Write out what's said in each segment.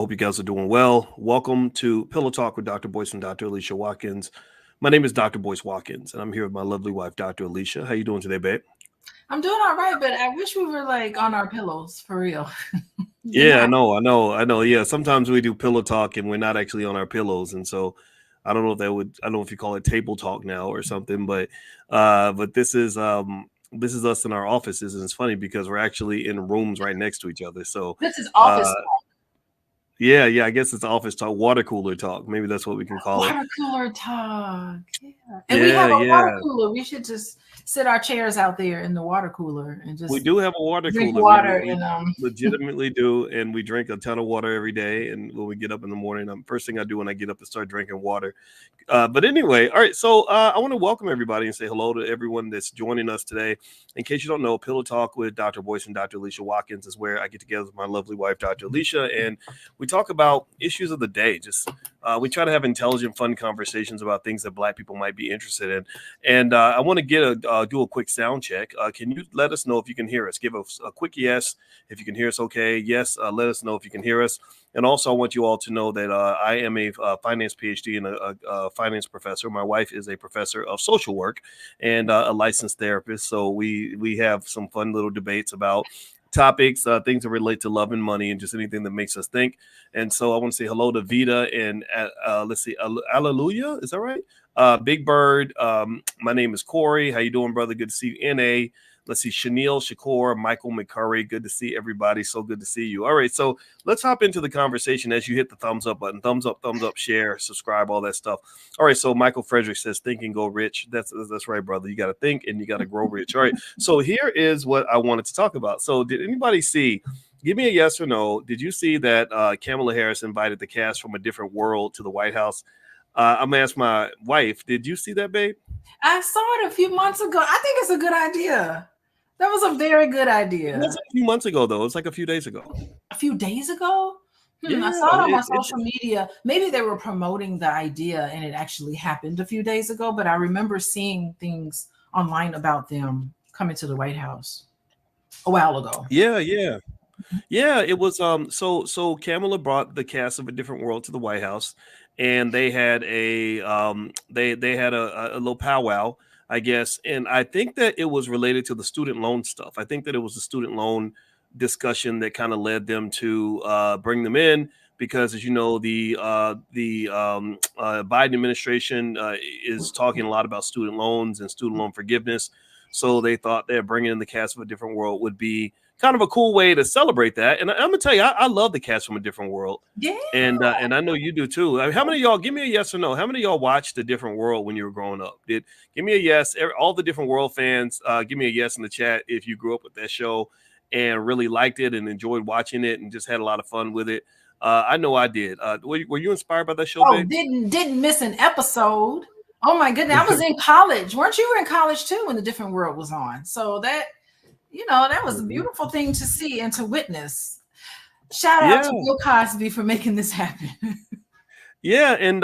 Hope you guys are doing well. Welcome to Pillow Talk with Dr. Boyce and Dr. Alicia Watkins. My name is Dr. Boyce Watkins, and I'm here with my lovely wife, Dr. Alicia. How you doing today, babe? I'm doing all right, but I wish we were like on our pillows for real. Yeah, I Yeah. know, I know. Yeah, sometimes we do pillow talk and we're not actually on our pillows, and so I don't know if I don't know if you call it table talk now or something, but this is us in our offices, and it's funny because we're actually in rooms right next to each other. So This is uh, office yeah, I guess it's office talk, water cooler talk. Maybe that's what we can call it. water cooler talk. Yeah. And we Yeah, have a water yeah. cooler. We should just sit our chairs out there in the water cooler and We just do have a water drink cooler. water We and legitimately do, and we drink a ton of water every day. And when we get up in the morning, first thing I do when I get up is start drinking water. But anyway, all right. So I want to welcome everybody and say hello to everyone that's joining us today. In case you don't know, Pillow Talk with Dr. Boyce and Dr. Alicia Watkins is where I get together with my lovely wife, Dr. Alicia, and we talk about issues of the day. Just we try to have intelligent, fun conversations about things that Black people might be interested in. And I want to do a quick sound check. Can you let us know if you can hear us? Give us a quick yes if you can hear us. Okay, yes. Let us know if you can hear us. And also, I want you all to know that I am a finance PhD and a finance professor. My wife is a professor of social work and a licensed therapist. So we have some fun little debates about topics, things that relate to love and money, and just anything that makes us think. And so I want to say hello to Vita and let's see, Alleluia. Is that right? Big Bird. My name is Corey. How you doing, brother? Good to see you. NA. Let's see, Chanel Shakur, Michael McCurry. Good to see everybody. So good to see you. All right, so let's hop into the conversation as you hit the thumbs up button. Thumbs up, share, subscribe, all that stuff. All right, so Michael Frederick says, think and go rich. That's right, brother. You got to think and you got to grow rich. All right, so here is what I wanted to talk about. So did anybody see, give me a yes or no, did you see that Kamala Harris invited the cast from a different world to the White House? I'm going to ask my wife, did you see that, babe? I saw it a few months ago. I think it's a good idea. That was a very good idea. It wasn't a few months ago, though. It was like a few days ago. A few days ago? Yeah, I saw it on my social media. Maybe they were promoting the idea and it actually happened a few days ago, but I remember seeing things online about them coming to the White House a while ago. Yeah. It was so Kamala brought the cast of A Different World to the White House, and they had they had a little powwow, I guess, and I think that it was related to the student loan stuff. I think that it was the student loan discussion that kind of led them to bring them in because, as you know, the Biden administration is talking a lot about student loans and student loan forgiveness. So they thought that bringing in the cast of A Different World would be kind of a cool way to celebrate that. And I'm gonna tell you, I love the cast from A Different World. Yeah. And I know you do too. I mean, how many of y'all, give me a yes or no, how many of y'all watched A Different World when you were growing up? Give me a yes. All the Different World fans, give me a yes in the chat if you grew up with that show and really liked it and enjoyed watching it and just had a lot of fun with it. I know I did. Were you inspired by that show, babe? Didn't miss an episode. Oh my goodness, I was in college. Weren't you in college too when The Different World was on? So that, that was a beautiful thing to see and to witness. Shout out to Bill Cosby for making this happen. Yeah, and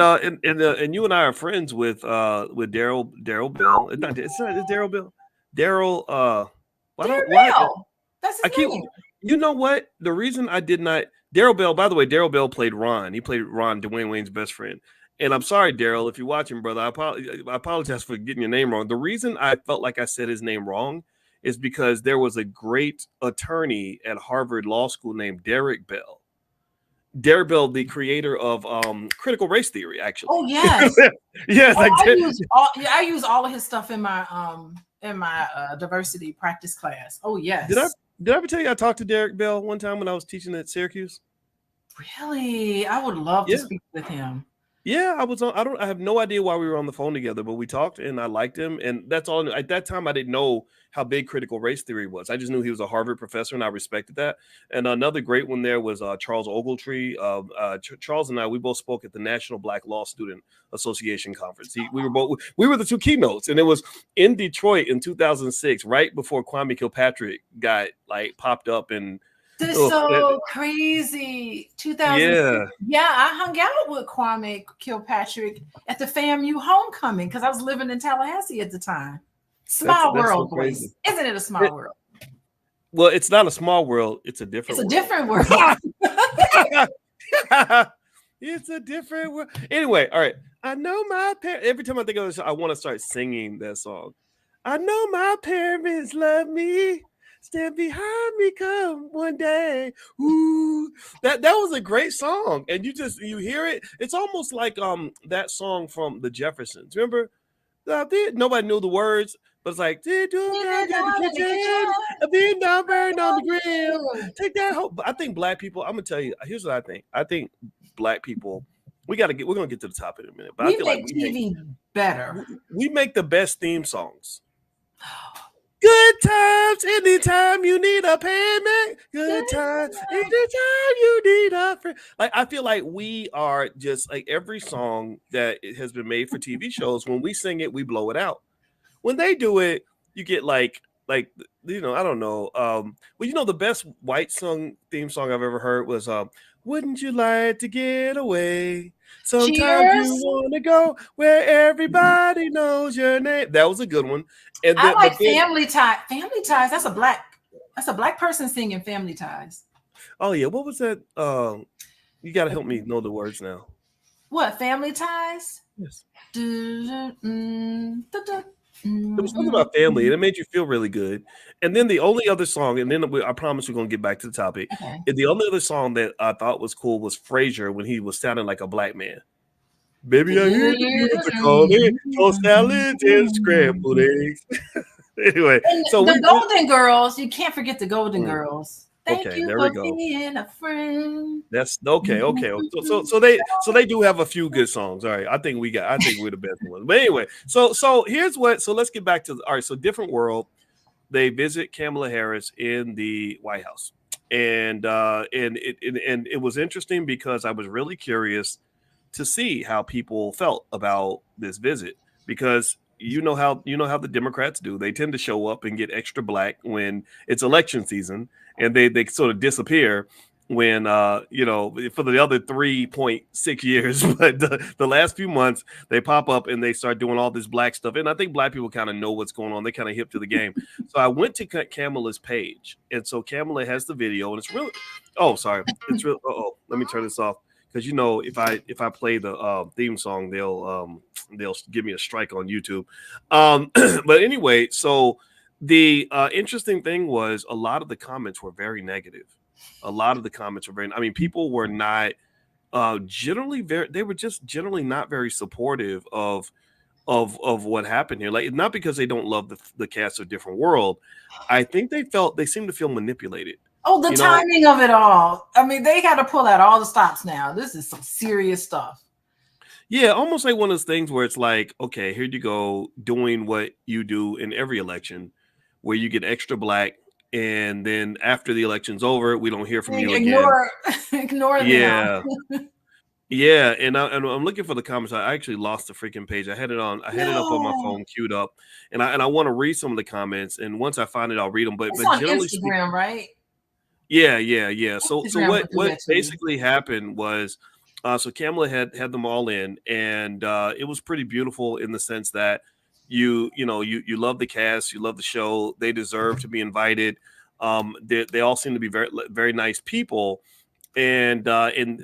you and I are friends with Daryl Bell. It's not Daryl Bell. Daryl Bell. That's his name. You know what? The reason I did not Daryl Bell, by the way, Daryl Bell played Ron. He played Ron, Dwayne Wayne's best friend. And I'm sorry, Daryl, if you're watching, brother. I apologize for getting your name wrong. The reason I felt like I said his name wrong is because there was a great attorney at Harvard Law School named Derek Bell. Derek Bell, the creator of critical race theory, actually. Oh yes, yes. I use all of his stuff in my diversity practice class. Oh yes. Did I ever tell you I talked to Derek Bell one time when I was teaching at Syracuse? Really, I would love to speak with him. Yeah, I have no idea why we were on the phone together, but we talked and I liked him. And that's all. At that time, I didn't know how big critical race theory was. I just knew he was a Harvard professor and I respected that. And another great one there was Charles Ogletree. Charles and we both spoke at the National Black Law Student Association Conference. We were the two keynotes, and it was in Detroit in 2006, right before Kwame Kilpatrick got popped up and. This is so crazy. 2006. Yeah, I hung out with Kwame Kilpatrick at the FAMU homecoming because I was living in Tallahassee at the time. Small world, so Boyce. Isn't it a small world? Well, it's not a small world. It's a different world. It's a different world. It's a different world. Anyway, all right. I know my parents. Every time I think of this, I want to start singing that song. I know my parents love me. Stand behind me, come one day. Ooh, that was a great song, and you hear it. It's almost like that song from the Jeffersons. Remember? Nobody knew the words, but it's like, did do down in the kitchen, a being down burned on the grill. Take that whole. I think black people. I'm gonna tell you. Here's what I think. I think black people. We're gonna get to the top in a minute, but I We feel like make TV better. we make the best theme songs. Good times anytime you need a payment. Good times anytime you need a friend. Like I feel like we are just like every song that has been made for TV shows. When we sing it, we blow it out. When they do it, you get like I don't know. Well, the best white song theme song I've ever heard was "Wouldn't You Like to Get Away? Sometimes you Cheers. want to go where everybody knows your name." That was a good one. And I then, like but then, Family Ties. Family Ties. That's a black person singing Family Ties. oh yeah, what was that? You got to help me know the words now. What, Family Ties? Yes. It was something Mm-hmm. about family, and it made you feel really good. And then the only other song, and then I promise we're gonna get back to the topic. Okay. And the only other song that I thought was cool was Frasier when he was sounding like a black man. Baby, I hear the music calling, toast salads and scrambled eggs. Anyway, And so the Golden Girls, you can't forget the Golden Mm, Girls. Thank okay, you there we for go. being a friend. That's okay. Okay. So they do have a few good songs. All right. I think we're the best ones. But anyway, so here's what. So let's get back to all right. So different world. They visit Kamala Harris in the White House, and it was interesting because I was really curious to see how people felt about this visit because how the Democrats do. They tend to show up and get extra black when it's election season, and they sort of disappear when for the other 3.6 years. But the last few months they pop up and they start doing all this black stuff, and I think black people kind of know what's going on. They kind of hip to the game. So I went to Kamala's page, and so Kamala has the video, and it's really it's real. Let me turn this off because if I play the theme song, they'll give me a strike on YouTube. But anyway, so the interesting thing was a lot of the comments were very negative. A lot of the comments were very. I mean, people were not generally very. They were just generally not very supportive of what happened here. Like not because they don't love the cast of Different World. I think they seemed to feel manipulated. Oh, the timing of it all. I mean, they got to pull out all the stops now. This is some serious stuff. Yeah, almost like one of those things where it's like, okay, here you go, doing what you do in every election, where you get extra black, and then after the election's over, we don't hear from you again. Ignore yeah. Yeah, and I'm looking for the comments. I actually lost the freaking page. I had it up on my phone, queued up, and I want to read some of the comments. And once I find it, I'll read them. But on generally Instagram, right? Yeah. So what basically happened was, so Kamala had them all in, and it was pretty beautiful in the sense that you love the cast, you love the show, they deserve to be invited. They all seem to be very very nice people, and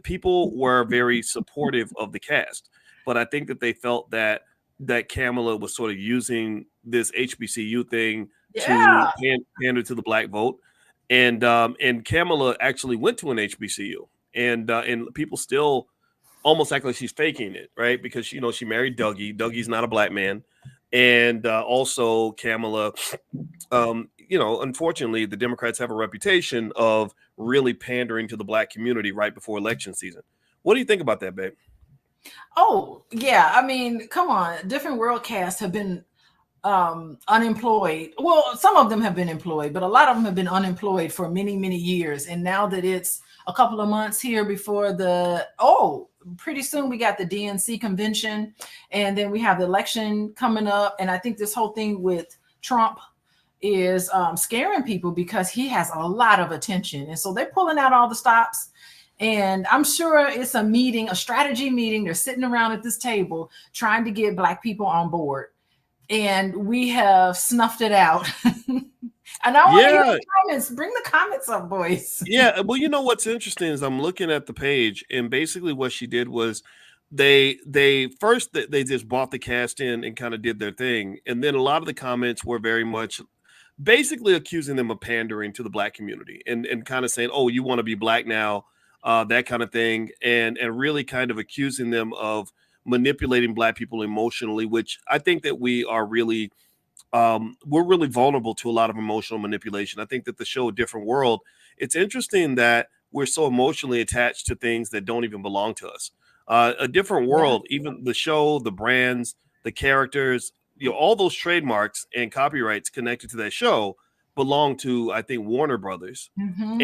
people were very supportive of the cast. But I think that they felt that Kamala was sort of using this HBCU thing to pander to the black vote. And Kamala actually went to an HBCU, and people still almost act like she's faking it, right? Because she married Dougie. Dougie's not a black man, and also Kamala, unfortunately, the Democrats have a reputation of really pandering to the black community right before election season. What do you think about that, babe? Oh yeah, I mean, come on, Different World cast have been unemployed. Well, some of them have been employed, but a lot of them have been unemployed for many years. And now that it's a couple of months here before pretty soon we got the DNC convention, and then we have the election coming up. And I think this whole thing with Trump is scaring people because he has a lot of attention, and so they're pulling out all the stops. And I'm sure it's a strategy meeting. They're sitting around at this table trying to get black people on board. And we have snuffed it out. And I want to hear Yeah, the comments. Bring the comments up, boys. yeah. Well, you know what's interesting is I'm looking at the page, and basically what she did was they first they just bought the cast in and kind of did their thing, and then a lot of the comments were very much basically accusing them of pandering to the black community and kind of saying, "Oh, you want to be black now," that kind of thing, and really kind of accusing them of manipulating black people emotionally, which I think that we are really we're really vulnerable to a lot of emotional manipulation. I think that the show Different World, it's interesting that we're so emotionally attached to things that don't even belong to us. A Different Yeah. World, even the show, the brands, the characters, all those trademarks and copyrights connected to that show belong to, I think, Warner Brothers. Mm-hmm.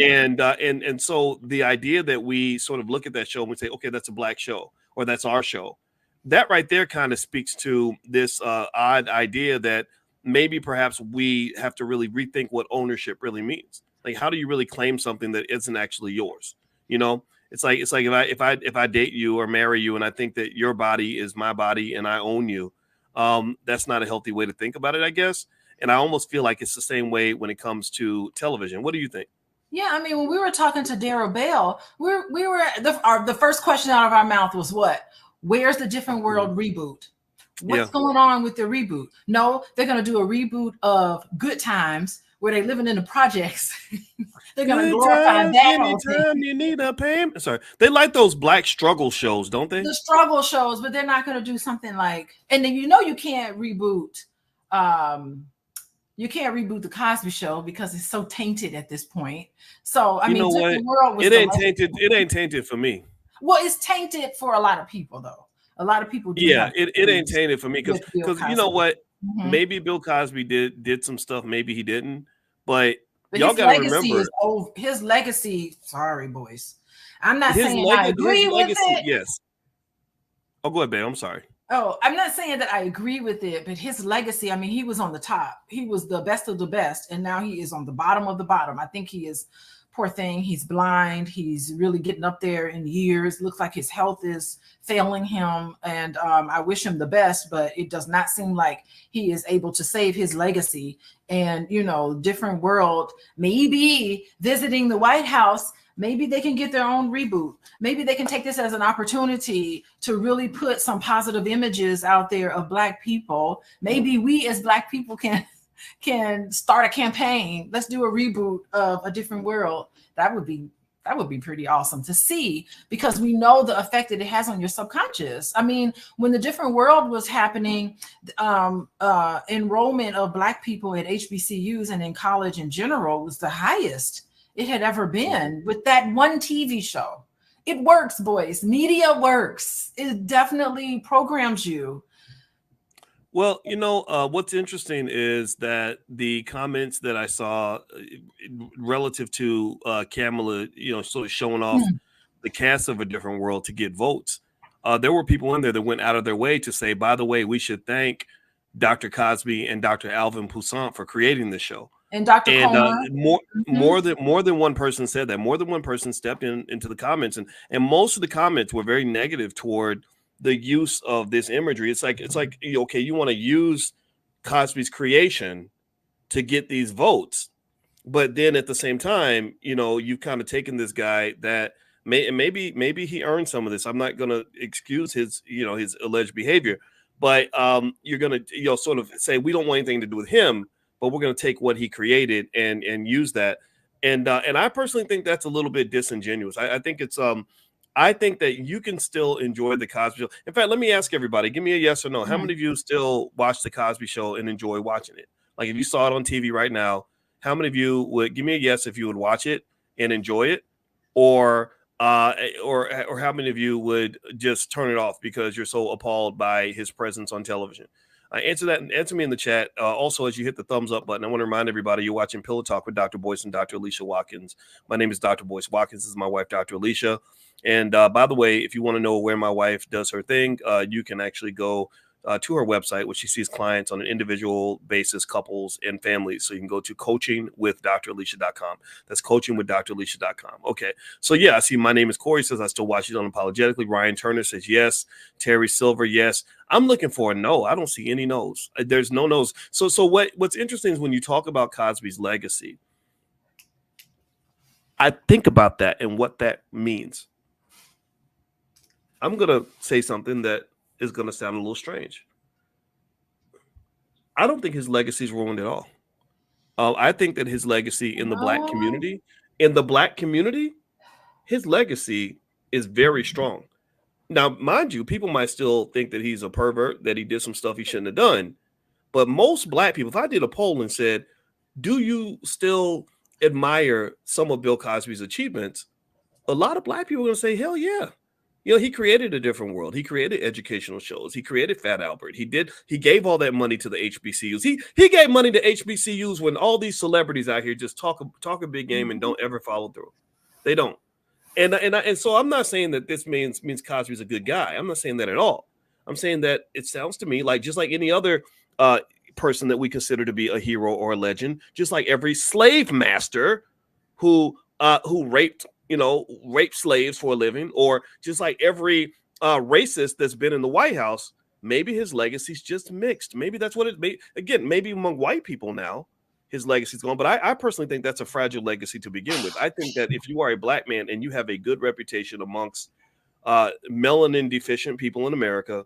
And so the idea that we sort of look at that show and we say, okay, that's a black show or that's our show, that right there kind of speaks to this odd idea that maybe perhaps we have to really rethink what ownership really means. Like, how do you really claim something that isn't actually yours? You know, it's like if I date you or marry you and I think that your body is my body and I own you, that's not a healthy way to think about it, I guess. And I almost feel like it's the same way when it comes to television. What do you think? Yeah, I mean, when we were talking to Daryl Bell, the first question out of our mouth was what? Where's the Different World reboot? What's Yeah. going on with the reboot? No, they're going to do a reboot of Good Times where they're living in the projects. They're going to Good glorify times, that whole thing. anytime you need a payment. Sorry, they like those black struggle shows, don't they? The struggle shows, but they're not going to do something like, and then you can't reboot. You can't reboot the Cosby Show because it's so tainted at this point. So I You mean, know what? Different World was It the ain't tainted. It ain't tainted for me. well, it's tainted for a lot of people though. A lot of people do Yeah, have it ain't issues tainted for me with Bill because you know Cosby. what? Mhm. Maybe Bill Cosby did some stuff. Maybe he didn't. But But y'all his got to legacy remember is old. His legacy, sorry, boys. I'm not his saying I his agree with legacy. it. Yes. Oh, go ahead, babe. I'm sorry. Oh, I'm not saying that I agree with it, but his legacy, I mean, he was on the top. He was the best of the best, and now he is on the bottom of the bottom. I think he is, poor thing. He's blind. He's really getting up there in years. Looks like his health is failing him, and I wish him the best, but it does not seem like he is able to save his legacy. And, Different World, maybe visiting the White House, maybe they can get their own reboot. Maybe they can take this as an opportunity to really put some positive images out there of Black people. Maybe we as Black people can start a campaign. Let's do a reboot of A Different World. That would be pretty awesome to see, because we know the effect that it has on your subconscious. I mean, when The Different World was happening, enrollment of Black people at HBCUs and in college in general was the highest it had ever been with that one TV show. It works, boys. Media works. It definitely programs you. Well, what's interesting is that the comments that I saw relative to Kamala, sort of showing off the cast of A Different World to get votes, there were people in there that went out of their way to say, by the way, we should thank Dr. Cosby and Dr. Alvin Poussaint for creating the show. And Dr. And Comer. more than one person said that. More than one person stepped into the comments, and most of the comments were very negative toward the use of this imagery. It's like okay, you want to use Cosby's creation to get these votes, but then at the same time, you've kind of taken this guy that maybe he earned some of this. I'm not going to excuse his his alleged behavior, but you're going to sort of say we don't want anything to do with him, but we're going to take what he created and use that. And I personally think that's a little bit disingenuous. I think it's I think that you can still enjoy the Cosby Show. In fact, let me ask everybody, give me a yes or no. How many of you still watch the Cosby Show and enjoy watching it? Like if you saw it on TV right now, how many of you would give me a yes if you would watch it and enjoy it? Or how many of you would just turn it off because you're so appalled by his presence on television? Answer me in the chat. Also, as you hit the thumbs up button, I want to remind everybody you're watching Pillow Talk with Dr. Boyce and Dr. Alicia Watkins. My name is Dr. Boyce Watkins. This is my wife, Dr. Alicia. And by the way, if you want to know where my wife does her thing, you can actually go to her website, where she sees clients on an individual basis, couples and families. So you can go to coachingwithdralicia.com. That's coachingwithdralicia.com. Okay. So yeah, I see my name is Corey says I still watch it unapologetically. Ryan Turner says yes. Terry Silver, yes. I'm looking for a no. I don't see any no's. There's no no's. So what's interesting is when you talk about Cosby's legacy, I think about that and what that means. I'm going to say something that is going to sound a little strange. I don't think his legacy is ruined at all. I think that his legacy in the black community, his legacy is very strong. Now, mind you, people might still think that he's a pervert, that he did some stuff he shouldn't have done. But most black people, if I did a poll and said, do you still admire some of Bill Cosby's achievements? A lot of black people are going to say, hell yeah. You know, he created a different world. He created educational shows. He created Fat Albert. He gave all that money to the HBCUs. He gave money to HBCUs when all these celebrities out here just talk a big game and don't ever follow through. They don't. And so I'm not saying that this means Cosby's a good guy. I'm not saying that at all. I'm saying that it sounds to me like just like any other person that we consider to be a hero or a legend, just like every slave master who raped slaves for a living, or just like every racist that's been in the White House, maybe his legacy's just mixed. Maybe that's what it may. Again, maybe among white people now, his legacy's gone. But I personally think that's a fragile legacy to begin with. I think that if you are a black man and you have a good reputation amongst melanin deficient people in America,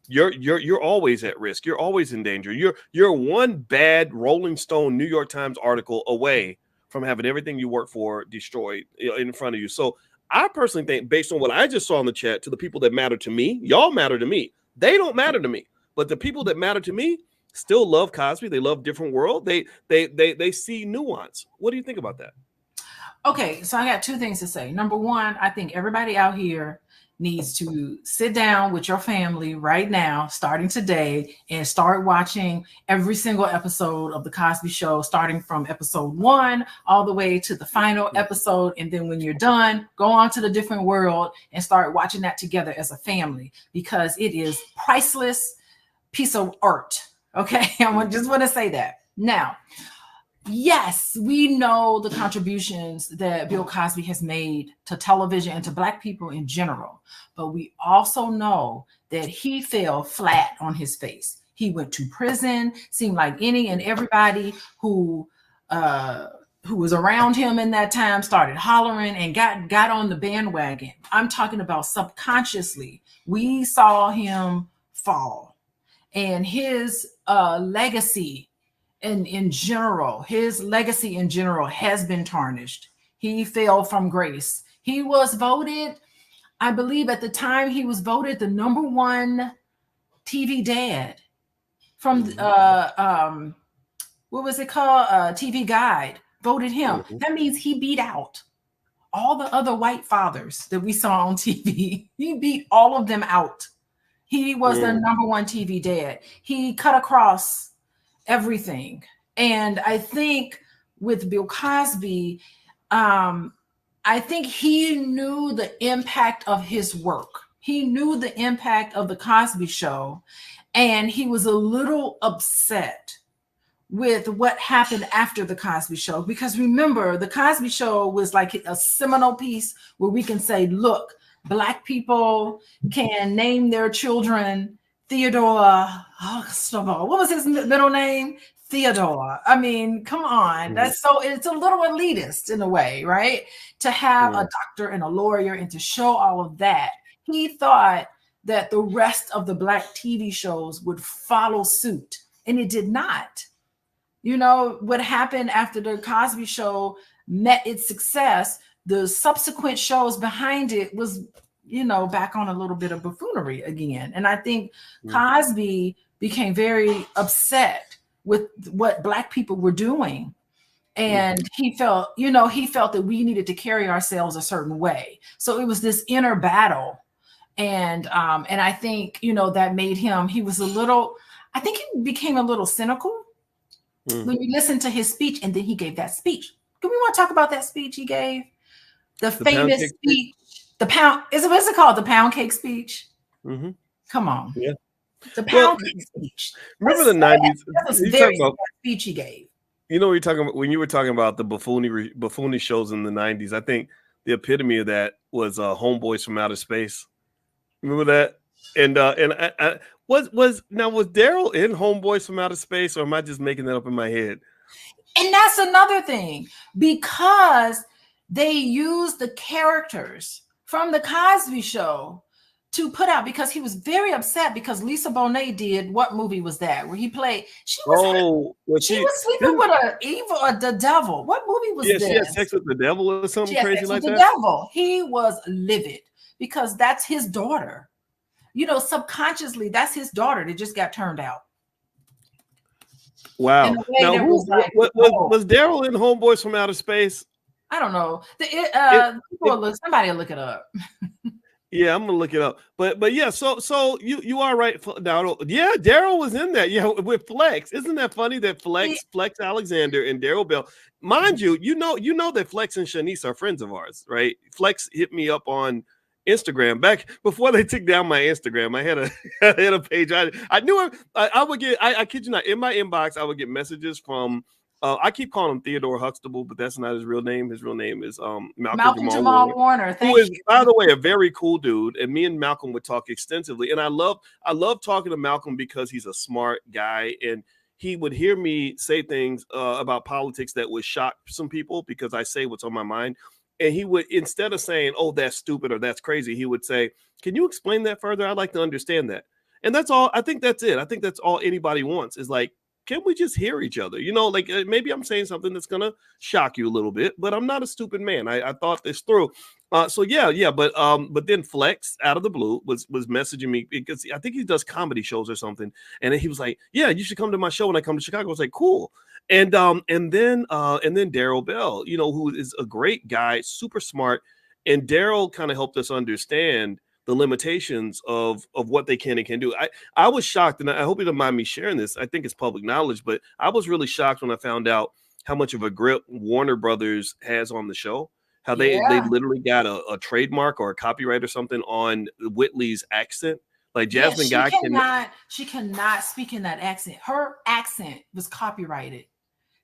you're always at risk. You're always in danger. You're one bad Rolling Stone, New York Times article away from having everything you work for destroyed in front of you. So I personally think, based on what I just saw in the chat, to the people that matter to me, y'all matter to me. They don't matter to me, but the people that matter to me still love Cosby. They love Different World. They see nuance. What do you think about that? Okay, so I got two things to say. Number one, I think everybody out here needs to sit down with your family right now, starting today, and start watching every single episode of The Cosby Show, starting from episode 1 all the way to the final episode. And then when you're done, go on to The Different World and start watching that together as a family, because it is priceless piece of art. Okay, I just want to say that. Now, yes, we know the contributions that Bill Cosby has made to television and to Black people in general, but we also know that he fell flat on his face. He went to prison. Seemed like any and everybody who was around him in that time started hollering and got on the bandwagon. I'm talking about subconsciously. We saw him fall, and his legacy in general, his legacy in general has been tarnished. He fell from grace. He was voted, I believe at the time, he was voted the #1 TV dad from what was it called? TV Guide voted him. That means he beat out all the other white fathers that we saw on TV. He beat all of them out. He was the #1 TV dad. He cut across everything. And I think with Bill Cosby, I think he knew the impact of his work. He knew the impact of the Cosby Show, and he was a little upset with what happened after the Cosby Show. Because remember, the Cosby Show was like a seminal piece where we can say, look, Black people can name their children Theodore, what was his middle name? Theodore. I mean, come on. That's so, it's a little elitist in a way, right? To have a doctor and a lawyer and to show all of that. He thought that the rest of the Black TV shows would follow suit, and it did not. You know, what happened after the Cosby Show met its success, the subsequent shows behind it was, you know, back on a little bit of buffoonery again. And I think Cosby became very upset with what Black people were doing. And he felt that we needed to carry ourselves a certain way. So it was this inner battle. And I think, you know, that made him, he became a little cynical when you listen to his speech. And then he gave that speech. Do we want to talk about that speech he gave? The famous speech. The pound, what's it called? The pound cake speech? Come on. Yeah. The Well, pound cake speech. remember That's the sad. 90s? That was You very talking sad about, speech he gave. you know, you're talking about when you were talking about the buffoony shows in the 90s. I think the epitome of that was Homeboys from Outer Space. Remember that? And was Daryl in Homeboys from Outer Space, or am I just making that up in my head? And that's another thing, because they used the characters from the Cosby Show to put out, because he was very upset because Lisa Bonet did, what movie was that where he played? She was sleeping with the devil. What movie was yeah, this? she had sex with the devil or something She had crazy sex like with the that. devil. He was livid because that's his daughter. You know, subconsciously, that's his daughter that just got turned out. Wow. Now, was Daryl in Homeboys from Outer Space? I don't know. Somebody will look it up. Yeah, I'm gonna look it up. But yeah, so you are right. Now, yeah, Daryl was in that. Yeah, with Flex. Isn't that funny that Flex Alexander and Daryl Bell, mind you, you know that Flex and Shanice are friends of ours, right? Flex hit me up on Instagram back before they took down my Instagram. I had a page. I knew I would get. I kid you not, in my inbox, I would get messages from. I keep calling him Theodore Huxtable, but that's not his real name. His real name is Malcolm Jamal Warner. Who is, by the way, a very cool dude. And me and Malcolm would talk extensively. And I love talking to Malcolm because he's a smart guy, and he would hear me say things about politics that would shock some people because I say what's on my mind. And he would, instead of saying, "Oh, that's stupid" or "that's crazy," he would say, "Can you explain that further? I'd like to understand that." And that's all. I think that's it. I think that's all anybody wants is like, can we just hear each other? You know, like maybe I'm saying something that's going to shock you a little bit, but I'm not a stupid man. I thought this through. So yeah. But then Flex out of the blue was messaging me because I think he does comedy shows or something. And then he was like, "Yeah, you should come to my show when I come to Chicago." I was like, "Cool." And then Daryl Bell, you know, who is a great guy, super smart. And Daryl kind of helped us understand the limitations of what they can and can't do. I was shocked, and I hope you don't mind me sharing this. I think it's public knowledge, but I was really shocked when I found out how much of a grip Warner Brothers has on the show. How they literally got a trademark or a copyright or something on Whitley's accent. Like Jasmine Guy she cannot speak in that accent. Her accent was copyrighted.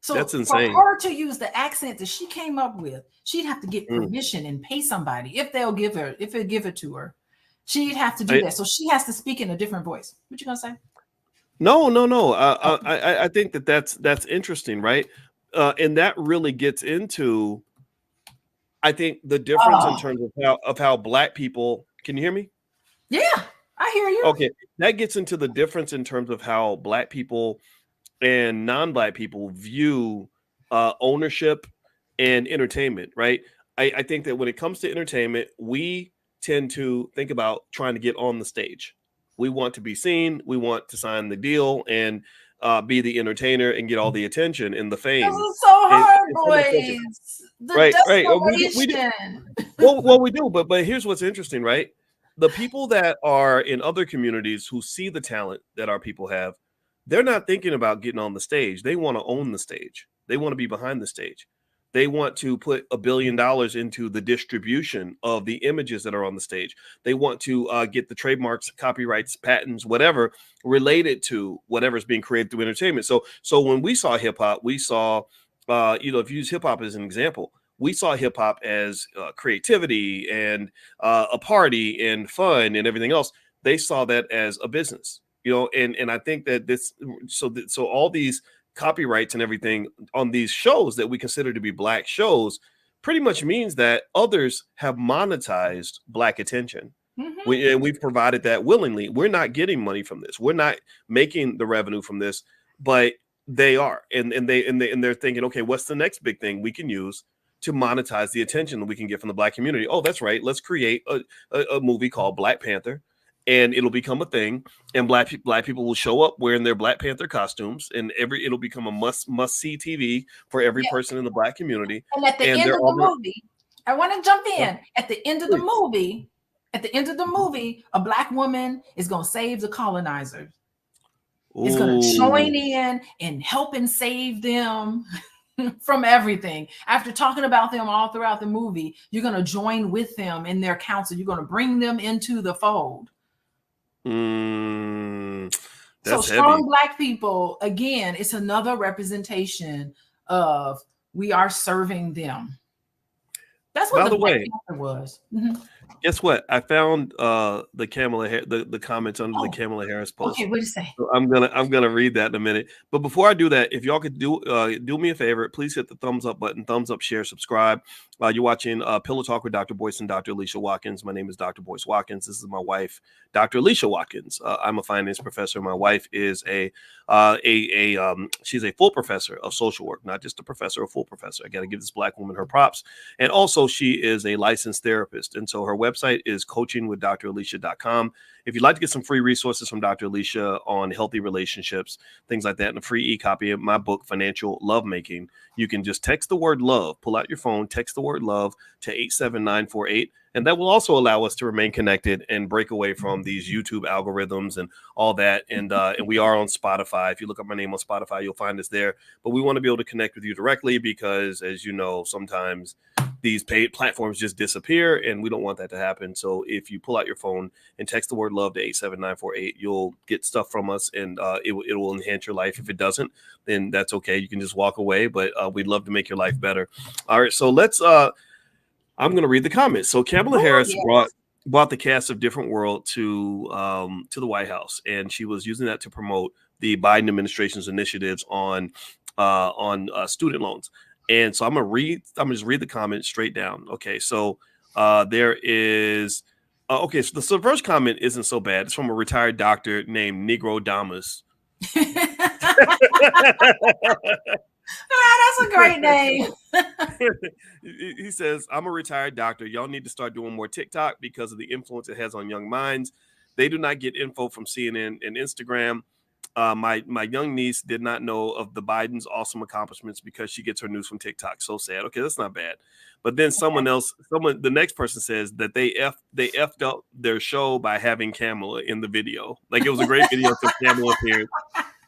So that's insane. For her to use the accent that she came up with, she'd have to get permission and pay somebody if they'll give it to her. She'd have to do that. So she has to speak in a different voice. What you gonna say? No. I think that's interesting, right? And that really gets into, I think, the difference in terms of how Black people. Can you hear me? Yeah, I hear you. Okay, that gets into the difference in terms of how Black people and non-Black people view ownership and entertainment, right? I think that when it comes to entertainment, we tend to think about trying to get on the stage. We want to be seen. We want to sign the deal and be the entertainer and get all the attention and the fame. This is so hard, boys. Right. We do. Well, we do. But here's what's interesting, right? The people that are in other communities who see the talent that our people have, they're not thinking about getting on the stage. They want to own the stage. They want to be behind the stage. They want to put $1 billion into the distribution of the images that are on the stage. They want to get the trademarks, copyrights, patents, whatever related to whatever's being created through entertainment. So when we saw hip hop, we saw, if you use hip hop as an example, we saw hip hop as creativity and a party and fun and everything else. They saw that as a business, and I think that so all these copyrights and everything on these shows that we consider to be Black shows pretty much means that others have monetized Black attention. And we've provided that willingly. We're not getting money from this. We're not making the revenue from this, but they are. And they're thinking, okay, what's the next big thing we can use to monetize the attention that we can get from the Black community? Oh, that's right. Let's create a movie called Black Panther. And it'll become a thing, and Black people will show up wearing their Black Panther costumes, and it'll become a must see TV for every person in the Black community. And at the end of the movie, I want to jump in. At the end of the movie, a Black woman is going to save the colonizers. Is going to join in and help and save them from everything. After talking about them all throughout the movie, you're going to join with them in their council. You're going to bring them into the fold. So That's heavy. strong Black people, again, it's another representation of we are serving them. That's what By the the Black way, Panther was. Mm-hmm. guess what? I found the the comments under the Oh, Kamala Harris okay. post. What do you say? So I'm gonna read that in a minute. But before I do that, if y'all could do me a favor, please hit the thumbs up button, thumbs up, share, subscribe. You're watching Pillow Talk with Dr. Boyce and Dr. Alicia Watkins. My name is Dr. Boyce Watkins. This is my wife, Dr. Alicia Watkins. I'm a finance professor. My wife is she's a full professor of social work, not just a professor, a full professor. I got to give this Black woman her props. And also, she is a licensed therapist. And so her website is coachingwithdralicia.com. If you'd like to get some free resources from Dr. Alicia on healthy relationships, things like that, and a free e-copy of my book, Financial Lovemaking, you can just text the word love, pull out your phone, text the word love to 87948. And that will also allow us to remain connected and break away from these YouTube algorithms and all that. And we are on Spotify. If you look up my name on Spotify, you'll find us there. But we want to be able to connect with you directly because, as you know, sometimes these paid platforms just disappear, and we don't want that to happen. So if you pull out your phone and text the word love to 87948, you'll get stuff from us, and it will enhance your life. If it doesn't, then that's okay. You can just walk away, but we'd love to make your life better. All right, so let's I'm going to read the comments. So Kamala Oh, Harris yes. brought the cast of Different World to the White House, and she was using that to promote the Biden administration's initiatives on student loans. And so I'm gonna just read the comment straight down. Okay, so there is okay, so the first comment isn't so bad. It's from a retired doctor named Negro Damas. That's a great name. He says, I'm a retired doctor. Y'all need to start doing more TikTok because of the influence it has on young minds. They do not get info from CNN and Instagram. My young niece did not know of the Biden's awesome accomplishments because she gets her news from TikTok. So sad. Okay, that's not bad. But then the next person says that they effed up their show by having Kamala in the video. Like, it was a great video until Kamala appeared.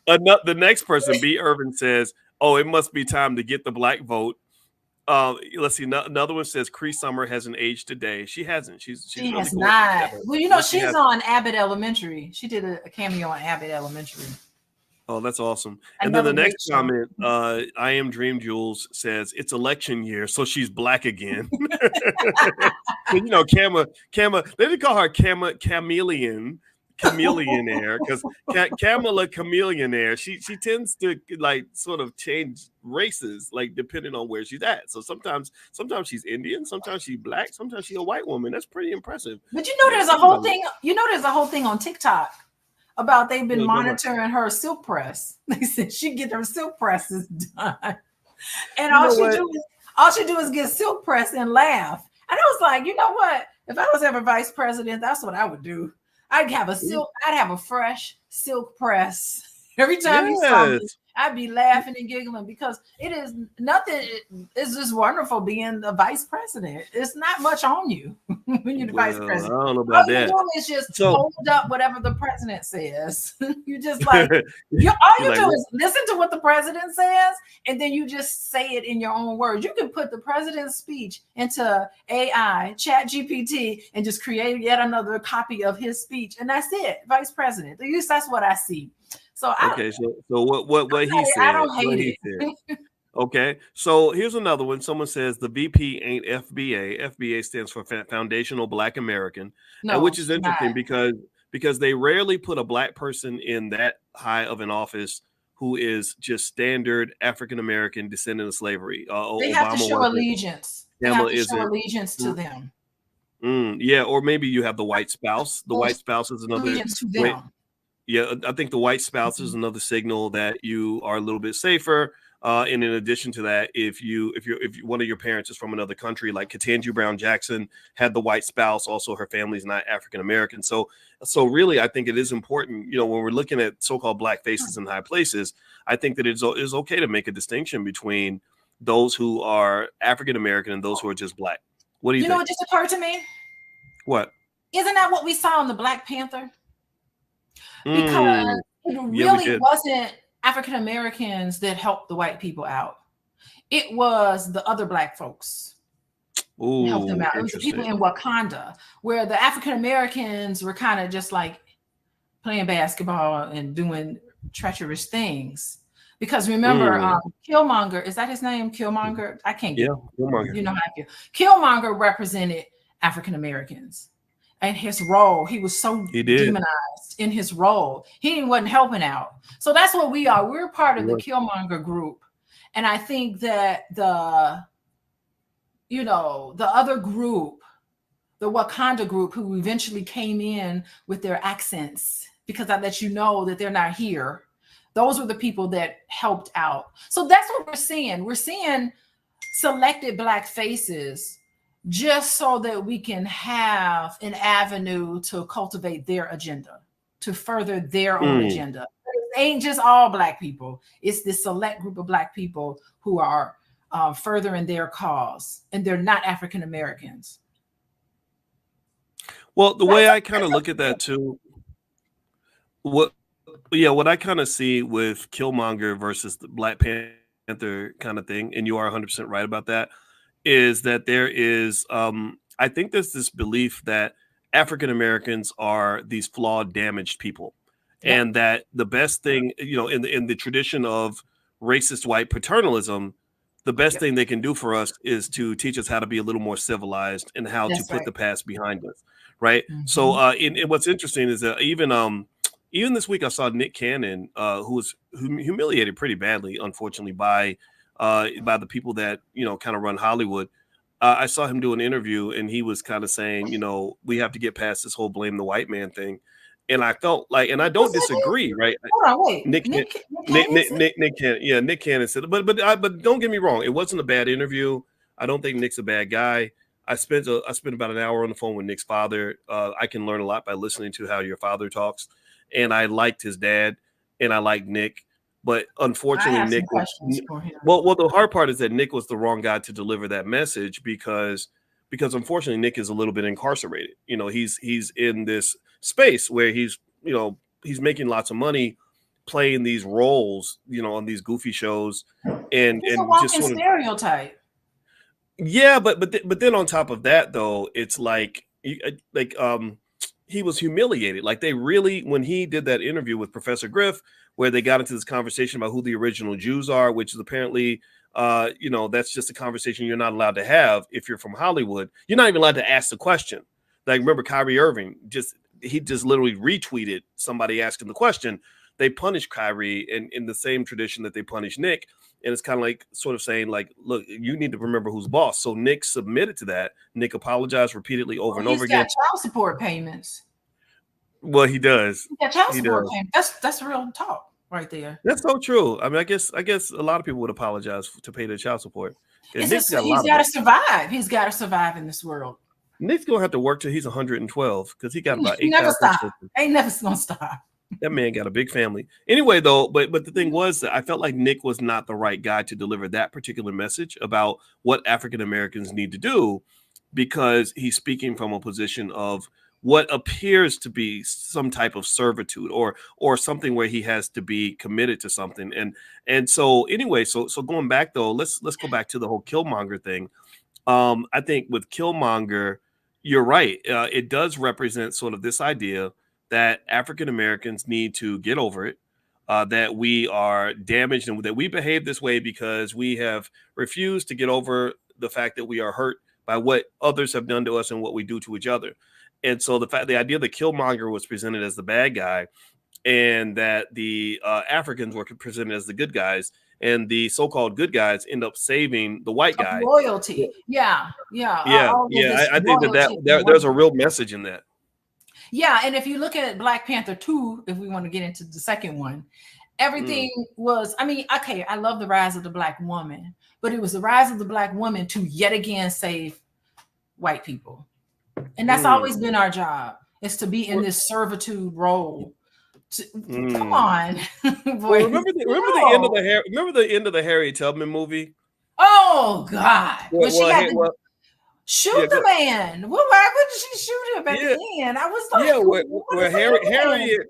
The next person, B. Irvin, says, "Oh, it must be time to get the Black vote." Let's see. Another one says, "Cree Summer hasn't aged today." She hasn't. She's She really has gorgeous. not. Well, you know, She she's has. on Abbott Elementary. She did a cameo on Abbott Elementary. Oh, that's awesome. And then Another the great next show. comment, I am Dream Jules, says it's election year, so she's Black again. You know, Kama, they didn't call her Chameleonaire because Kamala Chameleonaire, she tends to like sort of change races, like depending on where she's at. So sometimes she's Indian, sometimes she's Black, sometimes she's a white woman. That's pretty impressive. But you know, there's a whole thing. You know, there's a whole thing on TikTok about they've been monitoring her silk press. They said she get her silk presses done, and all she do is get silk press and laugh. And I was like, you know what? If I was ever vice president, that's what I would do. I'd have a fresh silk press every time you saw me. Yes. I'd be laughing and giggling because it is nothing. It's just wonderful being the vice president. It's not much on you when you're the vice president. I don't know All about you that. do is just So hold up whatever the president says. You just like all you like, do is listen to what the president says, and then you just say it in your own words. You can put the president's speech into AI, Chat GPT, and just create yet another copy of his speech, and that's it. Vice president. At least that's what I see. So okay, so what he said. I don't hate it. Okay, so here's another one. Someone says the VP ain't FBA. FBA stands for Foundational Black American, No, which is interesting not. because they rarely put a Black person in that high of an office who is just standard African American descendant of slavery. They have to Obama show wasn't. allegiance. They have Kamala to show isn't. allegiance to them. Yeah, or maybe you have the white spouse. The white spouse is another allegiance to way. them. Yeah, I think the white spouse is another signal that you are a little bit safer. And in addition to that, if one of your parents is from another country, like Ketanji Brown Jackson had the white spouse, also her family's not African American. So really, I think it is important, when we're looking at so-called Black faces in high places, I think that it is okay to make a distinction between those who are African American and those who are just Black. What do you think? You know what just occurred to me? What? Isn't that what we saw in the Black Panther? Because it really wasn't African Americans that helped the white people out. It was the other Black folks who helped them out. It was the people in Wakanda, where the African Americans were kind of just like playing basketball and doing treacherous things. Because remember, Killmonger, is that his name? Killmonger? I can't get, Killmonger. you know how I feel. Killmonger represented African Americans. And his role, he was so demonized in his role. He wasn't helping out. So that's what we are. We're part of the Killmonger group. And I think that the other group, the Wakanda group, who eventually came in with their accents, because I let you know that they're not here. Those were the people that helped out. So that's what we're seeing. We're seeing selected Black faces just so that we can have an avenue to cultivate their agenda, to further their own agenda. It ain't just all Black people. It's this select group of Black people who are furthering their cause, and they're not African Americans. Well, the way I kind of look at that too, what I kind of see with Killmonger versus the Black Panther kind of thing, and you are 100% right about that, is that there is, I think there's this belief that African Americans are these flawed, damaged people, and that the best thing, in the tradition of racist white paternalism, the best thing they can do for us is to teach us how to be a little more civilized and how to put the past behind us, right? So, and what's interesting is that even this week I saw Nick Cannon, who was humiliated pretty badly, unfortunately, by the people that kind of run Hollywood. I saw him do an interview, and he was kind of saying, we have to get past this whole blame the white man thing. And I felt like, and I don't disagree, right? Hold on, wait. Nick Cannon, yeah, Nick Cannon said, but don't get me wrong, it wasn't a bad interview. I don't think Nick's a bad guy. I spent about an hour on the phone with Nick's father. I can learn a lot by listening to how your father talks, and I liked his dad, and I liked Nick. But unfortunately, Nick. Well, the hard part is that Nick was the wrong guy to deliver that message because unfortunately Nick is a little bit incarcerated. He's in this space where he's making lots of money playing these roles, on these goofy shows, and a walking just sort of stereotype. Yeah, but then on top of that, though, it's like he was humiliated. Like, they really, when he did that interview with Professor Griff, where they got into this conversation about who the original Jews are, which is apparently, that's just a conversation you're not allowed to have if you're from Hollywood. You're not even allowed to ask the question. Like, remember Kyrie Irving, he just literally retweeted somebody asking the question. They punished Kyrie in the same tradition that they punished Nick. And it's kind of like sort of saying, like, look, you need to remember who's boss. So Nick submitted to that. Nick apologized repeatedly over and over again. He's got child support payments. Well, he does. He got child support payments. That's real talk right there. That's so true. I mean, I guess a lot of people would apologize to pay their child support. He's got to survive. He's got to survive in this world. Nick's gonna have to work till he's 112 because he got about 8. Never stop. Ain't never gonna stop. That man got a big family. Anyway, though, but the thing was that I felt like Nick was not the right guy to deliver that particular message about what African Americans need to do, because he's speaking from a position of what appears to be some type of servitude or something where he has to be committed to something. And so anyway, so going back though, let's go back to the whole Killmonger thing. I think with Killmonger, you're right. It does represent sort of this idea that African Americans need to get over it, that we are damaged and that we behave this way because we have refused to get over the fact that we are hurt by what others have done to us and what we do to each other. And so the idea that Killmonger was presented as the bad guy and that the Africans were presented as the good guys, and the so-called good guys end up saving the white guy. Loyalty. Yeah. I think that there's a real message in that. Yeah, and if you look at Black Panther 2, if we want to get into the second one, everything was, I mean, okay, I love the rise of the Black woman, but it was the rise of the Black woman to yet again save white people. And that's always been our job, is to be in this servitude role. Come on. Boy, remember the end of the Harriet Tubman movie? Oh God. Shoot the man. Well, why wouldn't she shoot him at the end? I was like, where Harriet.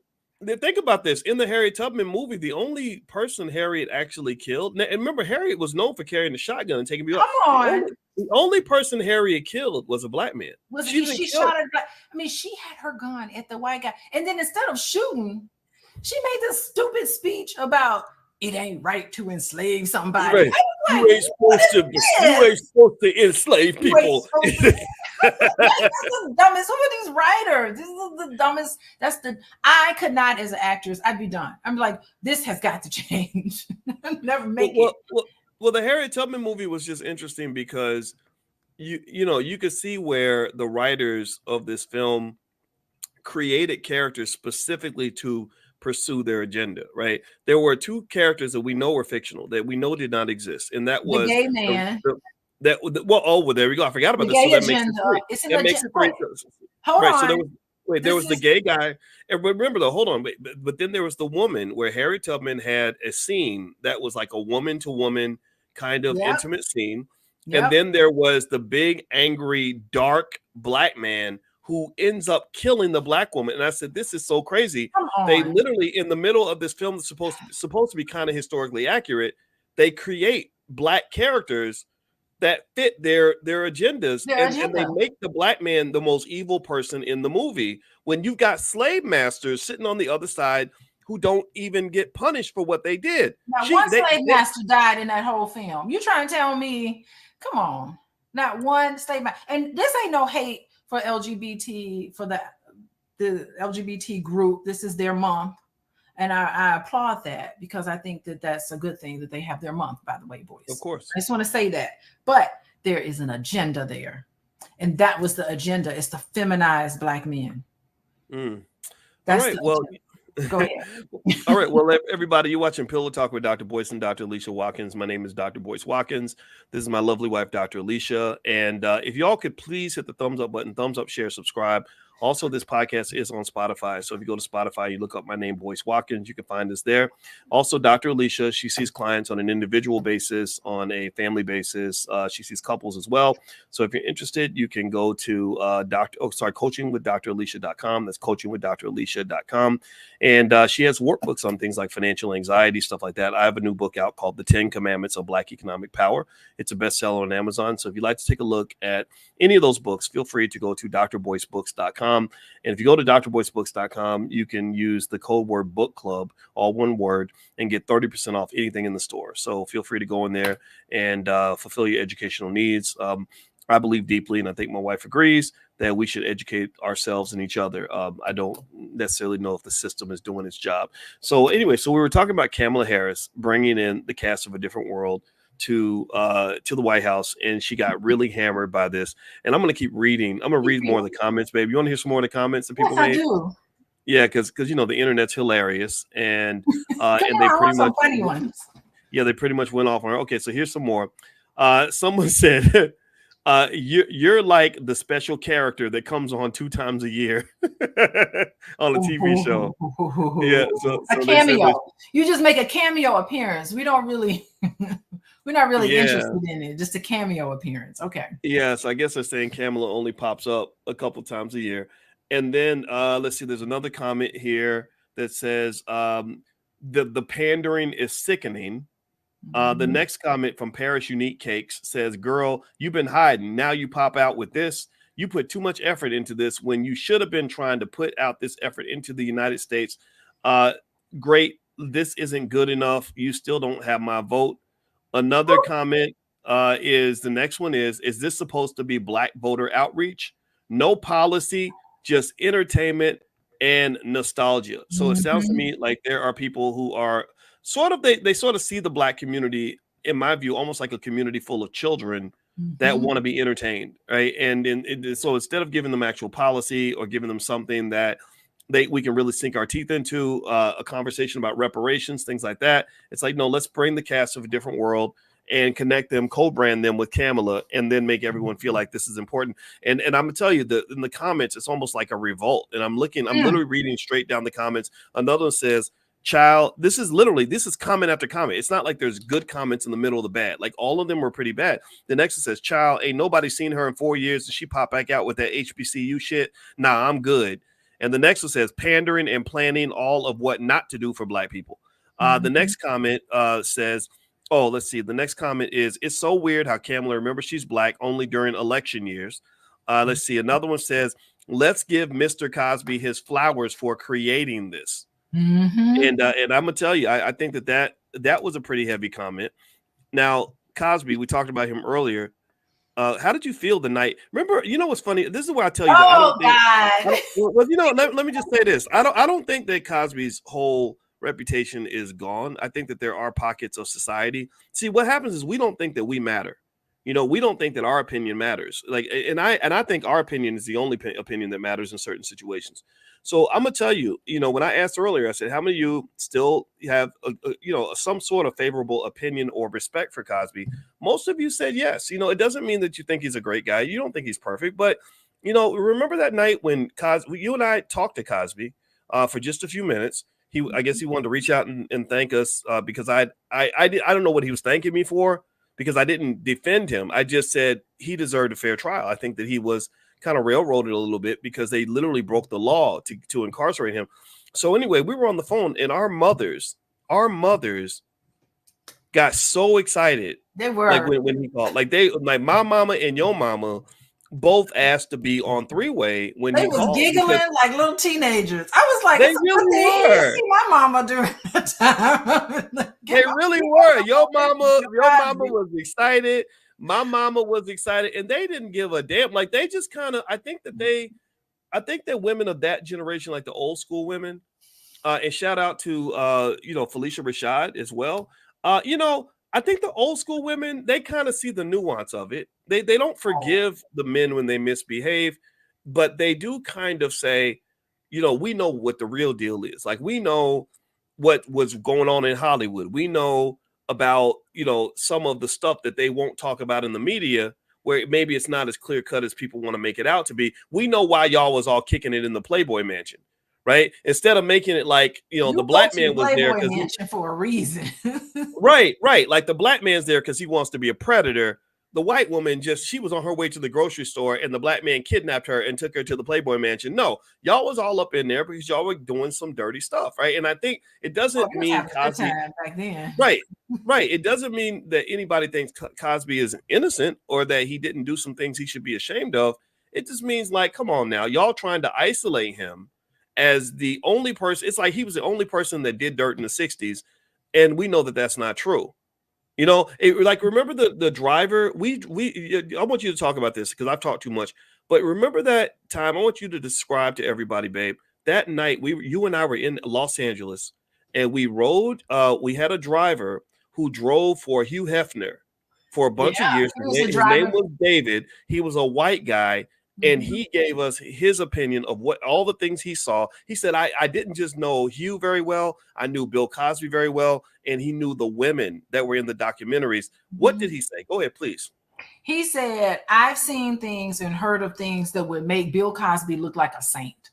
Think about this. In the Harriet Tubman movie, the only person Harriet actually killed, and remember, Harriet was known for carrying the shotgun and taking people. Come on. The only person Harriet killed was a black man. Was She it, didn't she kill. shot her? I mean, she had her gun at the white guy, and then instead of shooting, she made this stupid speech about it ain't right to enslave somebody. Right. I You was ain't supposed to. like, You ain't supposed to enslave you ain't people. supposed to. This is the dumbest. Who are these writers? This is the dumbest. That's the. I could not, as an actress, I'd be done. I'm like, this has got to change. Never make it. Well, the Harriet Tubman movie was just interesting because you could see where the writers of this film created characters specifically to pursue their agenda, right? There were two characters that we know were fictional, that we know did not exist, and that The was gay man. well, there we go. I forgot about The this. So gay that makes it agenda. three. It's an That agenda. makes it three. Hold Right. on. So there was the is- gay guy, and remember though, hold on, but then there was the woman where Harriet Tubman had a scene that was like a woman to woman kind of Yep. intimate scene. Yep. And then there was the big, angry, dark black man who ends up killing the black woman. And I said, this is so crazy. Come on. They literally, in the middle of this film that's supposed to be kind of historically accurate, they create black characters that fit their agendas, and they make the black man the most evil person in the movie when you've got slave masters sitting on the other side who don't even get punished for what they did. Now, one slave master died in that whole film. You trying to tell me, come on, not one slave master. And this ain't no hate for LGBT, for the LGBT group. This is their month. And I applaud that, because I think that that's a good thing that they have their month, by the way, Boyce. Of course. I just want to say that. But there is an agenda there. And that was the agenda. It's to feminize black men. That's all right. Well, go ahead. All right. Well, everybody, you're watching Pillow Talk with Dr. Boyce and Dr. Alicia Watkins. My name is Dr. Boyce Watkins. This is my lovely wife, Dr. Alicia. And if y'all could please hit the thumbs up button, thumbs up, share, subscribe. Also, this podcast is on Spotify. So if you go to Spotify, you look up my name, Boyce Watkins, you can find us there. Also, Dr. Alicia, she sees clients on an individual basis, on a family basis. She sees couples as well. So if you're interested, you can go to coachingwithdralicia.com. That's coachingwithdralicia.com. And she has workbooks on things like financial anxiety, stuff like that. I have a new book out called The 10 Commandments of Black Economic Power. It's a bestseller on Amazon. So if you'd like to take a look at any of those books, feel free to go to drboycebooks.com. And if you go to drboycebooks.com, you can use the code word book club, all one word, and get 30% off anything in the store. So feel free to go in there and fulfill your educational needs. I believe deeply, and I think my wife agrees, that we should educate ourselves and each other. I don't necessarily know if the system is doing its job. So anyway, so we were talking about Kamala Harris bringing in the cast of A Different World to the White House, and she got really hammered by this. And I'm going to keep reading. I'm going to read more of the comments, baby. You want to hear some more of the comments that people made? I do. Yeah, because the internet's hilarious, and and they pretty much funny ones. Yeah, they pretty much went off on her. Okay, so here's some more. Someone said, you're like the special character that comes on 2 times a year on a TV show. Yeah, so a cameo. You just make a cameo appearance. We don't really we're not really interested in it. Just a cameo appearance. Okay. Yeah, so I guess they're saying Kamala only pops up a couple times a year. And then let's see, there's another comment here that says the pandering is sickening. The next comment from Paris Unique Cakes says, girl, you've been hiding. Now you pop out with this. You put too much effort into this when you should have been trying to put out this effort into the United States. Great. This isn't good enough. You still don't have my vote. Another comment is the next one is this supposed to be black voter outreach? No policy, just entertainment and nostalgia. So it sounds to me like there are people who are they sort of see the black community, in my view, almost like a community full of children that want to be entertained, right? And so instead of giving them actual policy or giving them something that we can really sink our teeth into, a conversation about reparations, things like that, it's like, no, let's bring the cast of A Different World and connect them, co-brand them with Kamala, and then make everyone feel like this is important. And I'm gonna tell you that in the comments, it's almost like a revolt. And I'm literally reading straight down the comments. Another one says, child, this is comment after comment. It's not like there's good comments in the middle of the bad. Like all of them were pretty bad. The next one says, child, ain't nobody seen her in 4 years. Did she pop back out with that HBCU shit? Nah, I'm good. And the next one says, pandering and planning all of what not to do for black people. The next comment says, Oh, let's see. The next comment is, it's so weird how Kamala remembers she's black only during election years. Let's see. Another one says, let's give Mr. Cosby his flowers for creating this. And I'm gonna tell you, I think that was a pretty heavy comment. Now, Cosby, we talked about him earlier. How did you feel the night? Remember, you know what's funny? This is why I tell you that I don't think. Well, you know, let me just say this. I don't think that Cosby's whole reputation is gone. I think that there are pockets of society. See, what happens is we don't think that we matter. You know, we don't think that our opinion matters. Like, and I think our opinion is the only opinion that matters in certain situations. So I'm gonna tell you, you know, when I asked earlier, I said, how many of you still have, some sort of favorable opinion or respect for Cosby? Most of you said yes. You know, it doesn't mean that you think he's a great guy. You don't think he's perfect, but you know, remember that night when Cosby, you and I talked to Cosby for just a few minutes. I guess he wanted to reach out and thank us because I don't know what he was thanking me for, because I didn't defend him. I just said he deserved a fair trial. I think that he was kind of railroaded a little bit because they literally broke the law to incarcerate him. So anyway, we were on the phone and our mothers got so excited. They were like when he called, like my mama and your mama both asked to be on three-way when they he was called. Giggling like little teenagers. I was like, they really were. See my mama during that time. They really were. Your mama was excited. My mama was excited, and they didn't give a damn. Like they just kind of, I think that women of that generation, like the old school women, and shout out to Felicia Rashad as well. I think the old school women, they kind of see the nuance of it. They don't forgive the men when they misbehave, but they do kind of say, we know what the real deal is. Like we know what was going on in Hollywood. We know about, some of the stuff that they won't talk about in the media, where maybe it's not as clear cut as people want to make it out to be. We know why y'all was all kicking it in the Playboy Mansion, right? Instead of making it like, the black man was there for a reason. Right. Like the black man's there because he wants to be a predator. The white woman she was on her way to the grocery store and the black man kidnapped her and took her to the Playboy Mansion. No, y'all was all up in there because y'all were doing some dirty stuff, right? And I think it doesn't mean Cosby back then. Right. It doesn't mean that anybody thinks Cosby is innocent or that he didn't do some things he should be ashamed of. It just means like, come on now, y'all trying to isolate him as the only person. It's like he was the only person that did dirt in the 60s. And we know that that's not true. Remember the driver? I want you to talk about this because I've talked too much. But remember that time? I want you to describe to everybody, babe. That night, you and I were in Los Angeles, and we rode. We had a driver who drove for Hugh Hefner for a bunch of years. His name was David. He was a white guy. And he gave us his opinion of what all the things he saw. He said, I didn't just know Hugh very well. I knew Bill Cosby very well. And he knew the women that were in the documentaries. What did he say? Go ahead, please. He said, I've seen things and heard of things that would make Bill Cosby look like a saint.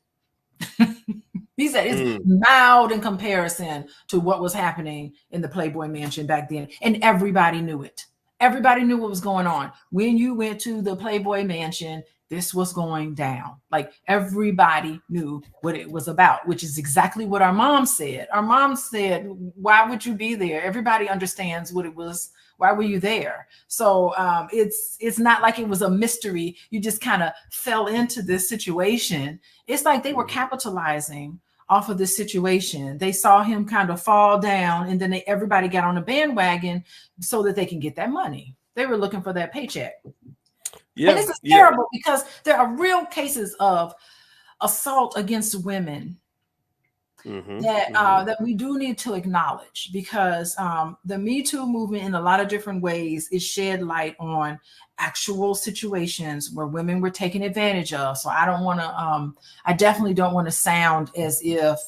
He said it's mild in comparison to what was happening in the Playboy Mansion back then. And everybody knew it. Everybody knew what was going on. When you went to the Playboy Mansion, this was going down. Like everybody knew what it was about, which is exactly what our mom said. Our mom said, why would you be there? Everybody understands what it was. Why were you there? So it's not like it was a mystery. You just kind of fell into this situation. It's like they were capitalizing off of this situation. They saw him kind of fall down, and then everybody got on a bandwagon so that they can get that money. They were looking for that paycheck. Yeah, and this is terrible because there are real cases of assault against women that we do need to acknowledge, because the Me Too movement in a lot of different ways is shed light on actual situations where women were taken advantage of. So I definitely don't want to sound as if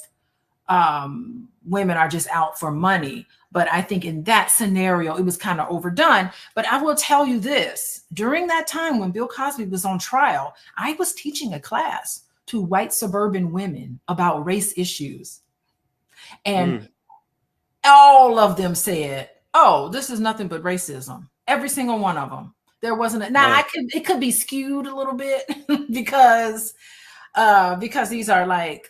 women are just out for money. But I think in that scenario, it was kind of overdone. But I will tell you this, during that time when Bill Cosby was on trial, I was teaching a class to white suburban women about race issues. And all of them said, oh, this is nothing but racism. Every single one of them. There wasn't it could be skewed a little bit because these are like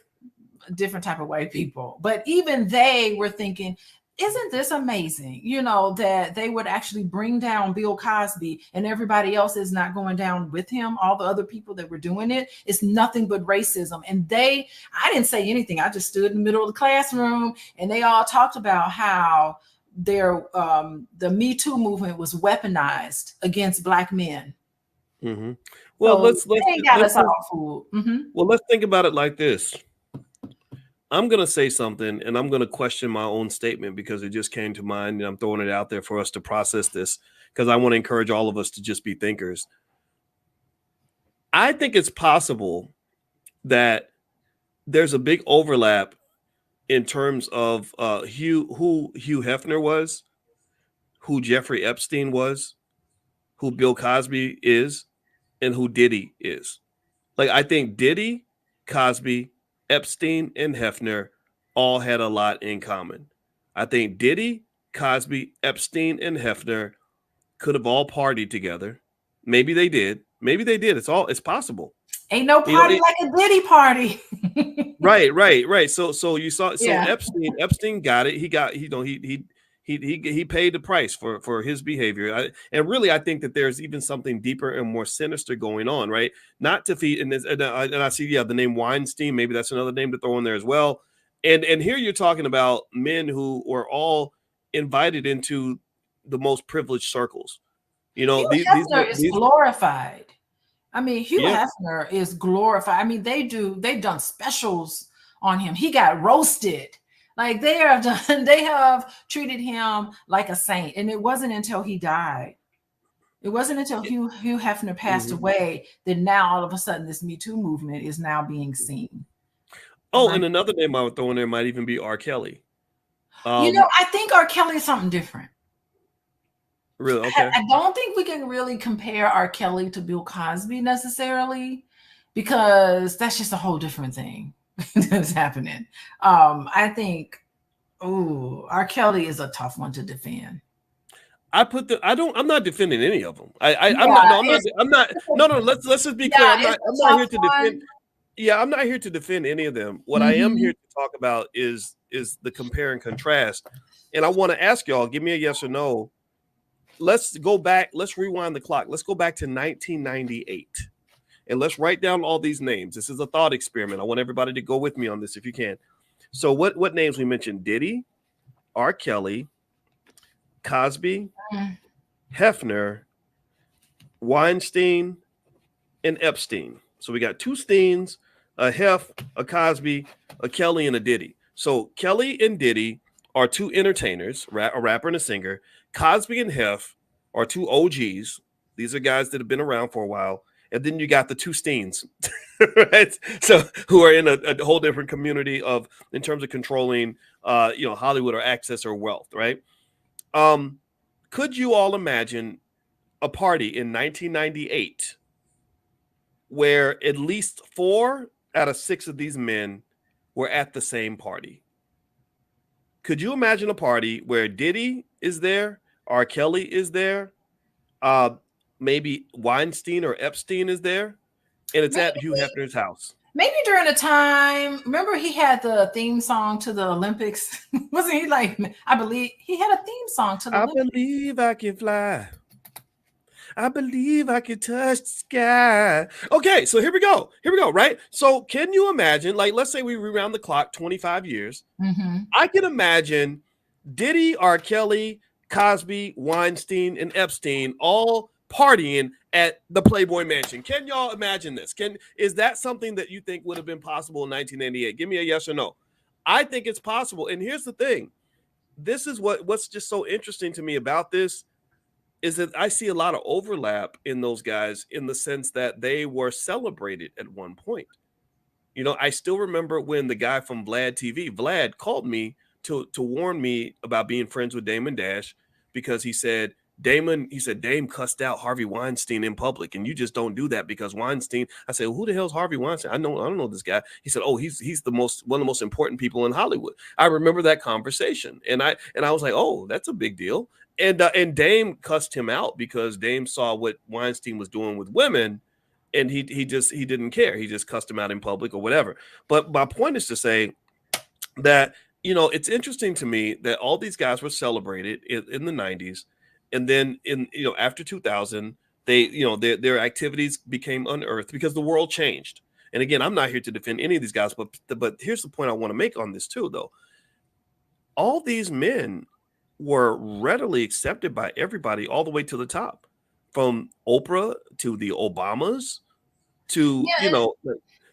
different type of white people. But even they were thinking, isn't this amazing? You know, that they would actually bring down Bill Cosby and everybody else is not going down with him. All the other people that were doing it, it's nothing but racism. And I didn't say anything. I just stood in the middle of the classroom and they all talked about how the Me Too movement was weaponized against Black men. Mm-hmm. Well, So they ain't got us all fooled. Mm-hmm. Well, let's think about it like this. I'm going to say something and I'm going to question my own statement because it just came to mind and I'm throwing it out there for us to process this because I want to encourage all of us to just be thinkers. I think it's possible that there's a big overlap in terms of who Hugh Hefner was, who Jeffrey Epstein was, who Bill Cosby is, and who Diddy is. Like, I think Diddy, Cosby, Epstein, and Hefner all had a lot in common. I think Diddy, Cosby, Epstein, and Hefner could have all partied together. Maybe they did. Maybe they did. It's possible. Ain't no party like a Diddy party. Right. So you saw. So Yeah. Epstein got it. He paid the price for his behavior. And really, I think that there's even something deeper and more sinister going on, right? Not to feed, and I see, the name Weinstein, maybe that's another name to throw in there as well. And here you're talking about men who were all invited into the most privileged circles. You know, Hugh Hefner is glorified. I mean, Hugh Hefner is glorified. I mean, they've done specials on him. He got roasted. Like they have treated him like a saint. And it wasn't until he died. It wasn't until Hugh Hefner passed away that now all of a sudden this Me Too movement is now being seen. Oh, and another name I would throw in there might even be R. Kelly. I think R. Kelly is something different. Really? Okay. I don't think we can really compare R. Kelly to Bill Cosby necessarily, because that's just a whole different thing that's happening. I think, R. Kelly is a tough one to defend. I'm not defending any of them. I'm not. No. Let's just be clear. I'm not here to defend. Yeah, I'm not here to defend any of them. What I am here to talk about is the compare and contrast. And I want to ask y'all, give me a yes or no. Let's go back. Let's rewind the clock. Let's go back to 1998. And let's write down all these names. This is a thought experiment. I want everybody to go with me on this if you can. So what names we mentioned? Diddy, R. Kelly, Cosby, Hefner, Weinstein, and Epstein. So we got two Steens, a Hef, a Cosby, a Kelly, and a Diddy. So Kelly and Diddy are two entertainers, a rapper and a singer. Cosby and Hef are two OGs. These are guys that have been around for a while. And then you got the two Steens, right? So who are in a whole different community in terms of controlling, Hollywood or access or wealth, right? Could you all imagine a party in 1998 where at least 4 out of 6 of these men were at the same party? Could you imagine a party where Diddy is there, R. Kelly is there, maybe Weinstein or Epstein is there, and it's at Hugh Hefner's house? Maybe during the time, remember he had the theme song to the Olympics? Wasn't he like, I believe he had a theme song to the Olympics. I believe I can fly. I believe I can touch the sky. Okay, so here we go, right? So can you imagine, like, let's say we rewound the clock 25 years. I can imagine Diddy, R. Kelly, Cosby, Weinstein, and Epstein all partying at the Playboy Mansion. Can y'all imagine this? Is that something that you think would have been possible in 1998? Give me a yes or no. I think it's possible. And here's the thing. This is what's just so interesting to me about this is that I see a lot of overlap in those guys in the sense that they were celebrated at one point. You know, I still remember when the guy from Vlad TV, Vlad, called me to warn me about being friends with Damon Dash because he said Dame cussed out Harvey Weinstein in public, and you just don't do that because Weinstein. I said, well, who the hell's Harvey Weinstein? I don't know this guy. He said, oh, he's one of the most important people in Hollywood. I remember that conversation, and I was like, oh, that's a big deal. And Dame cussed him out because Dame saw what Weinstein was doing with women, and he didn't care. He just cussed him out in public or whatever. But my point is to say that it's interesting to me that all these guys were celebrated in the 90s, and then after 2000, their activities became unearthed because the world changed. And again, I'm not here to defend any of these guys, but here's the point I want to make on this too, though. All these men were readily accepted by everybody all the way to the top, from Oprah to the Obamas to, Yeah.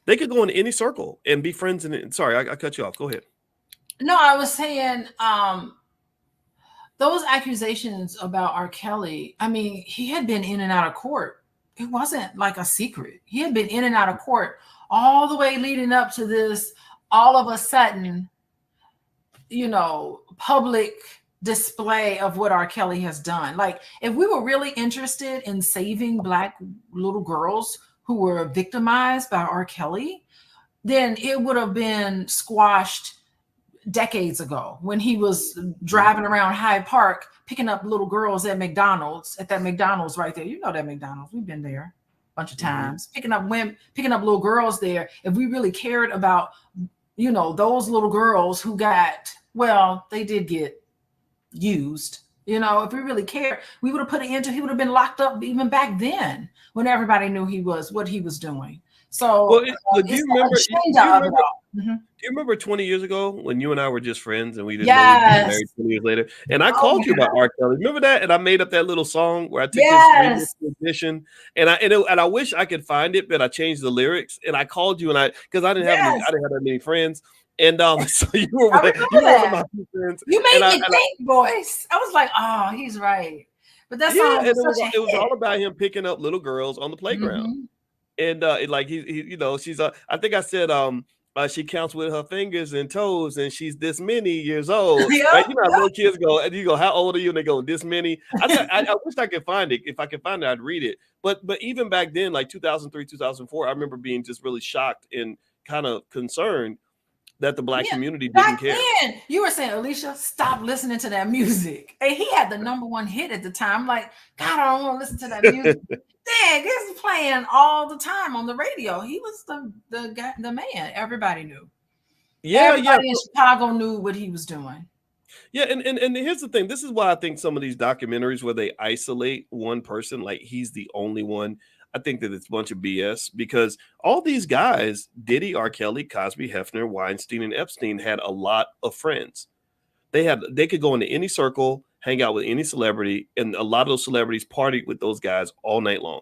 they could go in any circle and be friends. And sorry, I cut you off. Go ahead. No, I was saying, those accusations about R. Kelly, I mean, he had been in and out of court. It wasn't like a secret. He had been in and out of court all the way leading up to this, all of a sudden, public display of what R. Kelly has done. Like, if we were really interested in saving Black little girls who were victimized by R. Kelly, then it would have been squashed decades ago when he was driving around Hyde Park picking up little girls at McDonald's, at that McDonald's right there. You know that McDonald's. We've been there a bunch of times, picking up little girls there. If we really cared about, those little girls who they did get used. If we really cared, we would have put an end to. He would have been locked up even back then when everybody knew what he was doing. So, do you remember? Do you remember 20 years ago when you and I were just friends and we didn't know we'd be married 20 years later? And I called you about R. Kelly. Remember that? And I made up that little song where I took this edition, and I wish I could find it, but I changed the lyrics. And I called you, because I didn't have that many friends. And so you were one of my few friends. You made me think, Boyce. I was like, oh, he's right. But that's it was all about him picking up little girls on the playground. And she's I think I said she counts with her fingers and toes, and she's this many years old. Right? Little kids go, and you go, how old are you? And they go, this many. I wish I could find it. If I could find it, I'd read it. But even back then, like 2003, 2004, I remember being just really shocked and kind of concerned that the Black community didn't care. Then, you were saying, Alicia, stop listening to that music. And he had the #1 hit at the time. Like, God, I don't want to listen to that music. Dang, this is playing all the time on the radio. He was the guy, the man. Everybody knew. Everybody in Chicago knew what he was doing. Yeah, and here's the thing. This is why I think some of these documentaries where they isolate one person, like he's the only one, I think that it's a bunch of BS, because all these guys, Diddy, R. Kelly, Cosby, Hefner, Weinstein, and Epstein, had a lot of friends. They could go into any circle, hang out with any celebrity, and a lot of those celebrities partied with those guys all night long.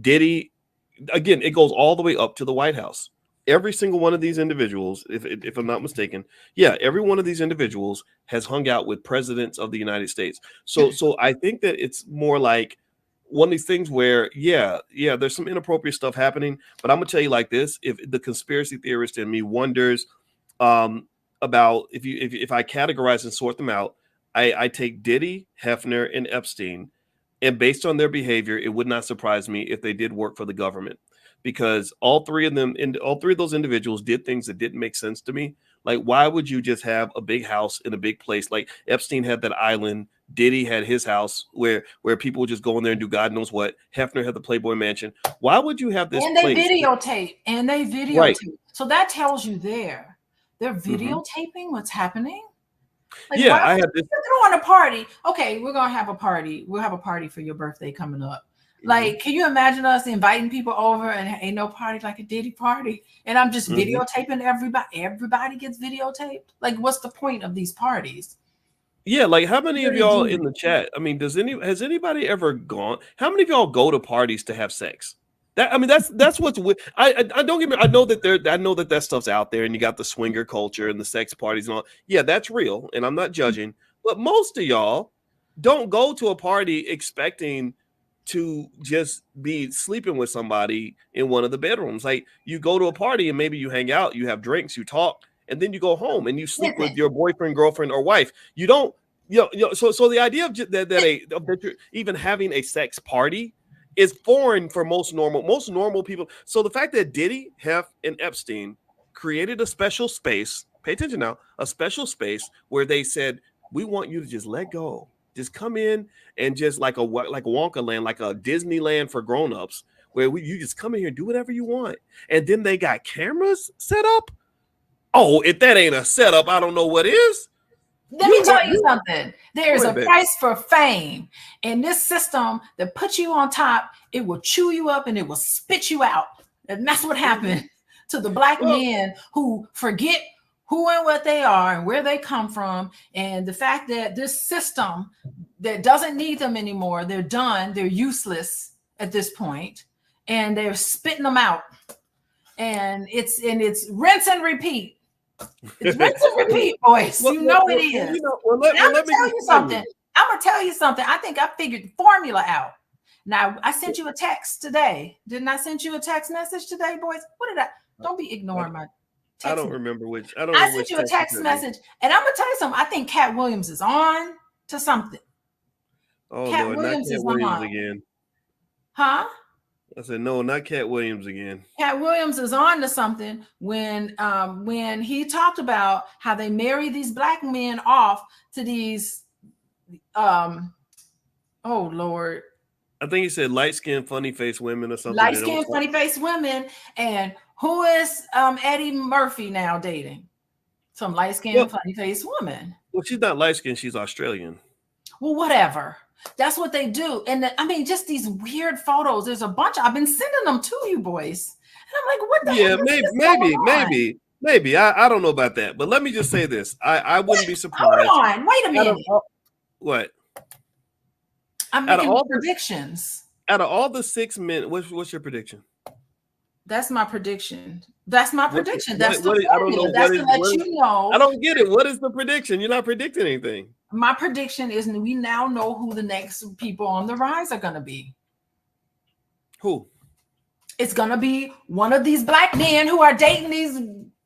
Diddy, again, it goes all the way up to the White House. Every single one of these individuals, if I'm not mistaken, every one of these individuals has hung out with presidents of the United States. So I think that it's more like one of these things where, there's some inappropriate stuff happening, but I'm gonna tell you like this: if the conspiracy theorist in me wonders about if I categorize and sort them out, I take Diddy, Hefner, and Epstein, and based on their behavior, it would not surprise me if they did work for the government, because all three of those individuals did things that didn't make sense to me. Like, why would you just have a big house in a big place? Like Epstein had that island. Diddy had his house where people would just go in there and do God knows what. Hefner had the Playboy Mansion. Why would you have this? And they videotape. Right. So that tells you they're videotaping what's happening. Like, I had this. Throwing a party. Okay, we're gonna have a party. We'll have a party for your birthday coming up. Like, can you imagine us inviting people over and ain't no party like a Diddy party? And I'm just videotaping everybody. Everybody gets videotaped. Like, what's the point of these parties? Yeah, like how many of y'all in the chat? I mean, has anybody ever gone? How many of y'all go to parties to have sex? That's what's with. I don't get me. I know that that stuff's out there, and you got the swinger culture and the sex parties and all. Yeah, that's real, and I'm not judging. But most of y'all don't go to a party expecting to just be sleeping with somebody in one of the bedrooms. Like, you go to a party and maybe you hang out, you have drinks, you talk, and then you go home and you sleep with your boyfriend, girlfriend, or wife. You don't, so the idea of that you're even having a sex party is foreign for most normal people. So the fact that Diddy, Hef, and Epstein created a special space, pay attention now, a special space where they said, we want you to just let go. Just come in and just like Wonka Land, like a Disneyland for grown-ups, where you just come in here and do whatever you want. And then they got cameras set up. Oh, if that ain't a setup, I don't know what is. Let me tell you something. There's a Wait, price for fame. And this system that puts you on top, it will chew you up and it will spit you out. And that's what happened to the black men who forget who and what they are and where they come from. And the fact that this system that doesn't need them anymore, they're done, they're useless at this point, and they're spitting them out. And it's rinse and repeat. It's rinse and repeat, boys. You know it is. I'm gonna tell you something. I think I figured the formula out. Now, I sent you a text today. Didn't I send you a text message today, boys? What did I? Don't be ignoring my text. I don't remember which. I sent you a text message, and I'm gonna tell you something. I think Cat Williams is on to something. Oh Cat Lord, Williams not Cat Williams again. Huh? I said, no, not Cat Williams again. Cat Williams is on to something when he talked about how they marry these black men off to these, oh Lord. I think he said light-skinned, funny-faced women or something. Light-skinned, funny-faced women. And who is Eddie Murphy now dating? Some light-skinned, funny-faced woman. Well, she's not light-skinned. She's Australian. Well, whatever. That's what they do. And I mean, just these weird photos. There's a bunch. I've been sending them to you boys. And I'm like, what the heck? Maybe. I don't know about that. But let me just say this. I wouldn't be surprised. Hold on. Wait a minute. What? I'm making all predictions. Out of all the 6 men, what's your prediction? That's my prediction. That's the formula. I don't know. That's to let you know. I don't get it. What is the prediction? You're not predicting anything. My prediction is we now know who the next people on the rise are going to be. Who? It's going to be one of these black men who are dating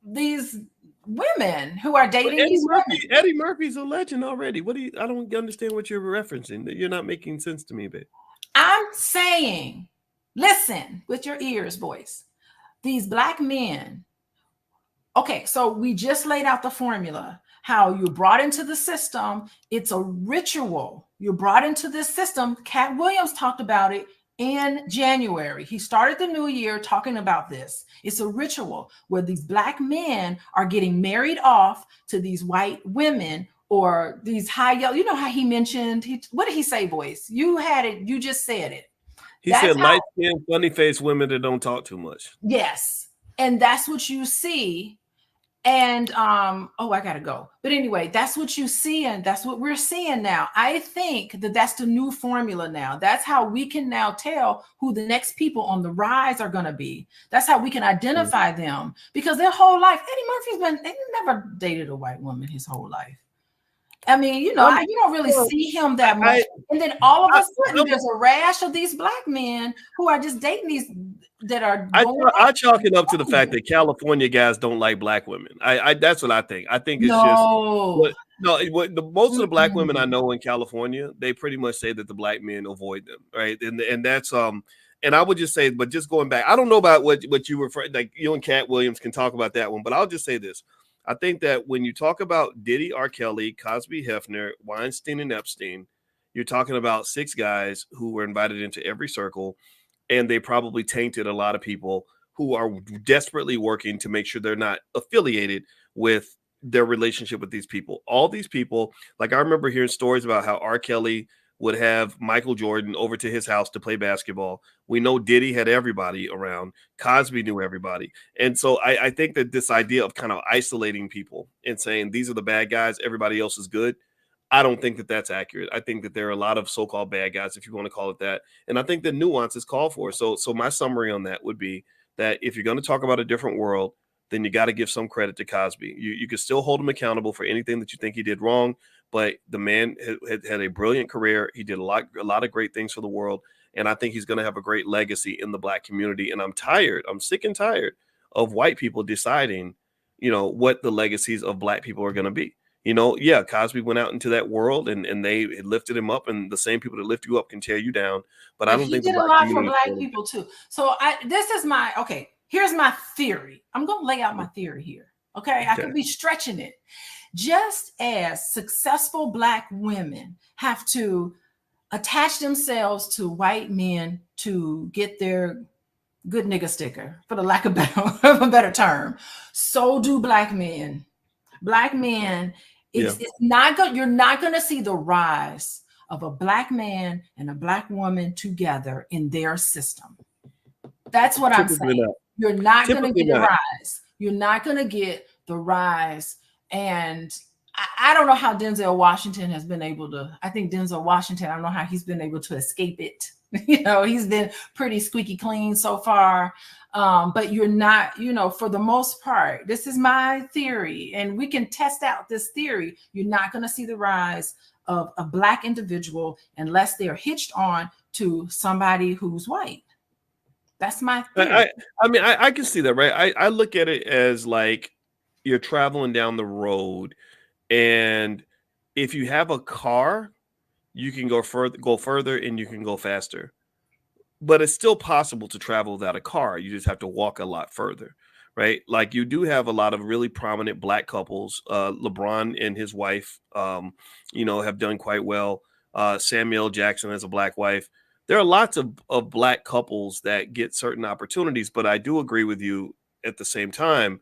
these women who are dating these women. Eddie Murphy's a legend already. I don't understand what you're referencing. You're not making sense to me, babe. I'm saying, listen with your ears, boys. These black men. Okay, so we just laid out the formula. How you're brought into the system. It's a ritual. You're brought into this system. Cat Williams talked about it in January. He started the new year talking about this. It's a ritual where these black men are getting married off to these white women or these high yellow. You know how he mentioned, what did he say, Boyce? You had it. You just said it. He said light-skinned, funny-faced women that don't talk too much. Yes. And that's what you see. And I gotta go. But anyway, that's what you see, and that's what we're seeing now. I think that that's the new formula now. That's how we can now tell who the next people on the rise are gonna be. That's how we can identify them, because their whole life, Eddie Murphy's never dated a white woman his whole life. I mean, you don't really see him that much. And then all of a sudden, there's a rash of these black men who are just dating these that are. I chalk it up to the fact that California guys don't like black women. That's what I think. I think it's most of the black women I know in California, they pretty much say that the black men avoid them, right? And that's and I would just say, but just going back, I don't know about what you refer, like you and Cat Williams can talk about that one, but I'll just say this. I think that when you talk about Diddy, R. Kelly, Cosby, Hefner, Weinstein, and Epstein, you're talking about 6 guys who were invited into every circle, and they probably tainted a lot of people who are desperately working to make sure they're not affiliated with their relationship with these people. All these people, like I remember hearing stories about how R. Kelly would have Michael Jordan over to his house to play basketball. We know Diddy had everybody around. Cosby knew everybody. And so I think that this idea of kind of isolating people and saying these are the bad guys, everybody else is good, I don't think that that's accurate. I think that there are a lot of so-called bad guys, if you want to call it that. And I think that nuance is called for. So my summary on that would be that if you're going to talk about a different world, then you got to give some credit to Cosby. You can still hold him accountable for anything that you think he did wrong. But the man had a brilliant career. He did a lot of great things for the world. And I think he's going to have a great legacy in the black community. And I'm sick and tired of white people deciding, what the legacies of black people are going to be. Cosby went out into that world and they lifted him up, and the same people that lift you up can tear you down. But I don't think he did a lot for black people too. So here's my theory. I'm going to lay out my theory here. Okay. I could be stretching it. Just as successful black women have to attach themselves to white men to get their good nigga sticker, for the lack of a better term. So do black men. Black men, Yeah. it's not good. You're not going to see the rise of a black man and a black woman together in their system. That's what I'm Typically saying. not. You're not going to Typically get a not. rise. You're not going to get the rise. And I don't know how Denzel Washington has been able to. I think Denzel Washington, I don't know how he's been able to escape it. He's been pretty squeaky clean so far. But you're not, for the most part, this is my theory, and we can test out this theory. You're not going to see the rise of a black individual unless they're hitched on to somebody who's white. That's my theory. I mean, I can see that, right? I look at it as like you're traveling down the road, and if you have a car, you can go further, and you can go faster. But it's still possible to travel without a car. You just have to walk a lot further, right? Like you do have a lot of really prominent black couples. LeBron and his wife, have done quite well. Samuel Jackson has a black wife. There are lots of black couples that get certain opportunities, but I do agree with you at the same time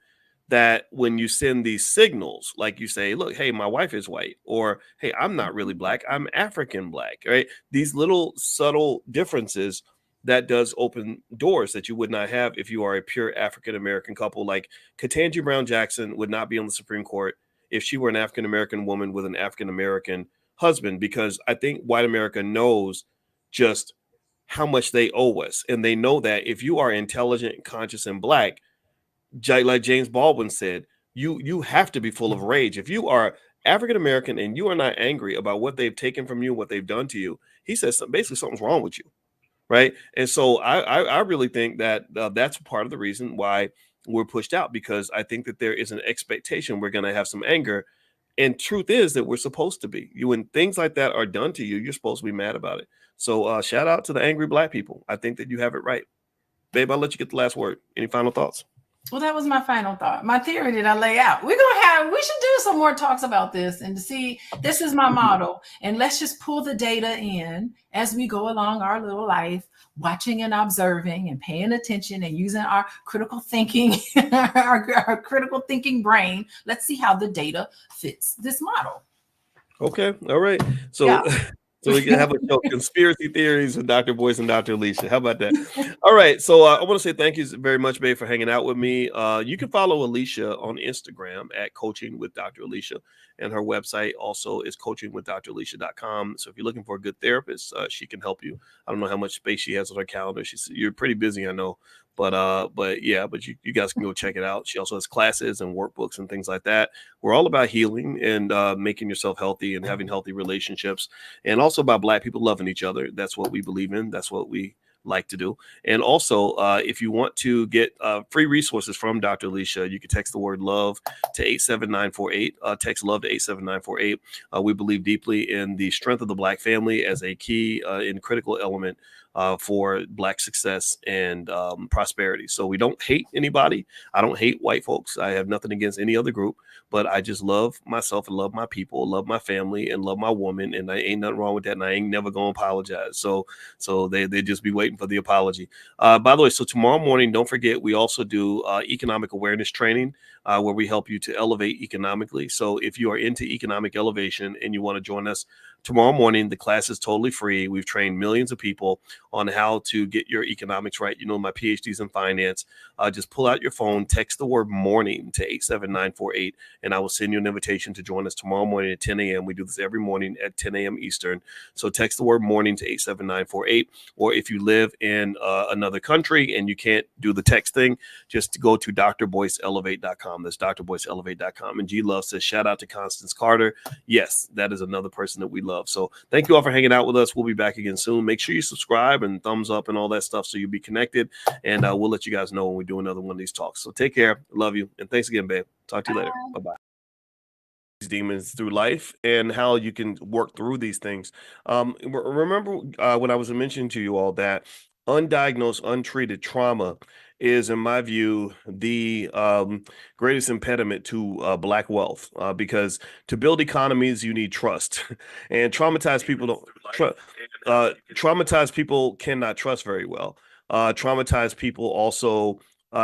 that when you send these signals, like you say, look, hey, my wife is white, or hey, I'm not really black, I'm African black, right? These little subtle differences that does open doors that you would not have if you are a pure African American couple. Like Ketanji Brown Jackson would not be on the Supreme Court if she were an African American woman with an African American husband, because I think white America knows just how much they owe us. And they know that if you are intelligent, conscious, and black, like James Baldwin said, you have to be full of rage. If you are African American and you are not angry about what they've taken from you, what they've done to you, he says basically something's wrong with you. Right. And so I really think that that's part of the reason why we're pushed out, because I think that there is an expectation we're going to have some anger. And truth is that we're supposed to be. When things like that are done to you, you're supposed to be mad about it. So shout out to the angry black people. I think that you have it right. Babe, I'll let you get the last word. Any final thoughts? Well, that was my final thought. My theory that I lay out. We should do some more talks about this and to see, this is my model. And let's just pull the data in as we go along our little life, watching and observing and paying attention and using our critical thinking, our critical thinking brain. Let's see how the data fits this model. Okay. All right. So Yeah. So we can have a show, Conspiracy Theories with Dr. Boyce and Dr. Alicia. How about that? All right. So I want to say thank you very much, babe, for hanging out with me. You can follow Alicia on Instagram at Coaching with Dr. Alicia. And her website also is coachingwithdralicia.com. So if you're looking for a good therapist, she can help you. I don't know how much space she has on her calendar. You're pretty busy, I know. But you guys can go check it out. She also has classes and workbooks and things like that. We're all about healing and making yourself healthy and having healthy relationships, and also about black people loving each other. That's what we believe in. That's what we like to do. And also, if you want to get free resources from Dr. Alicia, you can text the word love to 87948. Text love to 87948. We believe deeply in the strength of the black family as a key and critical element for black success and prosperity. So we don't hate anybody. I don't hate white folks. I have nothing against any other group, but I just love myself and love my people, love my family, and love my woman. And I ain't nothing wrong with that. And I ain't never gonna apologize. So they just be waiting for the apology. By the way, so tomorrow morning, don't forget, we also do economic awareness training where we help you to elevate economically. So if you are into economic elevation and you want to join us tomorrow morning, the class is totally free. We've trained millions of people on how to get your economics right. You know, my PhD's in finance. Just pull out your phone, text the word morning to 87948, and I will send you an invitation to join us tomorrow morning at 10 a.m. We do this every morning at 10 a.m. Eastern. So text the word morning to 87948. Or if you live in another country and you can't do the text thing, just go to drboyceelevate.com. That's drboyceelevate.com. And G Love says, shout out to Constance Carter. Yes, that is another person that we love. So thank you all for hanging out with us. We'll be back again soon. Make sure you subscribe and thumbs up and all that stuff so you'll be connected. And we'll let you guys know when we do another one of these talks. So take care. Love you. And thanks again, babe. Talk to you later. Bye-bye. These demons through life and how you can work through these things. Remember when I was mentioning to you all that undiagnosed, untreated trauma is, in my view, the greatest impediment to black wealth, because to build economies, you need trust, and traumatized people cannot trust very well. Traumatized people also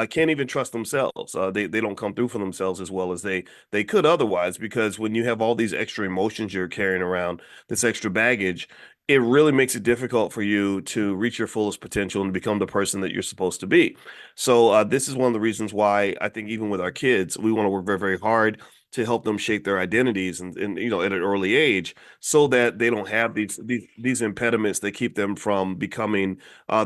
can't even trust themselves. They don't come through for themselves as well as they could otherwise, because when you have all these extra emotions you're carrying around, this extra baggage, it really makes it difficult for you to reach your fullest potential and become the person that you're supposed to be. So this is one of the reasons why I think even with our kids, we want to work very, very hard to help them shape their identities and at an early age, so that they don't have these impediments that keep them from becoming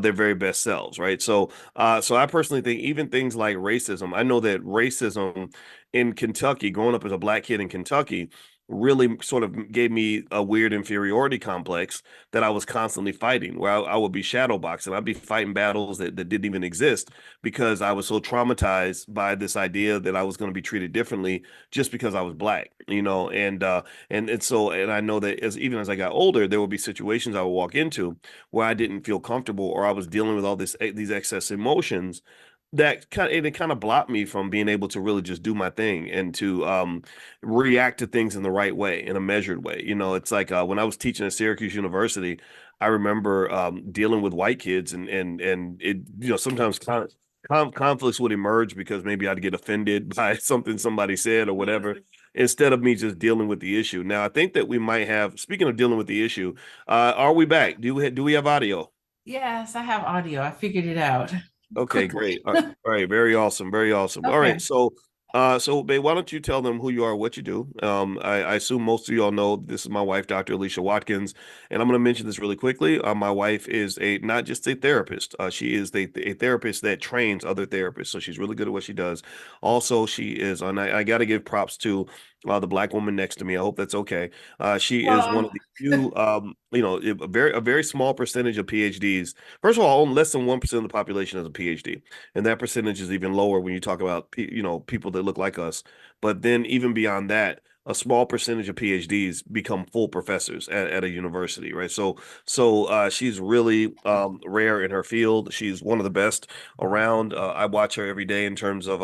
their very best selves, right? So I personally think even things like racism, I know that racism in Kentucky, growing up as a black kid in Kentucky, really sort of gave me a weird inferiority complex that I was constantly fighting, where I would be shadow boxing. I'd be fighting battles that didn't even exist because I was so traumatized by this idea that I was going to be treated differently just because I was black, and I know that even as I got older, there would be situations I would walk into where I didn't feel comfortable, or I was dealing with all these excess emotions that kind of blocked me from being able to really just do my thing and to react to things in the right way, in a measured way. It's like when I was teaching at Syracuse University, I remember dealing with white kids, and it sometimes conflicts would emerge because maybe I'd get offended by something somebody said or whatever, instead of me just dealing with the issue. Now, I think that we might have, speaking of dealing with the issue, are we back? Do we have audio? Yes, I have audio. I figured it out Okay, quickly. great. All right, very awesome, very awesome. All right, Okay. so babe, why don't you tell them who you are, what you do? I assume most of y'all know this is my wife, Dr. Alicia Watkins, and I'm going to mention this really quickly. My wife is a not just a therapist. She is a therapist that trains other therapists, so she's really good at what she does. Also, she is, and I got to give props to the black woman next to me. I hope that's okay. She is one Well, of the few, a very small percentage of PhDs. First of all, only less than 1% of the population has a PhD, and that percentage is even lower when you talk about people that look like us. But then even beyond that, a small percentage of PhDs become full professors at a university, right? So she's really rare in her field. She's one of the best around. I watch her every day in terms of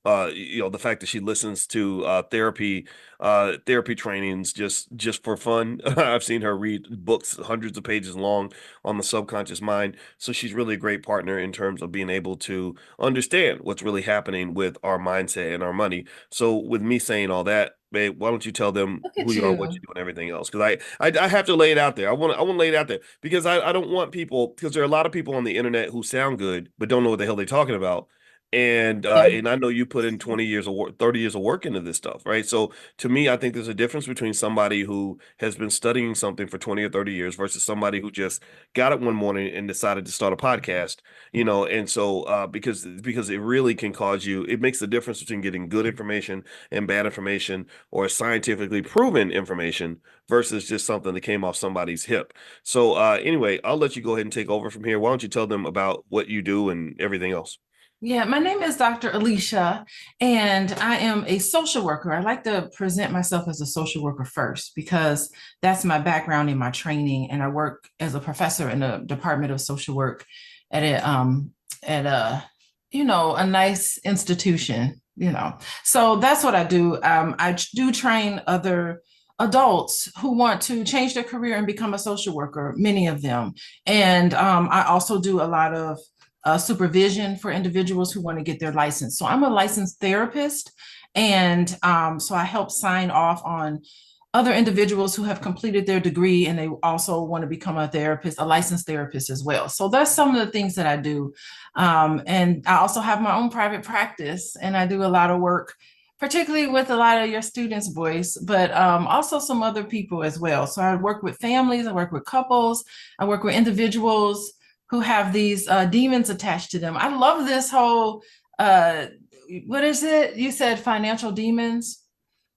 the fact that she listens to therapy trainings just for fun. I've seen her read books hundreds of pages long on the subconscious mind. So she's really a great partner in terms of being able to understand what's really happening with our mindset and our money. So with me saying all that, babe, why don't you tell them look who at you are, what you you. do, and everything else? Because I have to lay it out there. I want to lay it out there because I don't want people, because there are a lot of people on the internet who sound good but don't know what the hell they're talking about. Yeah. And I know you put in 20 years of work, 30 years of work into this stuff, right? So to me, I think there's a difference between somebody who has been studying something for 20 or 30 years versus somebody who just got up one morning and decided to start a podcast, and so because it really can cause you, it makes the difference between getting good information and bad information, or scientifically proven information, versus just something that came off somebody's hip. So anyway, I'll let you go ahead and take over from here. Why don't you tell them about what you do and everything else? Yeah, my name is Dr. Alicia, and I am a social worker. I like to present myself as a social worker first because that's my background in my training, and I work as a professor in the Department of Social Work at a a nice institution. So that's what I do. I do train other adults who want to change their career and become a social worker, many of them, and I also do a lot of supervision for individuals who want to get their license. So I'm a licensed therapist, and so I help sign off on other individuals who have completed their degree and they also want to become a therapist, a licensed therapist as well. So that's some of the things that I do. And I also have my own private practice, and I do a lot of work, particularly with a lot of your students, Boyce, but also some other people as well. So I work with families, I work with couples, I work with individuals who have these demons attached to them. I love this whole, what is it? You said financial demons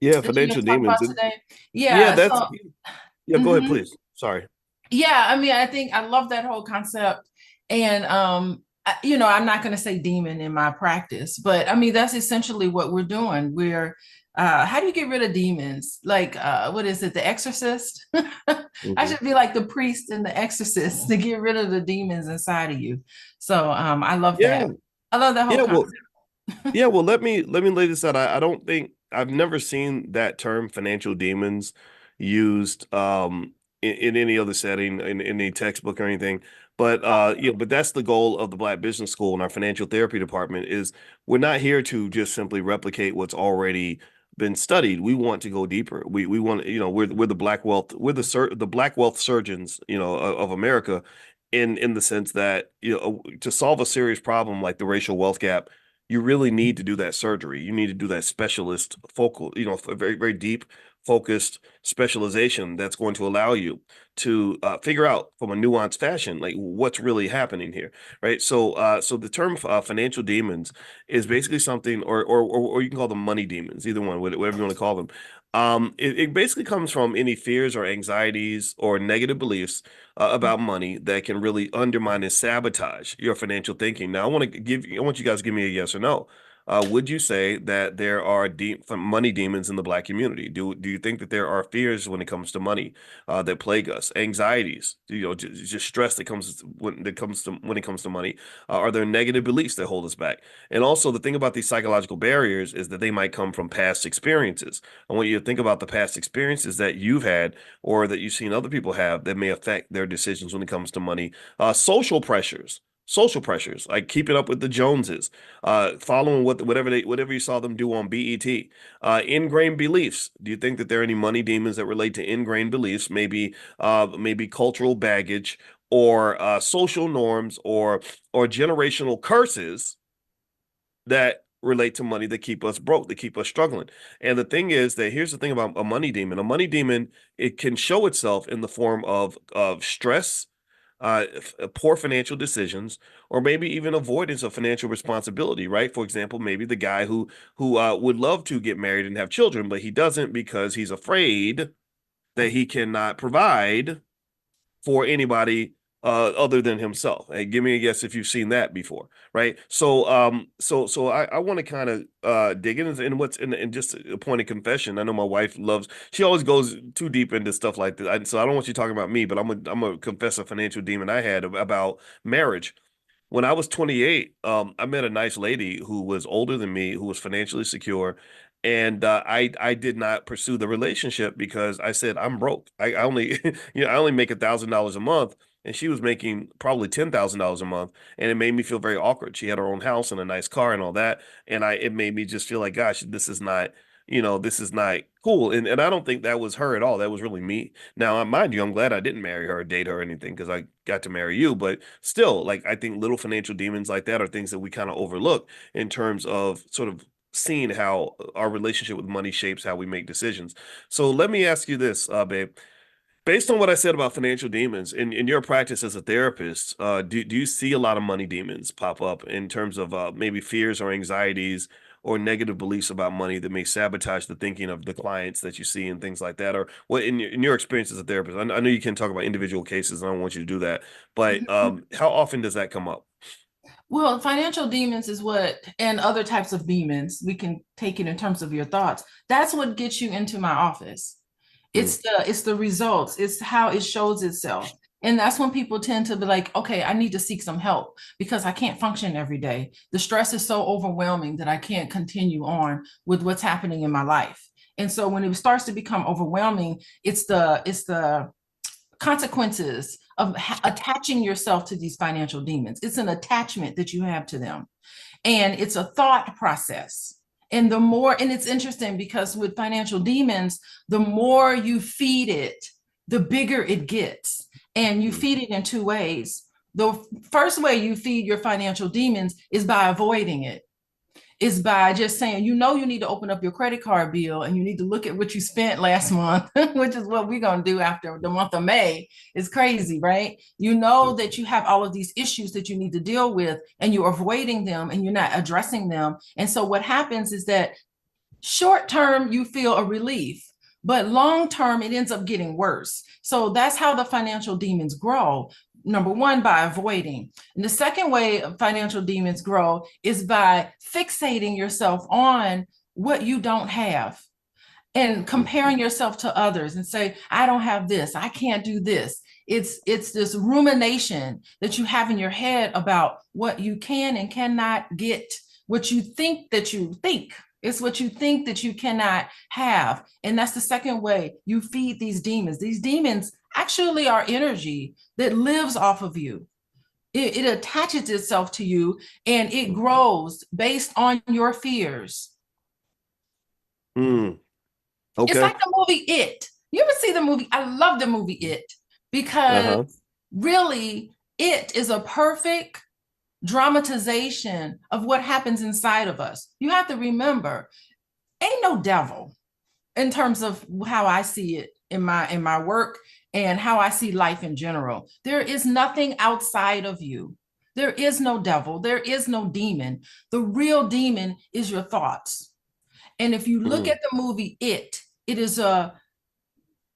Yeah, that you're going financial to talk about demons. today. Yeah, Yeah. that's So, yeah. Go ahead, mhm. please. Sorry. Yeah, I mean, I think I love that whole concept. And, I'm not going to say demon in my practice, but I mean, that's essentially what we're doing. How do you get rid of demons? Like, what is it? The exorcist? I Mhm. should be like the priest and the exorcist to get rid of the demons inside of you. So, I love Yeah, that. I love that whole yeah. Well, concept. yeah. Well, let me lay this out. I don't think I've never seen that term financial demons used in any other setting, in any textbook or anything. But but that's the goal of the Black Business School and our financial therapy department is we're not here to just simply replicate what's already been studied. We want to go deeper. We want, we're the black wealth, the black wealth surgeons, of America, in the sense that, to solve a serious problem like the racial wealth gap, you really need to do that surgery. You need to do that specialist focal, very, very deep focused specialization that's going to allow you to figure out from a nuanced fashion like what's really happening here, right? So the term financial demons is basically something, or you can call them money demons, either one, whatever you want to call them. It basically comes from any fears or anxieties or negative beliefs about money that can really undermine and sabotage your financial thinking. Now, I want you guys to give me a yes or no. Would you say that there are money demons in the Black community? Do you think that there are fears when it comes to money that plague us, anxieties, just stress that comes when it comes to money? Are there negative beliefs that hold us back? And also, the thing about these psychological barriers is that they might come from past experiences. I want you to think about the past experiences that you've had or that you've seen other people have that may affect their decisions when it comes to money. Social pressures like keeping up with the Joneses, following whatever you saw them do on BET, ingrained beliefs. Do you think that there are any money demons that relate to ingrained beliefs, maybe cultural baggage or social norms or generational curses that relate to money that keep us broke, that keep us struggling? And the thing is that here's the thing about a money demon. A money demon, it can show itself in the form of stress, poor financial decisions, or maybe even avoidance of financial responsibility, right? For example, maybe the guy who would love to get married and have children, but he doesn't because he's afraid that he cannot provide for anybody other than himself. Hey, give me a guess if you've seen that before, right? So I want to kind of dig in what's in just a point of confession. I know my wife she always goes too deep into stuff like that. So I don't want you talking about me, but I'm gonna confess a financial demon I had about marriage. When I was 28, I met a nice lady who was older than me, who was financially secure, and I did not pursue the relationship because I said I'm broke. I only I only make $1,000 a month, and she was making probably $10,000 a month, and it made me feel very awkward. She had her own house and a nice car and all that, and it made me just feel like, gosh, this is not cool. And I don't think that was her at all. That was really me. Now, mind you, I'm glad I didn't marry her or date her or anything because I got to marry you. But still, like, I think little financial demons like that are things that we kind of overlook in terms of sort of seeing how our relationship with money shapes how we make decisions. So let me ask you this, babe. Based on what I said about financial demons, in your practice as a therapist, do you see a lot of money demons pop up in terms of maybe fears or anxieties or negative beliefs about money that may sabotage the thinking of the clients that you see and things like that? Or what in your experience as a therapist? I know you can talk about individual cases, and I don't want you to do that, but how often does that come up? Well, financial demons is what, and other types of demons, we can take it in terms of your thoughts. That's what gets you into my office. Mm. It's the results. It's how it shows itself. And that's when people tend to be like, okay, I need to seek some help because I can't function every day. The stress is so overwhelming that I can't continue on with what's happening in my life. And so when it starts to become overwhelming, it's the consequences of attaching yourself to these financial demons. It's an attachment that you have to them, and it's a thought process. And it's interesting because with financial demons, the more you feed it, the bigger it gets. And you feed it in two ways. The first way you feed your financial demons is by avoiding it, is by just saying, you know, you need to open up your credit card bill and you need to look at what you spent last month, which is what we're going to do after the month of May. It's crazy, right? You know that you have all of these issues that you need to deal with and you're avoiding them and you're not addressing them. And so what happens is that short term, you feel a relief, but long term, it ends up getting worse. So that's how the financial demons grow. Number one, by avoiding. And the second way financial demons grow is by fixating yourself on what you don't have and comparing yourself to others and say, I don't have this, I can't do this. It's this rumination that you have in your head about what you can and cannot get, what you think that you think. It's what you think that you cannot have. And that's the second way you feed these demons. These demons actually our energy that lives off of you. It attaches itself to you and it grows based on your fears. Mm. It's Okay. like the movie It. You ever see the movie? I love the movie It because Uh-huh. really, it is a perfect dramatization of what happens inside of us. You have to remember, ain't no devil in terms of how I see it in my work and how I see life in general. There is nothing outside of you. There is no devil. There is no demon. The real demon is your thoughts. And if you look Mm. at the movie it is a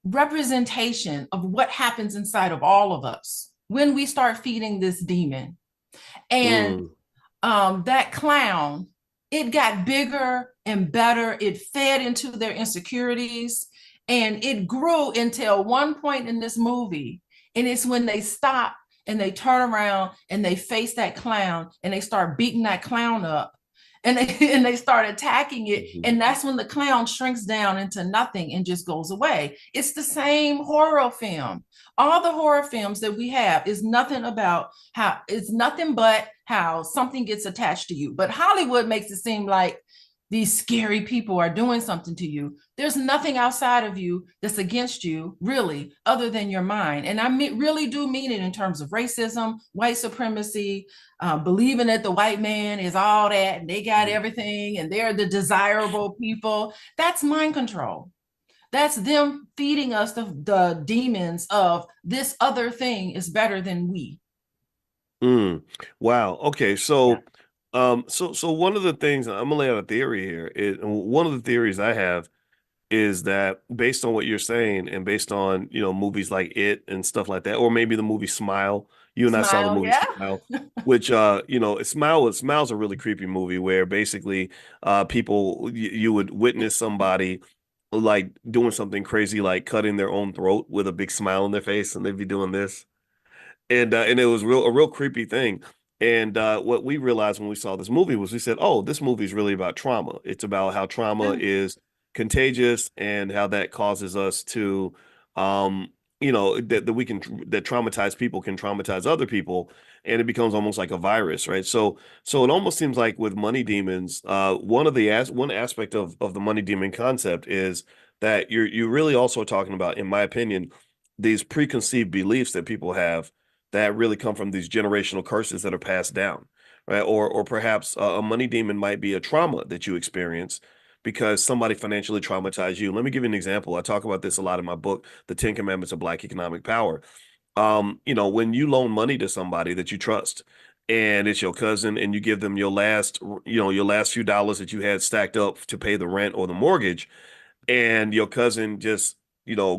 representation of what happens inside of all of us when we start feeding this demon. And Mm. that clown, it got bigger and better. It fed into their insecurities and it grew until one point in this movie. And it's when they stop and they turn around and they face that clown and they start beating that clown up and and they start attacking it. Mhm. And that's when the clown shrinks down into nothing and just goes away. It's the same horror film. All the horror films that we have is nothing about how it's nothing but how something gets attached to you. But Hollywood makes it seem like these scary people are doing something to you. There's nothing outside of you that's against you, really, other than your mind. And I really do mean it in terms of racism, white supremacy, believing that the white man is all that and they got everything and they're the desirable people. That's mind control. That's them feeding us the demons of this other thing is better than we. Mm. Wow. Okay. Yeah. So one of the things I'm gonna lay out a theory here. One of the theories I have is that based on what you're saying and based on, movies like It and stuff like that, or maybe the movie Smile. You and I saw the Smile, movie yeah. Smile, which Smile's a really creepy movie where basically people you would witness somebody like doing something crazy like cutting their own throat with a big smile on their face and they'd be doing this. And it was a real creepy thing. And what we realized when we saw this movie was we said, "Oh, this movie is really about trauma. It's about how trauma Yeah. is contagious and how that causes us to, that we can that traumatized people can traumatize other people, and it becomes almost like a virus, right? So it almost seems like with money demons, one aspect of the money demon concept is that you're really also talking about, in my opinion, these preconceived beliefs that people have that really come from these generational curses that are passed down, right? Or perhaps a money demon might be a trauma that you experience because somebody financially traumatized you. Let me give you an example. I talk about this a lot in my book, The Ten Commandments of Black Economic Power. When you loan money to somebody that you trust and it's your cousin and you give them your last few dollars that you had stacked up to pay the rent or the mortgage, and your cousin just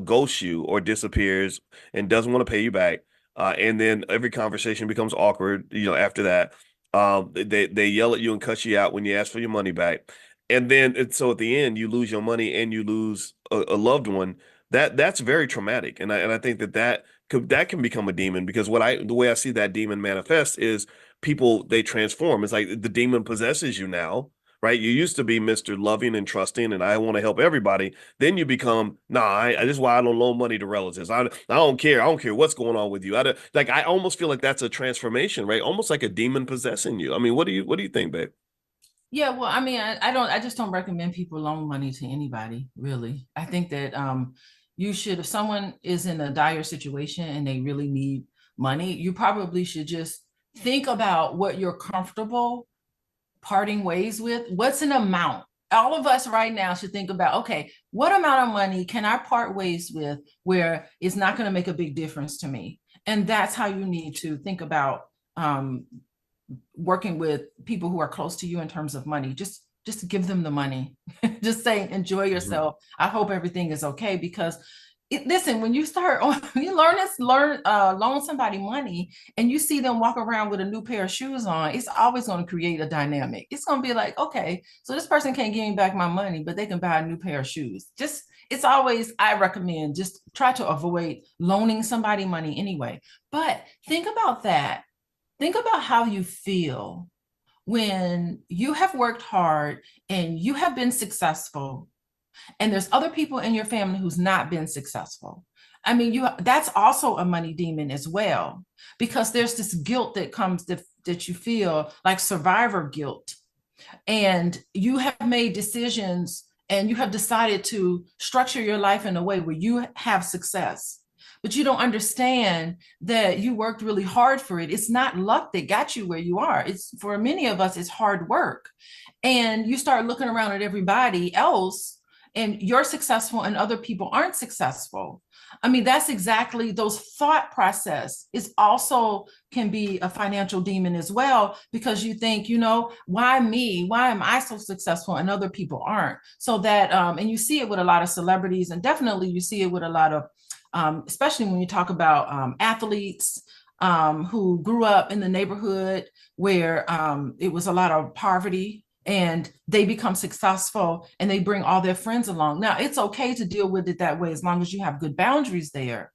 ghosts you or disappears and doesn't want to pay you back, and then every conversation becomes awkward after that. They yell at you and cut you out when you ask for your money back, and then so at the end you lose your money and you lose a loved one. That's very traumatic, and I think that can become a demon, because the way I see that demon manifest is people, they transform. It's like the demon possesses you now, right? You used to be Mr. Loving and trusting, and I want to help everybody. Then you become, nah, this is why I don't loan money to relatives. I don't care. I don't care what's going on with you. I almost feel like that's a transformation, right? Almost like a demon possessing you. I mean, what do you think, babe? Yeah, well, I mean, I just don't recommend people loan money to anybody, really. I think that you should, if someone is in a dire situation and they really need money, you probably should just think about what you're comfortable parting ways with. What's an amount? All of us right now should think about, okay, what amount of money can I part ways with where it's not going to make a big difference to me? And that's how you need to think about working with people who are close to you in terms of money. Just give them the money. Just say enjoy Mhm. yourself. I hope everything is okay, because listen, when you start you loan somebody money and you see them walk around with a new pair of shoes on, it's always going to create a dynamic. It's going to be like, okay, so this person can't give me back my money, but they can buy a new pair of shoes. Just it's always, I recommend just try to avoid loaning somebody money anyway. But think about that. Think about how you feel when you have worked hard and you have been successful, and there's other people in your family who's not been successful. I mean, that's also a money demon as well, because there's this guilt that comes that you feel like survivor guilt, and you have made decisions and you have decided to structure your life in a way where you have success, but you don't understand that you worked really hard for it. It's not luck that got you where you are. It's, for many of us, it's hard work. And you start looking around at everybody else, and you're successful and other people aren't successful. I mean, that's exactly, those thought process is also can be a financial demon as well, because you think, why me? Why am I so successful and other people aren't? So that, and you see it with a lot of celebrities, and definitely you see it with a lot of, especially when you talk about athletes who grew up in the neighborhood where it was a lot of poverty, and they become successful and they bring all their friends along. Now, it's okay to deal with it that way as long as you have good boundaries there.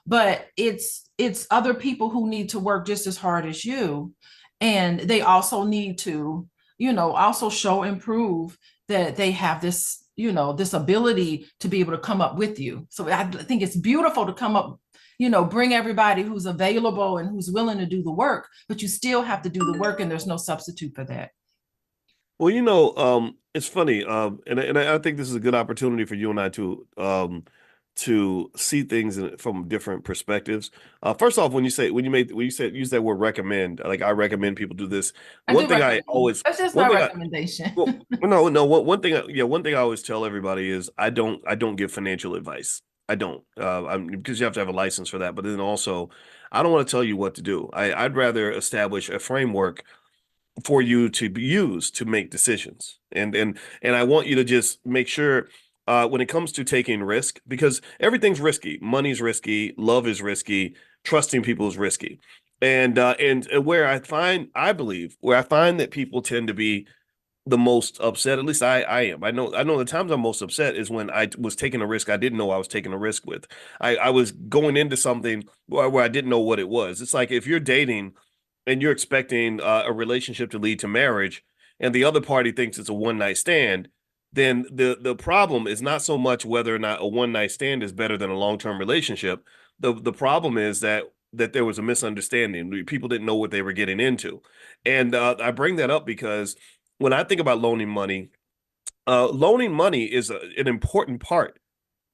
But it's other people who need to work just as hard as you. And they also need to, also show and prove that they have this, this ability to be able to come up with you. So I think it's beautiful to come up, bring everybody who's available and who's willing to do the work, but you still have to do the work, and there's no substitute for that. Well, it's funny, and I think this is a good opportunity for you and I to see things from different perspectives. First off, when you said use that word recommend, like I recommend people do this. I One do thing I recommend. always, That's just one my thing I, recommendation. well, no, no, one thing, yeah, one thing I always tell everybody is I don't give financial advice. I don't, because you have to have a license for that. But then also, I don't want to tell you what to do. I'd rather establish a framework for you to use to make decisions. And I want you to just make sure when it comes to taking risk, because everything's risky. Money's risky, love is risky, trusting people is risky. And where I believe, where I find that people tend to be the most upset, at least I am. I know the times I'm most upset is when I was taking a risk I didn't know I was taking a risk with. I was going into something where I didn't know what it was. It's like if you're dating and you're expecting a relationship to lead to marriage, and the other party thinks it's a one night stand, then the problem is not so much whether or not a one night stand is better than a long term relationship. The problem is that there was a misunderstanding. People didn't know what they were getting into, and I bring that up because when I think about loaning money is an important part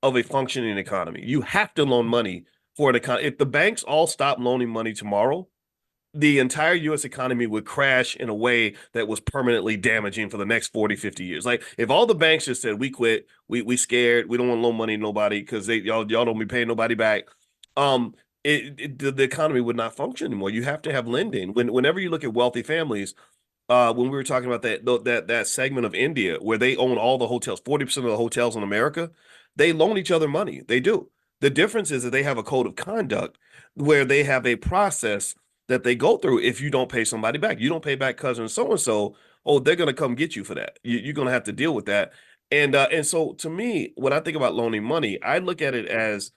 of a functioning economy. You have to loan money for an economy. If the banks all stop loaning money tomorrow, the entire US economy would crash in a way that was permanently damaging for the next 40, 50 years. Like if all the banks just said, we quit, we scared, we don't want to loan money to nobody because y'all don't be paying nobody back. Um, the economy would not function anymore. You have to have lending. Whenever you look at wealthy families, when we were talking about that segment of India where they own all the hotels, 40% of the hotels in America, they loan each other money. They do. The difference is that they have a code of conduct where they have a process that they go through. If you don't pay somebody back, you don't pay back cousin so and so, oh, they're gonna come get you for that. You're gonna have to deal with that. And so to me, when I think about loaning money, I look at it as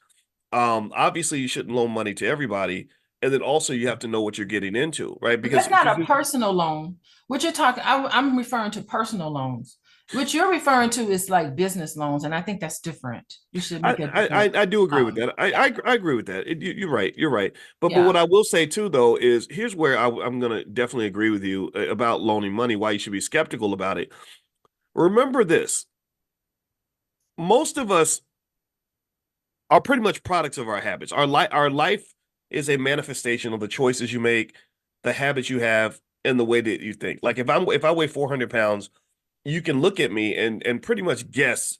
obviously you shouldn't loan money to everybody, and then also you have to know what you're getting into, right? But Because that's not because a personal loan. What you're talking, I'm referring to personal loans. What you're referring to is like business loans, and I think that's different. You should I, make a different. I do agree with that. Yeah, I agree with that. You're right. You're right. But yeah. what I will say too, though, is here's where I'm gonna definitely agree with you about loaning money. Why you should be skeptical about it. Remember this: most of us are pretty much products of our habits. Our life is a manifestation of the choices you make, the habits you have, and the way that you think. Like if I weigh 400 pounds, you can look at me and pretty much guess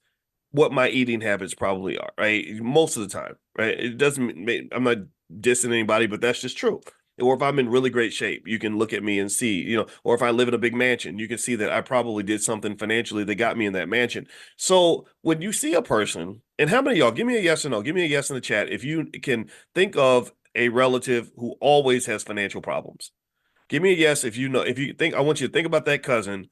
what my eating habits probably are, right? Most of the time, right? It doesn't make, I'm not dissing anybody, but that's just true. Or if I'm in really great shape, you can look at me and see, or if I live in a big mansion, you can see that I probably did something financially that got me in that mansion. So when you see a person, and how many of y'all, give me a yes or no, give me a yes in the chat if you can think of a relative who always has financial problems. Give me a yes if you know, if you think, I want you to think about that cousin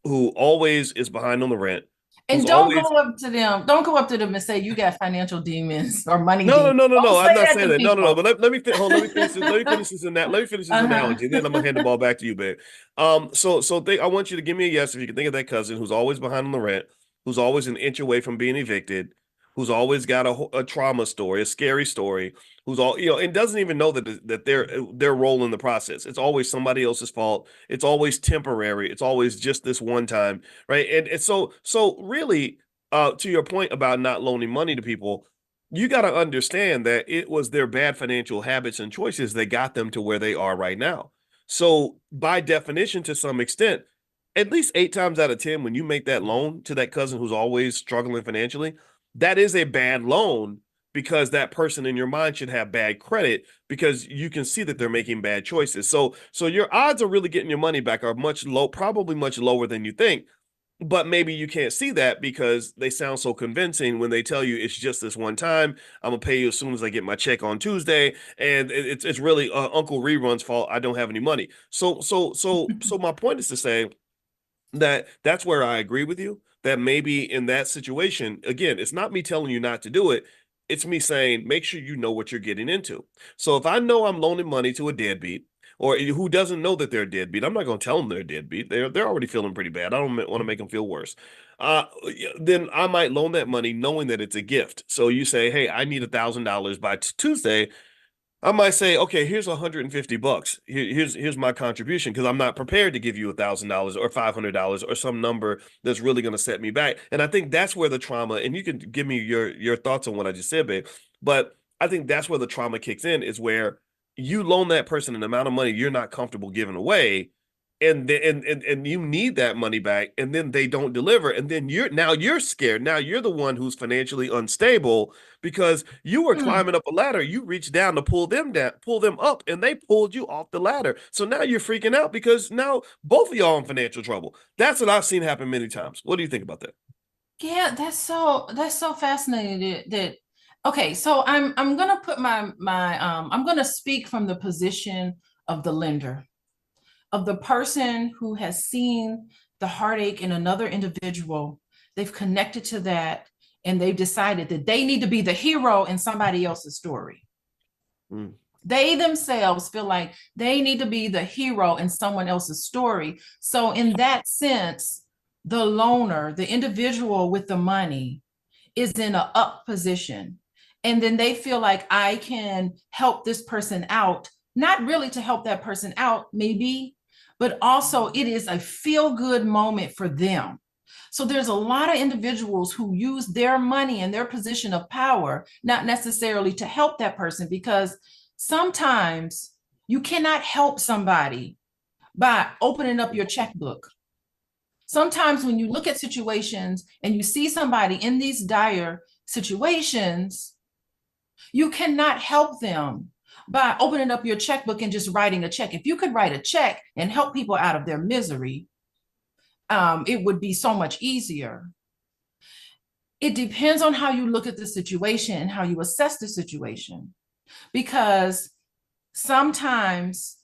who always is behind on the rent, who's And don't go always up to them. Don't go up to them and say you got financial demons or money no, no, demons. no, no, Don't no. I'm say not that saying to that. No, no, no. people. But let me finish this. Let me finish this. Let me finish this Uh-huh. analogy. Then I'm gonna hand the ball back to you, babe. I want you to give me a yes if you can think of that cousin who's always behind on the rent, who's always an inch away from being evicted, who's always got a trauma story, a scary story, who's all, and doesn't even know that their role in the process. It's always somebody else's fault. It's always temporary. It's always just this one time, right? And so really, to your point about not loaning money to people, you got to understand that it was their bad financial habits and choices that got them to where they are right now. So by definition, to some extent, at least 8 times out of 10, when you make that loan to that cousin who's always struggling financially, that is a bad loan, because that person in your mind should have bad credit, because you can see that they're making bad choices. So your odds of really getting your money back are probably much lower than you think. But maybe you can't see that because they sound so convincing when they tell you it's just this one time. I'm gonna pay you as soon as I get my check on Tuesday, and it's really Uncle Rerun's fault. I don't have any money. So my point is to say that's where I agree with you. That maybe in that situation, again, it's not me telling you not to do it. It's me saying, make sure you know what you're getting into. So if I know I'm loaning money to a deadbeat, or who doesn't know that they're a deadbeat, I'm not going to tell them they're a deadbeat. They're already feeling pretty bad. I don't want to make them feel worse. Then I might loan that money knowing that it's a gift. So you say, hey, I need $1,000 by Tuesday. I might say, okay, here's $150. Here's my contribution, because I'm not prepared to give you $1,000 or $500 or some number that's really going to set me back. And I think that's where the trauma, and you can give me your thoughts on what I just said, babe. But I think that's where the trauma kicks in, is where you loan that person an amount of money you're not comfortable giving away, and you need that money back, and then they don't deliver, and then you're scared. Now you're the one who's financially unstable, because you were climbing up a ladder. You reached down to pull them up, and they pulled you off the ladder. So now you're freaking out, because now both of y'all in financial trouble. That's what I've seen happen many times. What do you think about that? Yeah, that's so fascinating that okay, so I'm gonna put my I'm gonna speak from the position of the lender, of the person who has seen the heartache in another individual. They've connected to that, and they've decided that they need to be the hero in somebody else's story. Mm. They themselves feel like they need to be the hero in someone else's story. So, in that sense, the loaner, the individual with the money, is in a up position. And then they feel like I can help this person out, not really to help that person out, maybe, but also it is a feel good moment for them. So there's a lot of individuals who use their money and their position of power, not necessarily to help that person, because sometimes you cannot help somebody by opening up your checkbook. Sometimes when you look at situations and you see somebody in these dire situations, you cannot help them by opening up your checkbook and just writing a check. If you could write a check and help people out of their misery, it would be so much easier. It depends on how you look at the situation and how you assess the situation, because sometimes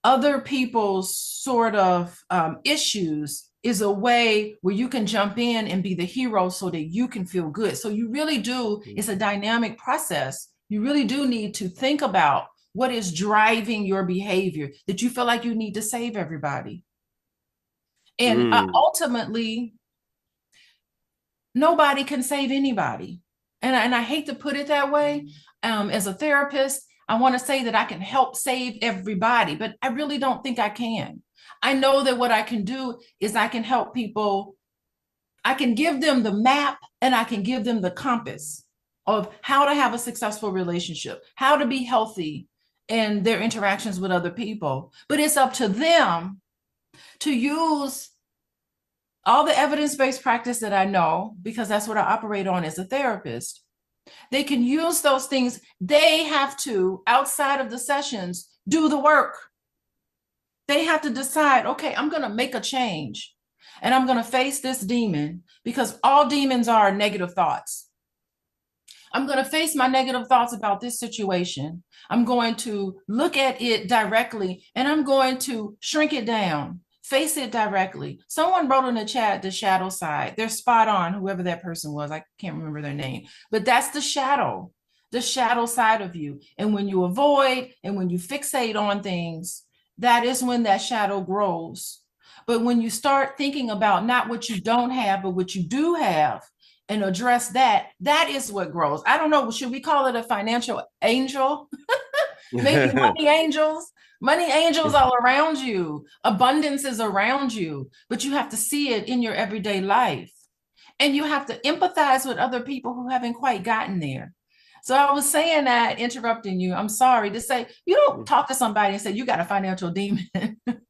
other people's sort of issues is a way where you can jump in and be the hero so that you can feel good. So you really do, it's a dynamic process. You really do need to think about what is driving your behavior, that you feel like you need to save everybody. And ultimately, nobody can save anybody. And I hate to put it that way. As a therapist, I want to say that I can help save everybody, but I really don't think I can. I know that what I can do is I can help people. I can give them the map, and I can give them the compass of how to have a successful relationship, how to be healthy in their interactions with other people. But it's up to them to use all the evidence-based practice that I know, because that's what I operate on as a therapist. They can use those things. They have to, outside of the sessions, do the work. They have to decide, okay, I'm going to make a change, and I'm going to face this demon, because all demons are negative thoughts. I'm going to face my negative thoughts about this situation. I'm going to look at it directly, and I'm going to shrink it down, face it directly. Someone wrote in the chat, the shadow side. They're spot on, whoever that person was. I can't remember their name, but that's the shadow side of you. And when you avoid and when you fixate on things, that is when that shadow grows. But when you start thinking about not what you don't have, but what you do have, and address that, that is what grows. I don't know, should we call it a financial angel? Maybe money angels. Money angels all around you. Abundance is around you, but you have to see it in your everyday life. And you have to empathize with other people who haven't quite gotten there. So I was saying that, interrupting you, I'm sorry to say, you don't talk to somebody and say, you got a financial demon.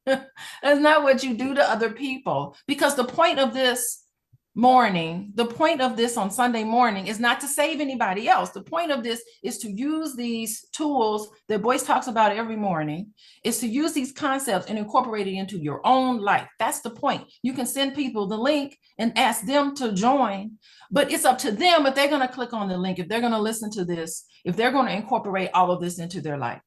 That's not what you do to other people. Because the point of this on Sunday morning is not to save anybody else. The point of this is to use these tools that Boyce talks about every morning, is to use these concepts and incorporate it into your own life. That's the point. You can send people the link and ask them to join, but it's up to them if they're going to click on the link, if they're going to listen to this, if they're going to incorporate all of this into their life.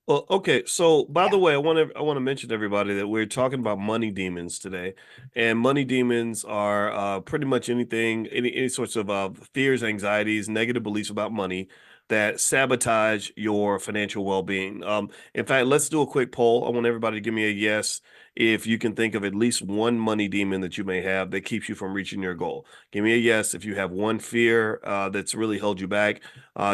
Well, okay. So, by the way, I want to mention to everybody that we're talking about money demons today, and money demons are pretty much any sorts of fears, anxieties, negative beliefs about money that sabotage your financial well-being. In fact, let's do a quick poll. I want everybody to give me a yes if you can think of at least one money demon that you may have that keeps you from reaching your goal. Give me a yes if you have one fear that's really held you back.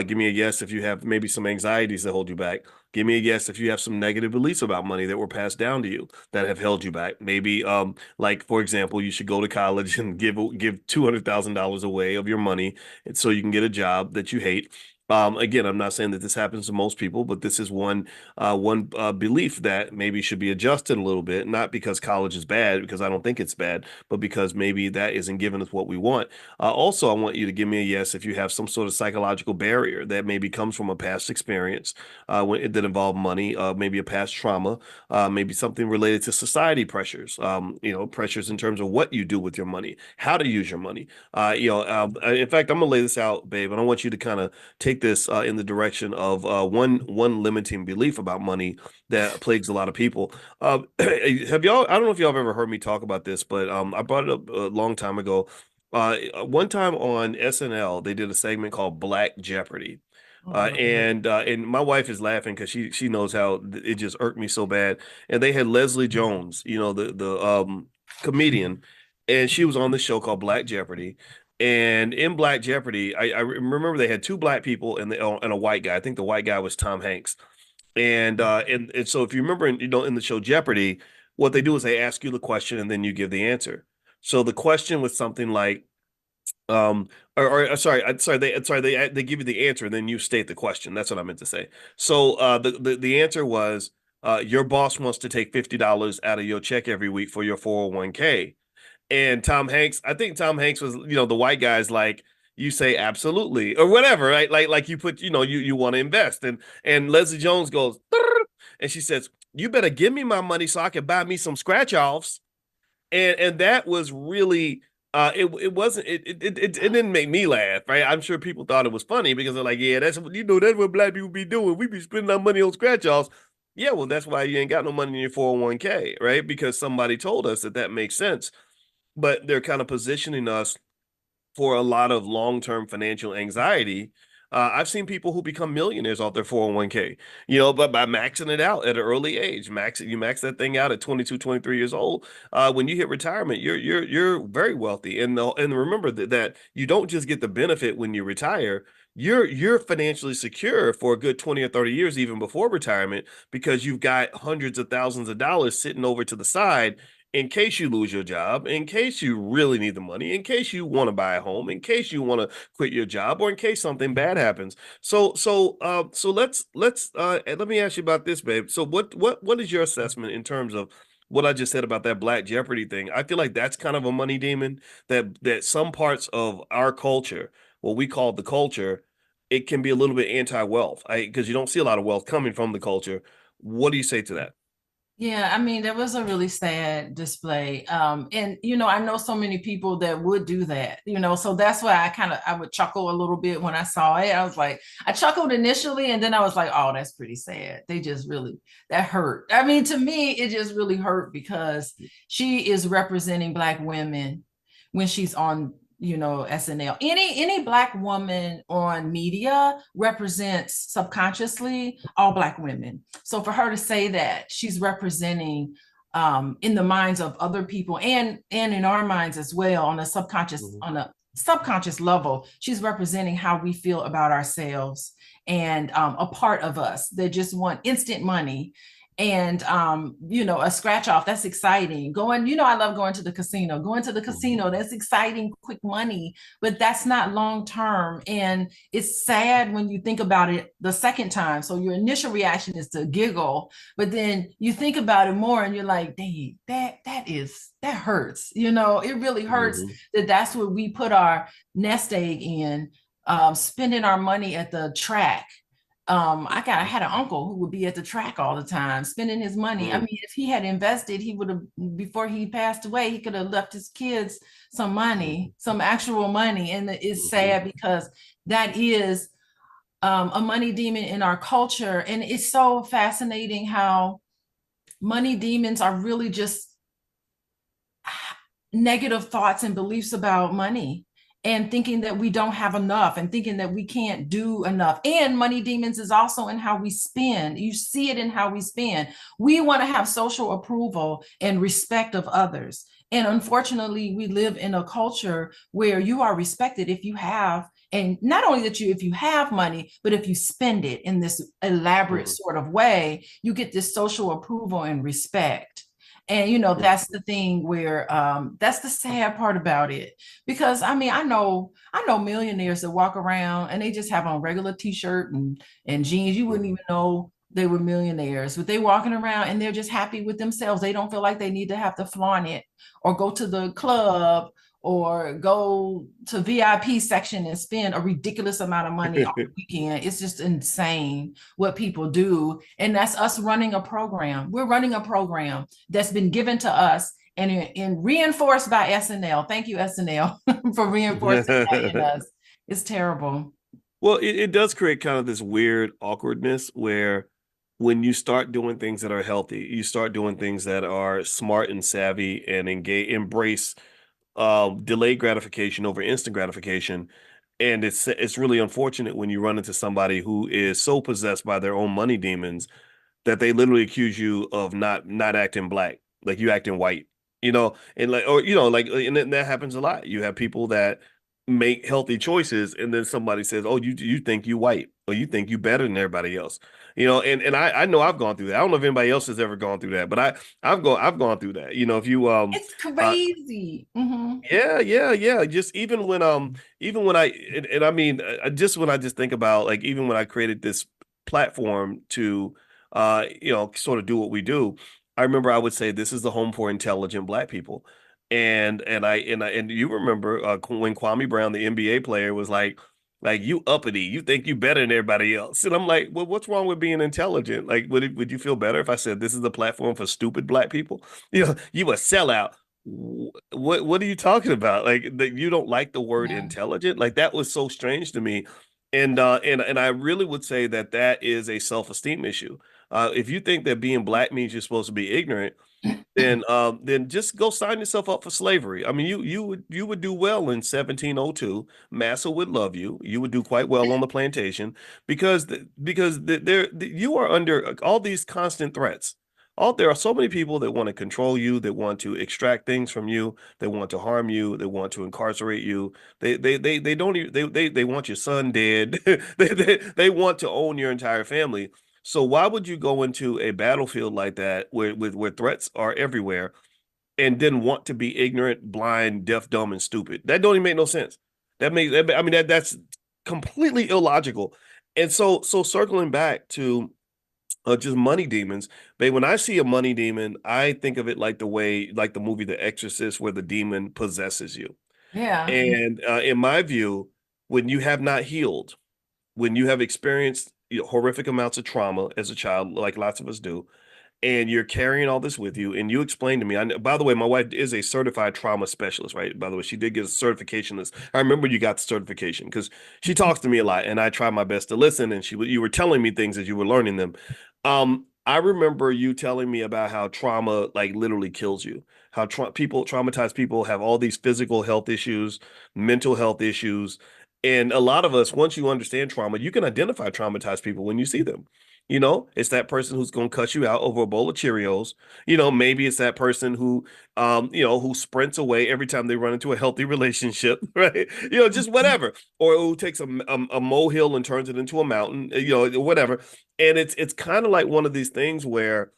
Give me a yes if you have maybe some anxieties that hold you back. Give me a yes if you have some negative beliefs about money that were passed down to you that have held you back. Maybe, like for example, you should go to college and give $200,000 away of your money, and so you can get a job that you hate. Again, I'm not saying that this happens to most people, but this is one belief that maybe should be adjusted a little bit. Not because college is bad, because I don't think it's bad, but because maybe that isn't giving us what we want. Also, I want you to give me a yes if you have some sort of psychological barrier that maybe comes from a past experience that involve money, maybe a past trauma, maybe something related to society pressures, pressures in terms of what you do with your money, how to use your money. In fact, I'm gonna lay this out, babe, and I want you to kind of take this in the direction of one limiting belief about money that plagues a lot of people. Have y'all? I don't know if y'all have ever heard me talk about this, but I brought it up a long time ago. One time on SNL, they did a segment called Black Jeopardy. And my wife is laughing because she knows how it just irked me so bad. And they had Leslie Jones, the comedian, and she was on the show called Black Jeopardy. And in Black Jeopardy, I remember they had two black people and a white guy. I think the white guy was Tom Hanks. And so if you remember, in the show Jeopardy, what they do is they ask you the question and then you give the answer. So the question was something like, they give you the answer and then you state the question. That's what I meant to say. So the answer was, your boss wants to take $50 out of your check every week for your 401k. And I think Tom Hanks was, the white guy's like, you say absolutely or whatever, right? Like you put, you want to invest. And Leslie Jones goes, and she says, you better give me my money so I can buy me some scratch offs. And that was really it didn't make me laugh, right? I'm sure people thought it was funny because they're like, yeah, that's what black people be doing. We be spending our money on scratch offs. Yeah, well, that's why you ain't got no money in your 401k, right? Because somebody told us that makes sense. But they're kind of positioning us for a lot of long-term financial anxiety. I've seen people who become millionaires off their 401k, but by maxing it out at an early age. You max that thing out at 22, 23 years old. When you hit retirement, you're very wealthy. And remember that you don't just get the benefit when you retire. You're financially secure for a good 20 or 30 years even before retirement because you've got hundreds of thousands of dollars sitting over to the side in case you lose your job, in case you really need the money, in case you want to buy a home, in case you want to quit your job, or in case something bad happens. So let me ask you about this, babe. So what is your assessment in terms of what I just said about that Black Jeopardy thing? I feel like that's kind of a money demon that some parts of our culture, what we call the culture, it can be a little bit anti-wealth, because you don't see a lot of wealth coming from the culture. What do you say to that? Yeah, I mean, there was a really sad display. And I know so many people that would do that, so that's why I would chuckle a little bit when I saw it. I was like, I chuckled initially, and then I was like, oh, that's pretty sad. That hurt. I mean, to me, it just really hurt because she is representing Black women when she's on SNL. Any Black woman on media represents subconsciously all Black women. So for her to say that she's representing in the minds of other people and in our minds as well Mhm. on a subconscious level. She's representing how we feel about ourselves and a part of us that just want instant money and a scratch off. That's exciting. Going, I love going to the casino. Going to the Mhm. casino, that's exciting, quick money, but that's not long term. And it's sad when you think about it the second time. So your initial reaction is to giggle, but then you think about it more and you're like, dang, that hurts. It really hurts Mhm. that that's what we put our nest egg in, spending our money at the track. I had an uncle who would be at the track all the time, spending his money. I Mhm. mean, if he had invested, he would have, before he passed away, he could have left his kids some money, Mhm. some actual money. And it's Mhm. sad because that is a money demon in our culture. And it's so fascinating how money demons are really just negative thoughts and beliefs about money and thinking that we don't have enough and thinking that we can't do enough. And money demons is also in how we spend. You see it in how we spend. We want to have social approval and respect of others. And unfortunately, we live in a culture where you are respected if you have, and not only that if you have money, but if you spend it in this elaborate Mhm. sort of way, you get this social approval and respect. And that's Mhm. the thing where that's the sad part about it. Because I mean, I know millionaires that walk around and they just have on regular t-shirt and jeans. You wouldn't even Mhm. know they were millionaires, but they walking around and they're just happy with themselves. They don't feel like they need to have to flaunt it or go to the club or go to VIP section and spend a ridiculous amount of money on the weekend. It's just insane what people do. And that's us running a program. We're running a program that's been given to us and reinforced by SNL. Thank you, SNL, for reinforcing that in us. It's terrible. Well, it does create kind of this weird awkwardness where when you start doing things that are healthy, you start doing things that are smart and savvy and embrace delayed gratification over instant gratification. And it's really unfortunate when you run into somebody who is so possessed by their own money demons that they literally accuse you of not acting black, like you acting white, and like or like and that happens a lot. You have people that make healthy choices, and then somebody says, "Oh, you think you white, or you think you better than everybody else," and I know I've gone through that. I don't know if anybody else has ever gone through that, but I've gone through that. If you It's uh crazy. Hmm. yeah, yeah, yeah. Just even when and I mean, just when I just think about like even when I created this platform to, sort of do what we do, I remember I would say this is the home for intelligent Black people, and you remember when Kwame Brown, the NBA player, was like you uppity, you think you better than everybody else, and I'm like, well, what's wrong with being intelligent? Like, would you feel better if I said this is the platform for stupid Black people? You a sellout. What are you talking about? Like that you don't like the word Yeah. intelligent? Like that was so strange to me. And I really would say that that is a self-esteem issue. If you think that being black means you're supposed to be ignorant, then just go sign yourself up for slavery. I mean, you would do well in 1702. Massa would love you. You would do quite well on the plantation you are under all these constant threats. There are so many people that want to control you, that want to extract things from you, they want to harm you, they want to incarcerate you. They don't even they want your son dead. They want to own your entire family. So why would you go into a battlefield like that where threats are everywhere and then want to be ignorant, blind, deaf, dumb, and stupid? That don't even make no sense. I mean that's completely illogical. And so circling back to just money demons, babe, when I see a money demon, I think of it like like the movie The Exorcist, where the demon possesses you. Yeah. And in my view, when you have not healed, when you have experienced horrific amounts of trauma as a child, like lots of us do, and you're carrying all this with you, and you explain to me, by the way, my wife is a certified trauma specialist, right? By the way, she did get a certification. I remember you got the certification because she talks to me a lot, and I try my best to listen, and you were telling me things as you were learning them. I remember you telling me about how trauma like literally kills you, how traumatized people have all these physical health issues, mental health issues. And a lot of us, once you understand trauma, you can identify traumatized people when you see them. You know, it's that person who's going to cut you out over a bowl of Cheerios. Maybe it's that person who, who sprints away every time they run into a healthy relationship, right? Just whatever. Or who takes a molehill and turns it into a mountain, whatever. And it's kind of like one of these things where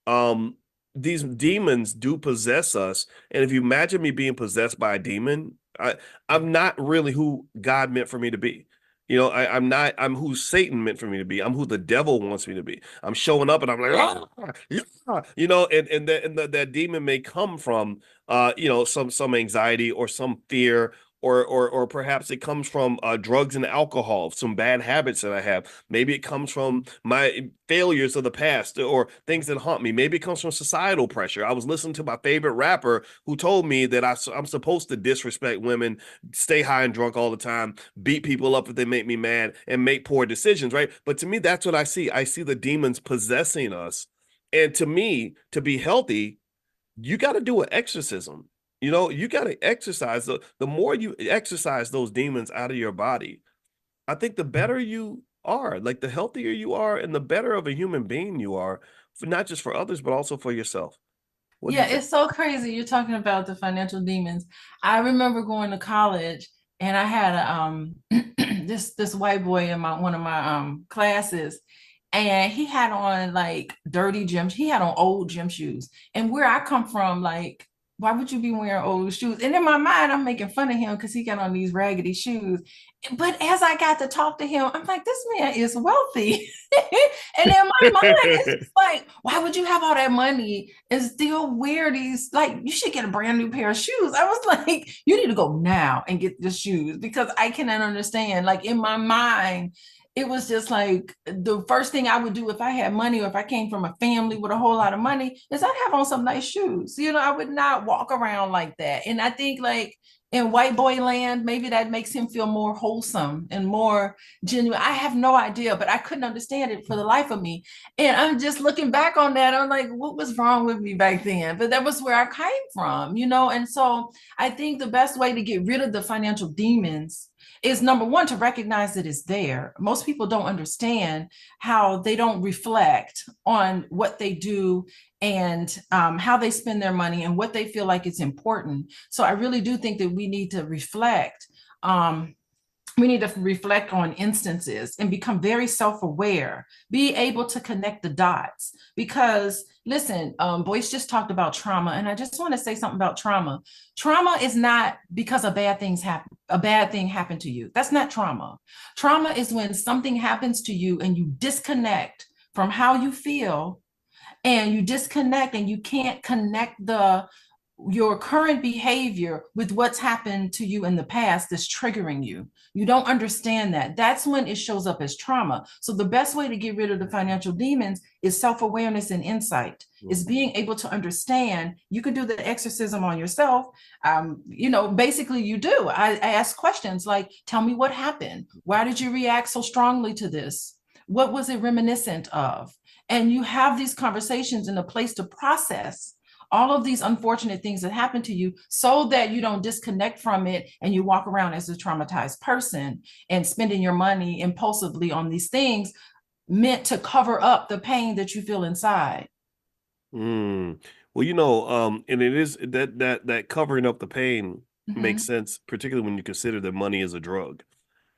um these demons do possess us. And if you imagine me being possessed by a demon, I'm not really who God meant for me to be. I'm not, I'm who Satan meant for me to be. I'm who the devil wants me to be. I'm showing up and I'm like, ah, yeah, that demon may come from some anxiety or some fear, or perhaps it comes from drugs and alcohol, some bad habits that I have. Maybe it comes from my failures of the past or things that haunt me. Maybe it comes from societal pressure. I was listening to my favorite rapper who told me that I'm supposed to disrespect women, stay high and drunk all the time, beat people up if they make me mad, and make poor decisions, right? But to me, that's what I see. I see the demons possessing us. And to me, to be healthy, you got to do an exorcism. You got to exercise. The more you exercise those demons out of your body, I think the better you are, like the healthier you are, and the better of a human being you are, not just for others, but also for yourself. What do you Yeah, think? it's so crazy. You're talking about the financial demons. I remember going to college and I had a this white boy in my one of my classes, and he had on like dirty gym. He had on old gym shoes. And where I come from, like, why would you be wearing old shoes? And in my mind, I'm making fun of him because he got on these raggedy shoes. But as I got to talk to him, I'm like, this man is wealthy. And in my mind, it's just like, why would you have all that money and still wear these? Like, you should get a brand new pair of shoes. I was like, you need to go now and get the shoes because I cannot understand. Like, in my mind, it was just like the first thing I would do if I had money or if I came from a family with a whole lot of money is I'd have on some nice shoes. I would not walk around like that. And I think, like, in white boy land, maybe that makes him feel more wholesome and more genuine. I have no idea, but I couldn't understand it for the life of me. And I'm just looking back on that. I'm like, what was wrong with me back then? But that was where I came from. And so I think the best way to get rid of the financial demons is, number one, to recognize that it's there. Most people don't understand how they don't reflect on what they do and how they spend their money and what they feel like it's important. So I really do think that we need to reflect. We need to reflect on instances and become very self-aware, be able to connect the dots. Because listen, Boyce just talked about trauma, and I just want to say something about trauma. Trauma is not because a bad thing happened to you. That's not trauma. Trauma is when something happens to you and you disconnect from how you feel, and you disconnect and you can't connect your current behavior with what's happened to you in the past that's triggering you. You don't understand that. That's when it shows up as trauma. So the best way to get rid of the financial demons is self-awareness and insight. Is being able to understand. You can do the exorcism on yourself. Basically you do. I ask questions like, tell me what happened. Why did you react so strongly to this? What was it reminiscent of? And you have these conversations in a place to process all of these unfortunate things that happen to you so that you don't disconnect from it and you walk around as a traumatized person and spending your money impulsively on these things meant to cover up the pain that you feel inside. Mm. Well, and it is that covering up the pain makes Mhm. sense, particularly when you consider that money is a drug.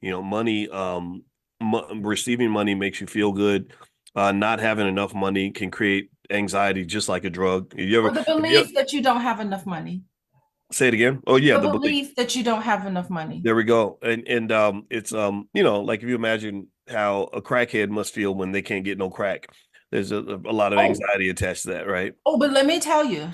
Money, receiving money makes you feel good. Not having enough money can create anxiety, just like a drug. Or the Have you belief that you don't have enough money. say it again? Oh yeah, The the belief. belief that you don't have enough money. There we go. And it's like if you imagine how a crackhead must feel when they can't get no crack. There's a lot of Oh, anxiety attached to that, right? but let me tell you,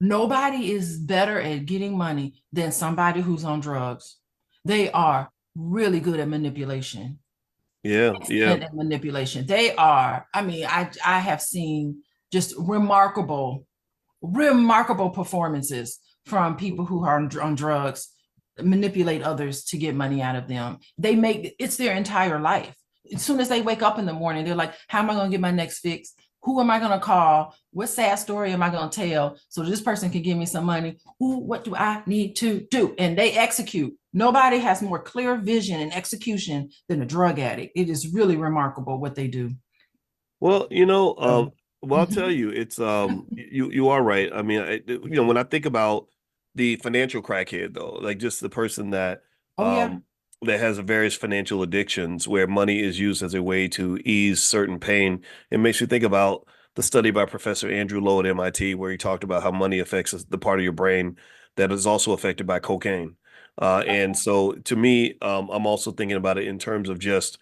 nobody is better at getting money than somebody who's on drugs. They are really good at manipulation. Yeah, yeah. And manipulation. They are, I mean, I have seen just remarkable performances from people who are on drugs, manipulate others to get money out of them. They make it's their entire life. As soon as they wake up in the morning, they're like, how am I going to get my next fix? Who am I going to call? What sad story am I going to tell so this person can give me some money? What do I need to do? And they execute. Nobody has more clear vision and execution than a drug addict. It is really remarkable what they do. Well, So, well, I'll tell you, it's you are right. I mean, when I think about the financial crackhead though, like just the person oh yeah. um that has various financial addictions where money is used as a way to ease certain pain, it makes you think about the study by Professor Andrew Lowe at MIT where he talked about how money affects the part of your brain that is also affected by cocaine. And so to me, I'm also thinking about it in terms of just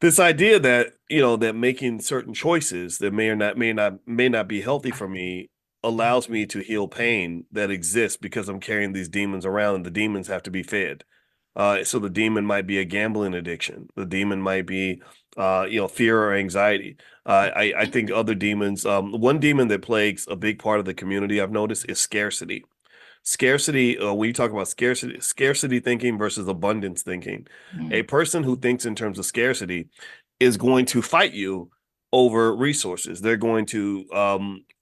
this idea that that making certain choices that may not be healthy for me allows me to heal pain that exists because I'm carrying these demons around and the demons have to be fed. So the demon might be a gambling addiction. The demon might be fear or anxiety. I think other demons, one demon that plagues a big part of the community I've noticed is scarcity. Scarcity, when you talk about scarcity thinking versus abundance thinking, a Mm. person who thinks in terms of scarcity is going to fight you over resources. They're going to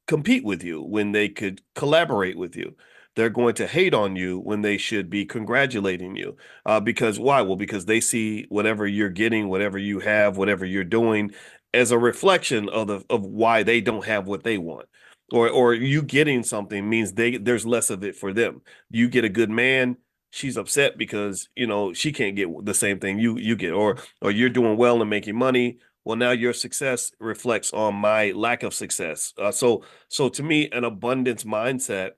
compete with you when they could collaborate with you. They're going to hate on you when they should be congratulating you. Because why? Well, because they see whatever you're getting, whatever you have, whatever you're doing, as a reflection of why they don't have what they want. Or you getting something means there's less of it for them. You get a good man, she's upset because she can't get the same thing you get, or you're doing well and making money. Well, now your success reflects on my lack of success. So to me, an abundance mindset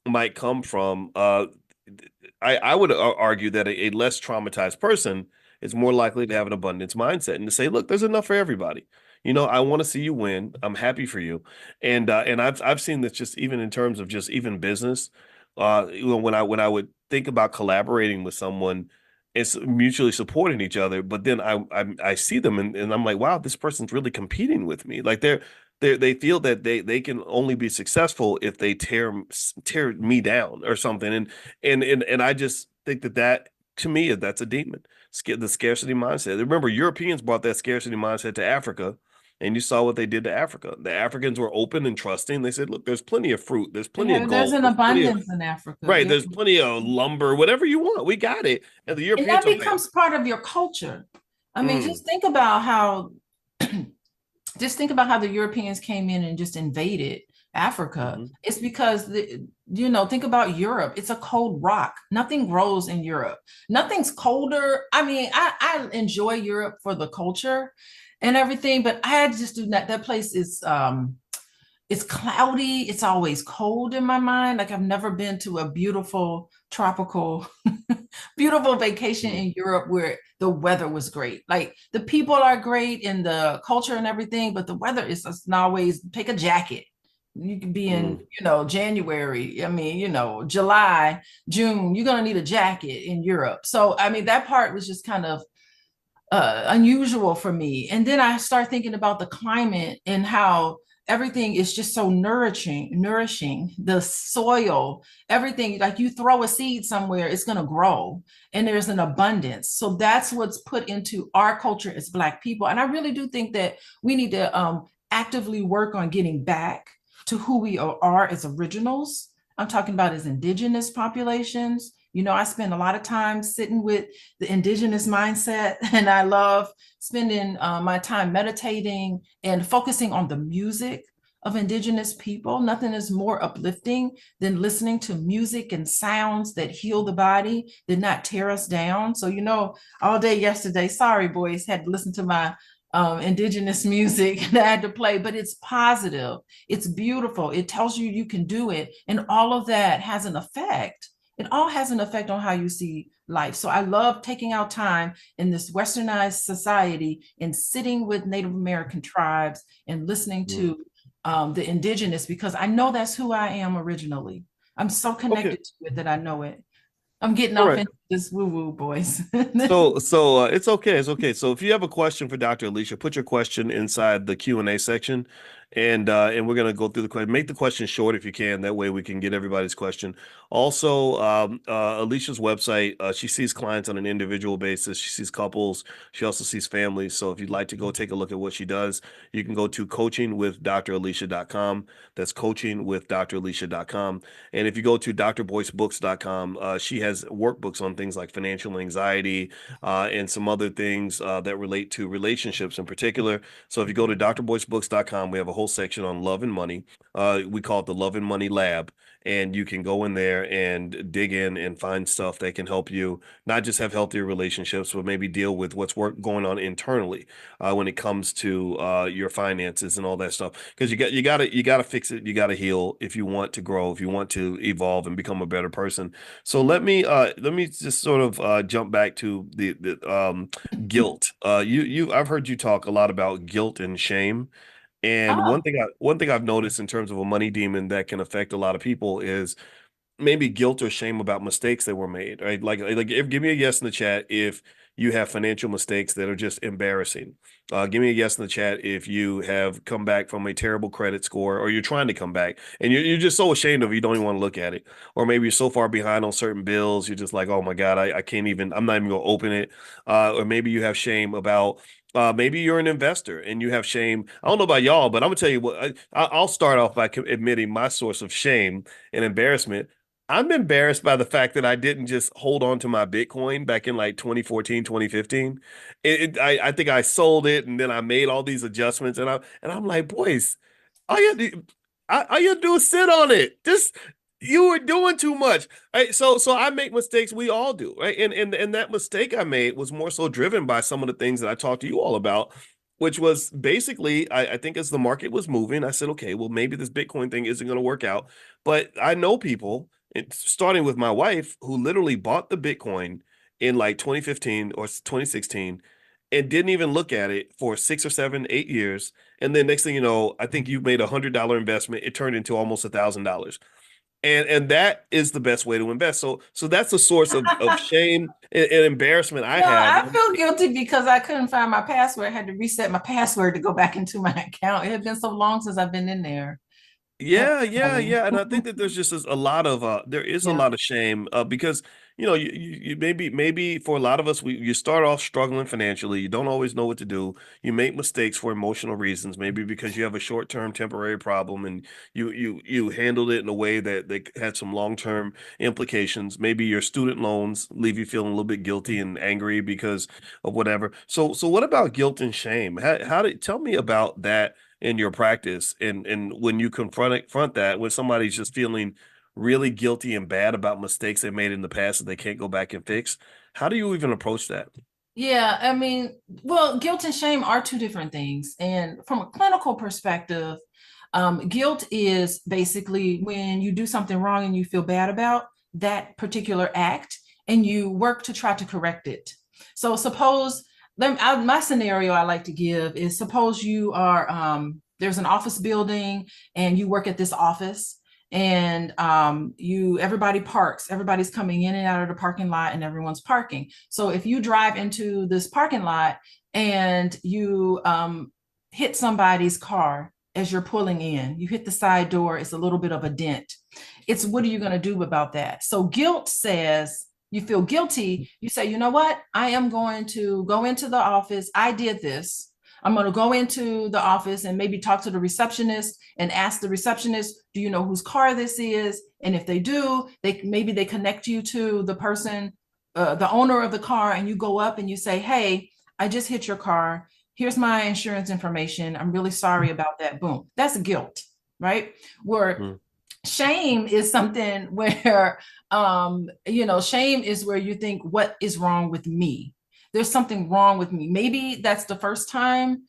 might come from. I would argue that a less traumatized person is more likely to have an abundance mindset and to say, look, there's enough for everybody. I want to see you win. I'm happy for you, and I've seen this just even in terms of just even business. When I would think about collaborating with someone, it's mutually supporting each other. But then I see them and I'm like, wow, this person's really competing with me. Like they feel that they can only be successful if they tear me down or something. And I just think that to me that's a demon. The scarcity mindset. Remember, Europeans brought that scarcity mindset to Africa. And you saw what they did to Africa. The Africans were open and trusting. They said, look, there's plenty of fruit, there's plenty of There's gold, an there's plenty of abundance in Africa. right, Yeah. there's plenty of lumber, whatever you want. We got it. And the And Europeans that are like, becomes part of your culture. I mean, mm, just think about how the Europeans came in and just invaded Africa. mhm, It's because think about Europe. It's a cold rock. Nothing grows in Europe. Nothing's colder. I mean, I enjoy Europe for the culture and everything, but I just do not. That place is it's cloudy. It's always cold in my mind. Like I've never been to a beautiful tropical, beautiful vacation mm, in Europe where the weather was great. Like the people are great and the culture and everything, but the weather is just not always take a jacket. You could be in, mm. January. I mean, July, June, you're gonna need a jacket in Europe. So I mean, that part was just kind of unusual for me. And then I start thinking about the climate and how everything is just so nourishing the soil, everything. Like you throw a seed somewhere, it's going to grow, and there's an abundance. So that's what's put into our culture as Black people. And I really do think that we need to actively work on getting back to who we are as originals. I'm talking about as indigenous populations. I spend a lot of time sitting with the indigenous mindset, and I love spending my time meditating and focusing on the music of indigenous people. Nothing is more uplifting than listening to music and sounds that heal the body, did not tear us down. So, all day yesterday, sorry, boys, had to listen to my indigenous music that I had to play, but it's positive, it's beautiful, it tells you you can do it, and all of that has an effect. It all has an effect on how you see life. So I love taking out time in this westernized society and sitting with Native American tribes and listening Mm. to the indigenous, because I know that's who I am originally. I'm so Okay. connected to it that I know it. I'm getting All off right. into this woo-woo, boys. So it's okay. It's okay. So if you have a question for Dr. Alicia, put your question inside the Q&A section, and we're gonna go through the question. Make the question short if you can. That way we can get everybody's question. Also, Alicia's website. She sees clients on an individual basis. She sees couples. She also sees families. So if you'd like to go take a look at what she does, you can go to coachingwithdralicia.com. That's coachingwithdralicia.com. And if you go to drboycebooks.com, she has workbooks on things things like financial anxiety and some other things that relate to relationships in particular. So if you go to drboycebooks.com, we have a whole section on love and money. We call it the Love and Money Lab. And you can go in there and dig in and find stuff that can help you not just have healthier relationships, but maybe deal with what's going on internally when it comes to your finances and all that stuff. Because you gotta fix it, you gotta heal if you want to grow, if you want to evolve and become a better person. So let me just sort of jump back to the guilt. I've heard you talk a lot about guilt and shame. And Oh, one thing I've noticed in terms of a money demon that can affect a lot of people is maybe guilt or shame about mistakes that were made, right? Give me a yes in the chat if you have financial mistakes that are just embarrassing. Give me a yes in the chat if you have come back from a terrible credit score or you're trying to come back and you're just so ashamed of it, you don't even want to look at it. Or maybe you're so far behind on certain bills, you're just like, oh my God, I can't even, I'm not even going to open it. Or maybe you have shame about maybe you're an investor and you have shame. I don't know about y'all, but I'm gonna tell you what. I'll start off by admitting my source of shame and embarrassment. I'm embarrassed by the fact that I didn't just hold on to my Bitcoin back in like 2014, 2015. I think I sold it and then I made all these adjustments and I'm like, boys, all you do, all you do is sit on it. Just you were doing too much. Right? So I make mistakes. We all do, right? And that mistake I made was more so driven by some of the things that I talked to you all about, which was basically, I think as the market was moving, I said, okay, well, maybe this Bitcoin thing isn't going to work out. But I know people, starting with my wife, who literally bought the Bitcoin in like 2015 or 2016 and didn't even look at it for 6 or 7, 8 years. And then next thing you know, I think you made $100 investment. It turned into almost $1,000. And that is the best way to invest. So that's the source of shame and embarrassment I no, have. I feel guilty because I couldn't find my password. I had to reset my password to go back into my account. It had been so long since I've been in there. That's Yeah, yeah, funny. yeah, and I think that there's just a lot of there is a Yeah. lot of shame because you maybe for a lot of us you start off struggling financially, you don't always know what to do, you make mistakes for emotional reasons, maybe because you have a short-term temporary problem and you handled it in a way that had some long-term implications. Maybe your student loans leave you feeling a little bit guilty and angry because of whatever. So what about guilt and shame? How did tell me about that in your practice and when you confront that when somebody's just feeling really guilty and bad about mistakes they made in the past that they can't go back and fix, how do you even approach that? Yeah, I mean, well, guilt and shame are two different things. And from a clinical perspective, guilt is basically when you do something wrong and you feel bad about that particular act and you work to try to correct it. So suppose my scenario I like to give is suppose you are there's an office building and you work at this office and you everybody parks, everybody's coming in and out of the parking lot and everyone's parking. So if you drive into this parking lot and you hit somebody's car as you're pulling in, you hit the side door, it's a little bit of a dent. It's what are you going to do about that? So guilt says you feel guilty. You say, you know what? I am going to go into the office. I did this. I'm going to go into the office and maybe talk to the receptionist and ask the receptionist, do you know whose car this is? And if they do, maybe they connect you to the person, the owner of the car, and you go up and you say, hey, I just hit your car. Here's my insurance information. I'm really sorry about that. Boom. That's guilt, right? Where Mm. shame is something where shame is where you think, what is wrong with me? There's something wrong with me. Maybe that's the first time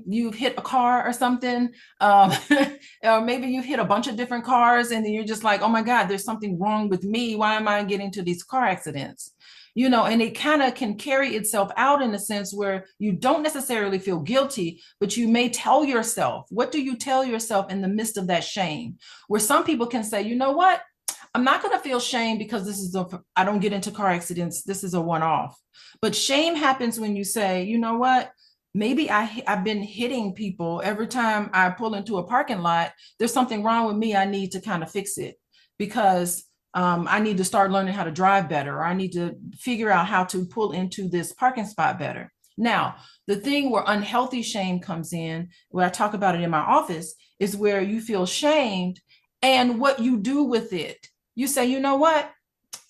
you've hit a car or something, or maybe you've hit a bunch of different cars and then you're just like, oh my God, there's something wrong with me. Why am I getting to these car accidents? And it kind of can carry itself out in a sense where you don't necessarily feel guilty, but you may tell yourself, what do you tell yourself in the midst of that shame? Where some people can say, you know what? I'm not going to feel shame because I don't get into car accidents. This is a one-off. But shame happens when you say, you know what? Maybe I've been hitting people every time I pull into a parking lot. There's something wrong with me. I need to kind of fix it because I need to start learning how to drive better, or I need to figure out how to pull into this parking spot better. Now, the thing where unhealthy shame comes in, where I talk about it in my office, is where you feel shamed and what you do with it. You say, you know what?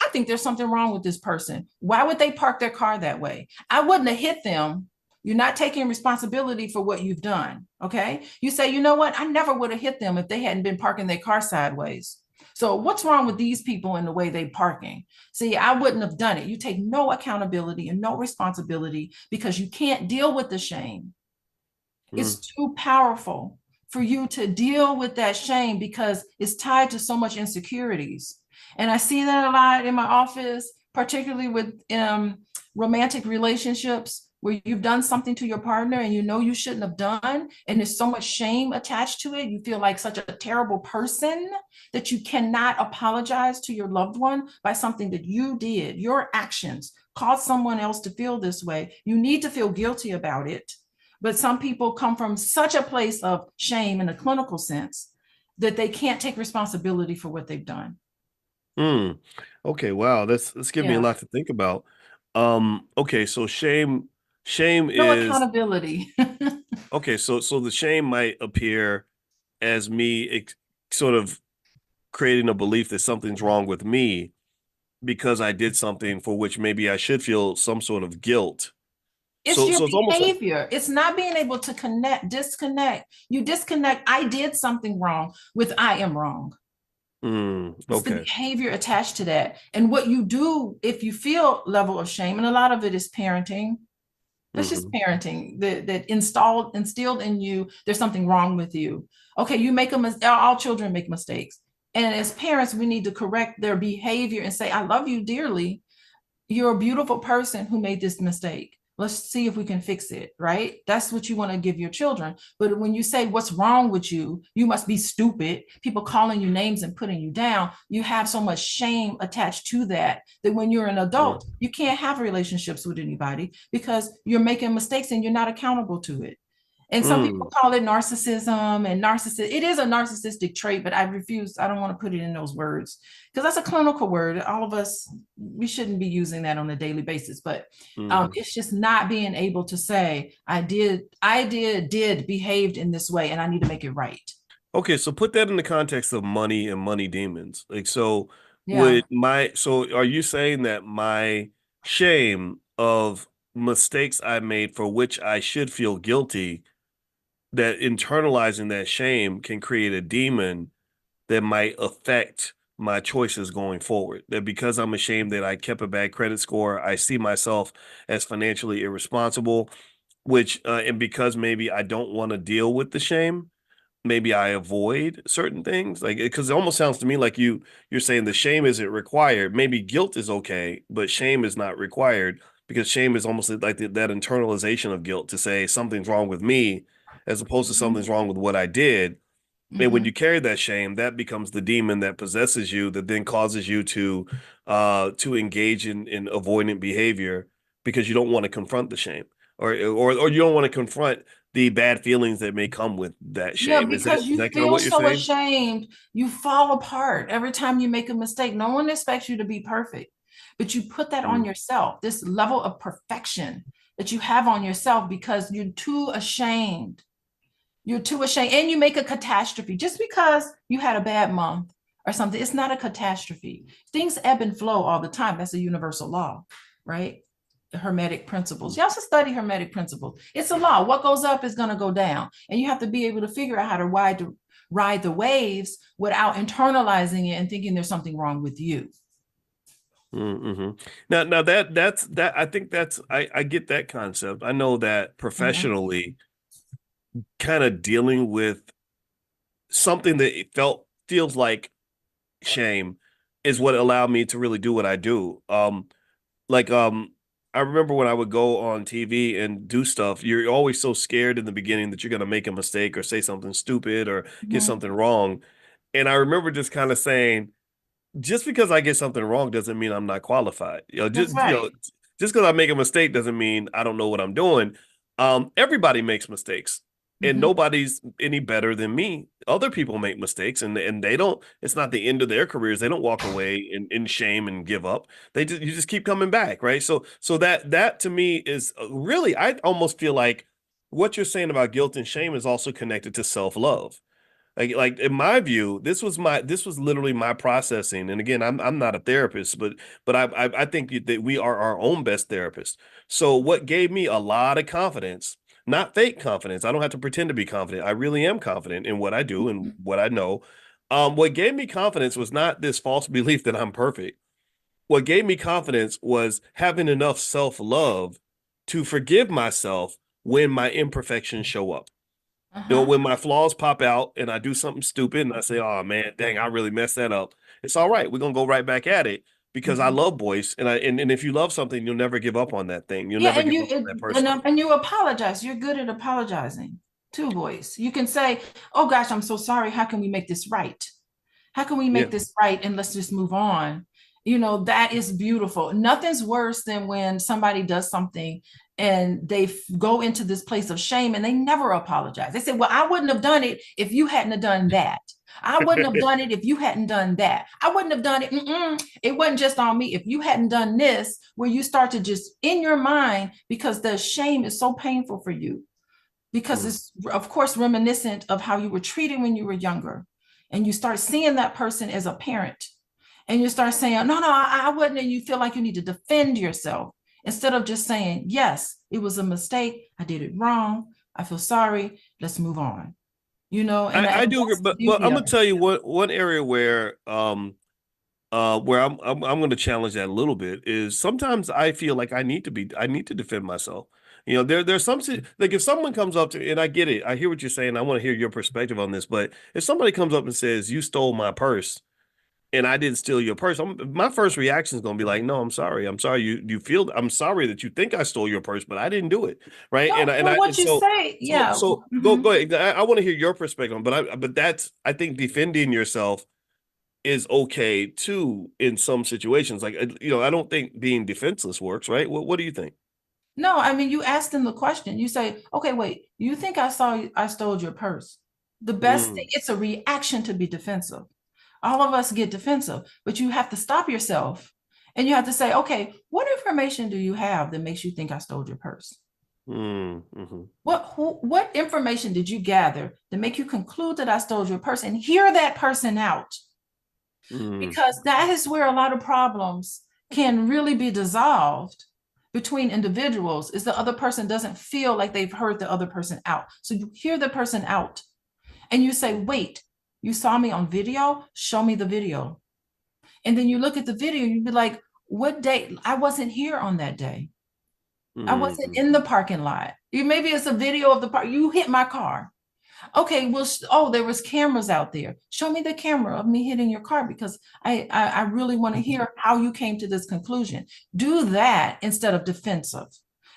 I think there's something wrong with this person. Why would they park their car that way? I wouldn't have hit them. You're not taking responsibility for what you've done. Okay. You say, you know what? I never would have hit them if they hadn't been parking their car sideways. So what's wrong with these people in the way they parking? See, I wouldn't have done it. You take no accountability and no responsibility because you can't deal with the shame. It's too powerful for you to deal with that shame because it's tied to so much insecurities. And I see that a lot in my office, particularly with romantic relationships where you've done something to your partner and you know you shouldn't have done, and there's so much shame attached to it. You feel like such a terrible person that you cannot apologize to your loved one by something that you did. Your actions caused someone else to feel this way. You need to feel guilty about it. But some people come from such a place of shame in a clinical sense that they can't take responsibility for what they've done. Mm. Okay, wow, that's giving me a Yeah. lot to think about. Okay, so shame No is accountability. okay, so the shame might appear as me sort of creating a belief that something's wrong with me because I did something for which maybe I should feel some sort of guilt. It's your So it's almost like, behavior. It's not being able to disconnect. You disconnect, I did something wrong with I am wrong. It's the okay. behavior attached to that. And what you do if you feel level of shame, and a lot of it is parenting. That's just Hmm. parenting that instilled in you, there's something wrong with you. Okay, you make a mistake, all children make mistakes. And as parents, we need to correct their behavior and say, I love you dearly. You're a beautiful person who made this mistake. Let's see if we can fix it, right? That's what you want to give your children. But when you say, what's wrong with you? You must be stupid. People calling you names and putting you down. You have so much shame attached to that, that when you're an adult, you can't have relationships with anybody because you're making mistakes and you're not accountable to it. And some people Mm. call it narcissism and narcissist. It is a narcissistic trait, but I refuse. I don't want to put it in those words because that's a clinical word. All of us, we shouldn't be using that on a daily basis. But Hmm. it's just not being able to say, did behaved in this way, and I need to make it right. Okay, so put that in the context of money and money demons. Like, so Yeah. so are you saying that my shame of mistakes I made for which I should feel guilty, that internalizing that shame can create a demon that might affect my choices going forward? That because I'm ashamed that I kept a bad credit score, I see myself as financially irresponsible, which and because maybe I don't want to deal with the shame, maybe I avoid certain things, like, because it almost sounds to me like you're saying the shame isn't required. Maybe guilt is okay, but shame is not required because shame is almost like that internalization of guilt to say something's wrong with me as opposed to something's Mm-hmm. wrong with what I did. And when Mm-hmm. you carry that shame, that becomes the demon that possesses you, that then causes you to engage in avoidant behavior because you don't want to confront the shame, or you don't want to confront the bad feelings that may come with that Yeah, shame. Is that because is you that kind of feel what you're so saying? ashamed, you fall apart every time you make a mistake. No one expects you to be perfect, but you put that on Mm, yourself, this level of perfection that you have on yourself because you're too ashamed. You're too ashamed, and you make a catastrophe just because you had a bad month or something. It's not a catastrophe. Things ebb and flow all the time. That's a universal law, right? The Hermetic principles. mm, You also study Hermetic principles. It's a law. What goes up is going to go down, and you have to be able to figure out how to ride the waves without internalizing it and thinking there's something wrong with you. mm-hmm. Now that I think I get that concept. I know that Mhm. professionally, kind of dealing with something that it feels like shame is what allowed me to really do what I do. Like I remember when I would go on TV and do stuff, you're always so scared in the beginning that you're gonna make a mistake or say something stupid or get Mhm. something wrong. And I remember just kind of saying, just because I get something wrong doesn't mean I'm not qualified. That's right. Just because I make a mistake doesn't mean I don't know what I'm doing. Everybody makes mistakes, and Mhm. nobody's any better than me. Other people make mistakes, and they don't. It's not the end of their careers. They don't walk away in shame and give up. You just keep coming back, right? So that to me is really, I almost feel like what you're saying about guilt and shame is also connected to self love, Like in my view, this was literally my processing. And again, I'm not a therapist, but I think that we are our own best therapist. So what gave me a lot of confidence, not fake confidence. I don't have to pretend to be confident. I really am confident in what I do and what I know. What gave me confidence was not this false belief that I'm perfect. What gave me confidence was having enough self-love to forgive myself when my imperfections show up. You know, Uh-huh. when my flaws pop out and I do something stupid and I say, "Oh man, dang, I really messed that up." It's all right. We're gonna go right back at it because I Mhm. love Boyce, and if you love something, you'll never give up on that thing. You'll Yeah, never and give you up on that person. and you apologize. You're good at apologizing too, Boyce. You can say, "Oh gosh, I'm so sorry. How can we make this right? How can we Yeah. make this right and let's just move on?" That is beautiful. Nothing's worse than when somebody does something and they go into this place of shame and they never apologize. They say, "Well, I wouldn't have done it if you hadn't have done that. I wouldn't have done it if you hadn't done that. I wouldn't have done it. It wasn't just on me. If you hadn't done this," where you start to just in your mind, because the shame is so painful for you, because Mm. it's of course reminiscent of how you were treated when you were younger, and you start seeing that person as a parent, and you start saying, "No, no, I wouldn't," and you feel like you need to defend yourself instead of just saying, "Yes, it was a mistake. I did it wrong. I feel sorry. Let's move on." And I do agree, that's the but beauty I'm of gonna tell you what one area where I'm going to challenge that a little bit is sometimes I feel like I need to defend myself. You know, there's some like if someone comes up to, and I get it, I hear what you're saying. I want to hear your perspective on this, but if somebody comes up and says you stole my purse and I didn't steal your purse, my first reaction is going to be like, no, I'm sorry, you feel, I'm sorry that you think I stole your purse, but I didn't do it, right? no, And well, I what and you say, yeah. so Mhm. go ahead. I want to hear your perspective on, but that's I think defending yourself is okay too in some situations. Like, I don't think being defenseless works, right? What do you think? No, I mean, you asked them the question. You say, "Okay, wait, you think I stole your purse?" The best thing, Mm, it's a reaction to be defensive. All of us get defensive, but you have to stop yourself and you have to say, "Okay, what information do you have that makes you think I stole your purse? mhm, What information did you gather to make you conclude that I stole your purse?" And hear that person out, mm, because that is where a lot of problems can really be dissolved between individuals, is the other person doesn't feel like they've heard the other person out. So you hear the person out and you say, "Wait, you saw me on video? Show me the video." And then you look at the video, you'd be like, "What day? I wasn't here on that day. I wasn't mm, in the parking lot. Maybe it's a video of the park. You hit my car. Okay, well, oh, there was cameras out there. Show me the camera of me hitting your car, because I really want to hear how you came to this conclusion." Do that instead of defensive,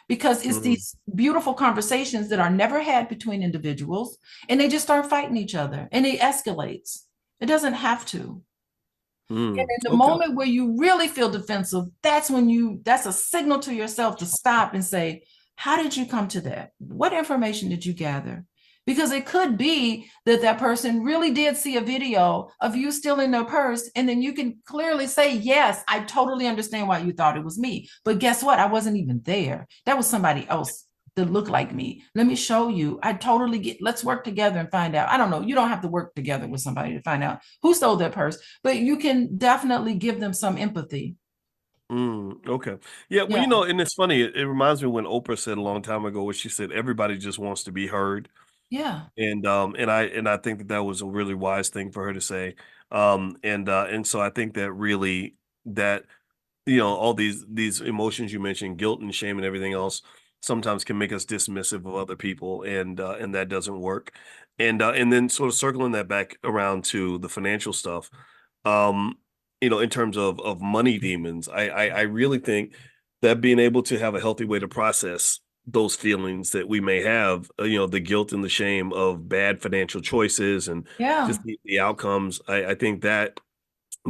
because it's mm, these beautiful conversations that are never had between individuals, and they just start fighting each other, and it escalates. It doesn't have to. And in the okay. moment where you really feel defensive, that's a signal to yourself to stop and say, "How did you come to that? What information did you gather?" Because it could be that that person really did see a video of you stealing their purse. And then you can clearly say, "Yes, I totally understand why you thought it was me. But guess what? I wasn't even there. That was somebody else that looked like me. Let me show you. I totally let's work together and find out." I don't know. You don't have to work together with somebody to find out who stole their purse, but you can definitely give them some empathy. Okay. Yeah, well, Yeah. and it's funny, it reminds me when Oprah said a long time ago what she said, everybody just wants to be heard. Yeah. And I think that that was a really wise thing for her to say. And so I think that really that all these emotions you mentioned, guilt and shame and everything else, sometimes can make us dismissive of other people, and that doesn't work. And then sort of circling that back around to the financial stuff, um, in terms of money demons, I really think that being able to have a healthy way to process those feelings that we may have, the guilt and the shame of bad financial choices and Yeah. just the outcomes, I think that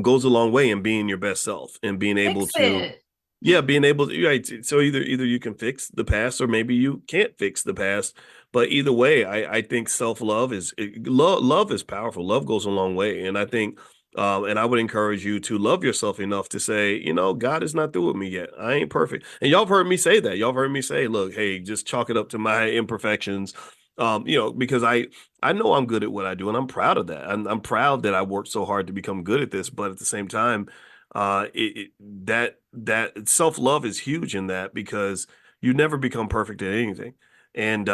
goes a long way in being your best self and being able Fix to, it. yeah, being able to, right. So either you can fix the past or maybe you can't fix the past. But either way, I think self-love love is powerful. Love goes a long way. And I think, and I would encourage you to love yourself enough to say, God is not through with me yet. I ain't perfect. And y'all have heard me say that. Y'all have heard me say, look, hey, just chalk it up to my imperfections. Because I know I'm good at what I do, and I'm proud of that. I'm proud that I worked so hard to become good at this. But at the same time, that self-love is huge in that, because you never become perfect at anything. And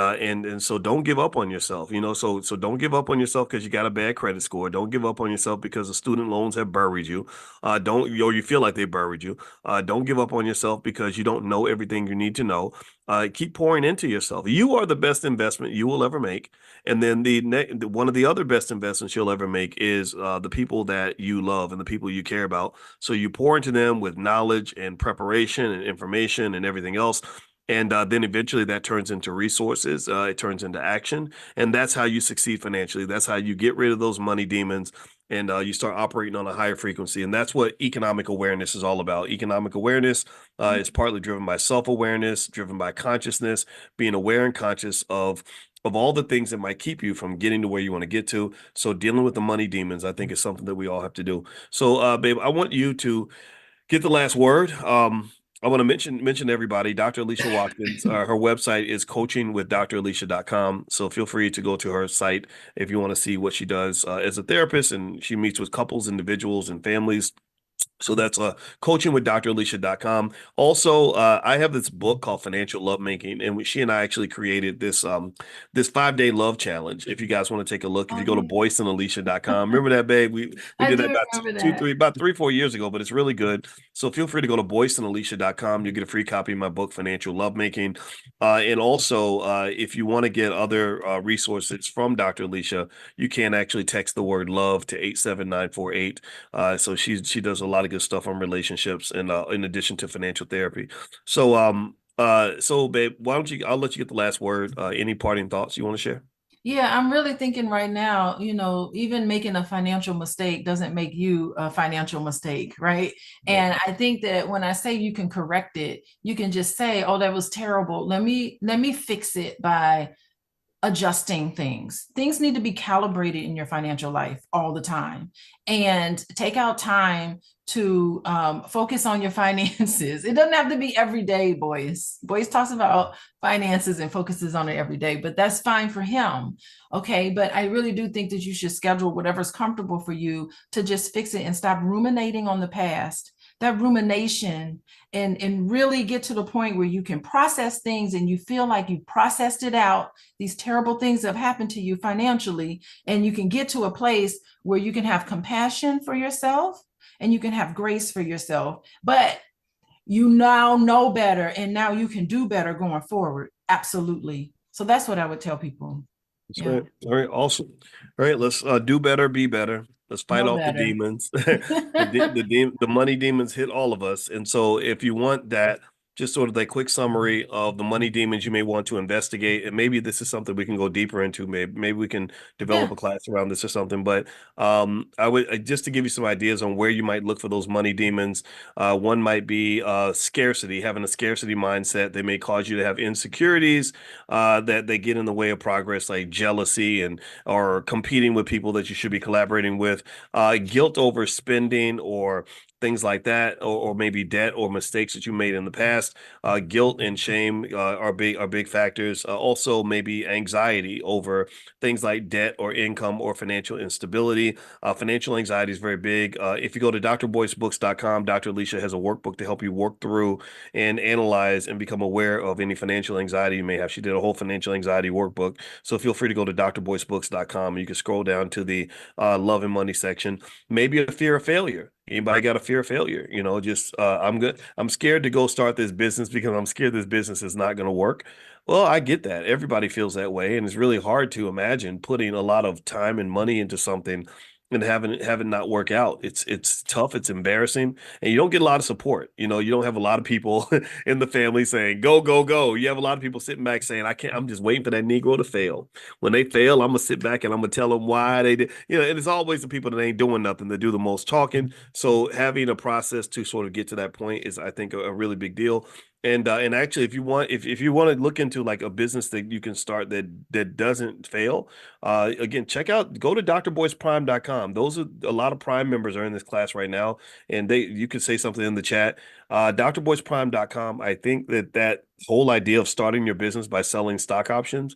so don't give up on yourself, so don't give up on yourself because you got a bad credit score. Don't give up on yourself because the student loans have buried you. Don't or you feel like they buried you. Don't give up on yourself because you don't know everything you need to know. Keep pouring into yourself. You are the best investment you will ever make. And then one of the other best investments you'll ever make is the people that you love and the people you care about. So you pour into them with knowledge and preparation and information and everything else. And then eventually that turns into resources. It turns into action. And that's how you succeed financially. That's how you get rid of those money demons, and you start operating on a higher frequency. And that's what economic awareness is all about. Economic awareness is partly driven by self-awareness, driven by consciousness, being aware and conscious of all the things that might keep you from getting to where you want to get to. So dealing with the money demons, I think, is something that we all have to do. So, babe, I want you to get the last word. I want to mention everybody. Dr. Alicia Watkins, her website is coachingwithdralicia.com. So feel free to go to her site if you want to see what she does as a therapist, and she meets with couples, individuals, and families. So that's coachingwithdralicia.com. Also, I have this book called Financial Lovemaking, and she and I actually created this 5-day love challenge. If you guys want to take a look, if you go to Okay. boyceandalicia.com, remember that, babe? We I did that do about remember two, that. three, about 3, 4 years ago, but it's really good. So feel free to go to boyceandalicia.com. You get a free copy of my book, Financial Lovemaking. And also, if you want to get other resources from Dr. Alicia, you can actually text the word love to 87948. So she does a lot of good stuff on relationships, and in addition to financial therapy. So babe, why don't you? I'll let you get the last word. Any parting thoughts you want to share? Yeah, I'm really thinking right now, even making a financial mistake doesn't make you a financial mistake, right? Right. And I think that when I say you can correct it, you can just say, "Oh, that was terrible. Let me fix it by adjusting things. Things need to be calibrated in your financial life all the time, and take out time to focus on your finances. It doesn't have to be every day, Boyce. Boyce talks about finances and focuses on it every day, but that's fine for him. Okay. But I really do think that you should schedule whatever's comfortable for you to just fix it and stop ruminating on the past. That rumination, and really get to the point where you can process things and you feel like you processed it out, these terrible things that have happened to you financially, and you can get to a place where you can have compassion for yourself and you can have grace for yourself. But you now know better, and now you can do better going forward. Absolutely. So that's what I would tell people. That's Yeah. right. All right. Awesome. All right. Let's do better, be better. Let's fight Know off the better. demons. The money demons hit all of us. And so if you want that, just sort of a quick summary of the money demons you may want to investigate, and maybe this is something we can go deeper into. Maybe we can develop Yeah. a class around this or something. But I would just to give you some ideas on where you might look for those money demons. One might be scarcity, having a scarcity mindset. They may cause you to have insecurities that they get in the way of progress, like jealousy and or competing with people that you should be collaborating with, guilt over spending or things like that, or maybe debt or mistakes that you made in the past. Guilt and shame are big factors. Also, maybe anxiety over things like debt or income or financial instability. Financial anxiety is very big. If you go to drboycebooks.com, Dr. Alicia has a workbook to help you work through and analyze and become aware of any financial anxiety you may have. She did a whole financial anxiety workbook. So feel free to go to drboycebooks.com, and you can scroll down to the love and money section. Maybe a fear of failure. Anybody got a fear of failure? Just I'm good. I'm scared to go start this business because I'm scared this business is not going to work. Well, I get that. Everybody feels that way, and it's really hard to imagine putting a lot of time and money into something and having not work out. It's tough, it's embarrassing, and you don't get a lot of support. You don't have a lot of people in the family saying, go, go, go. You have a lot of people sitting back saying, I can't, I'm just waiting for that Negro to fail. When they fail, I'm gonna sit back and I'm gonna tell them why they did. And it's always the people that ain't doing nothing that do the most talking. So having a process to sort of get to that point is, I think, a really big deal. And actually, if you want to look into like a business that you can start that doesn't fail, again, go to drboyceprime.com. Those are a lot of Prime members are in this class right now, and you could say something in the chat. Drboyceprime.com. I think that whole idea of starting your business by selling stock options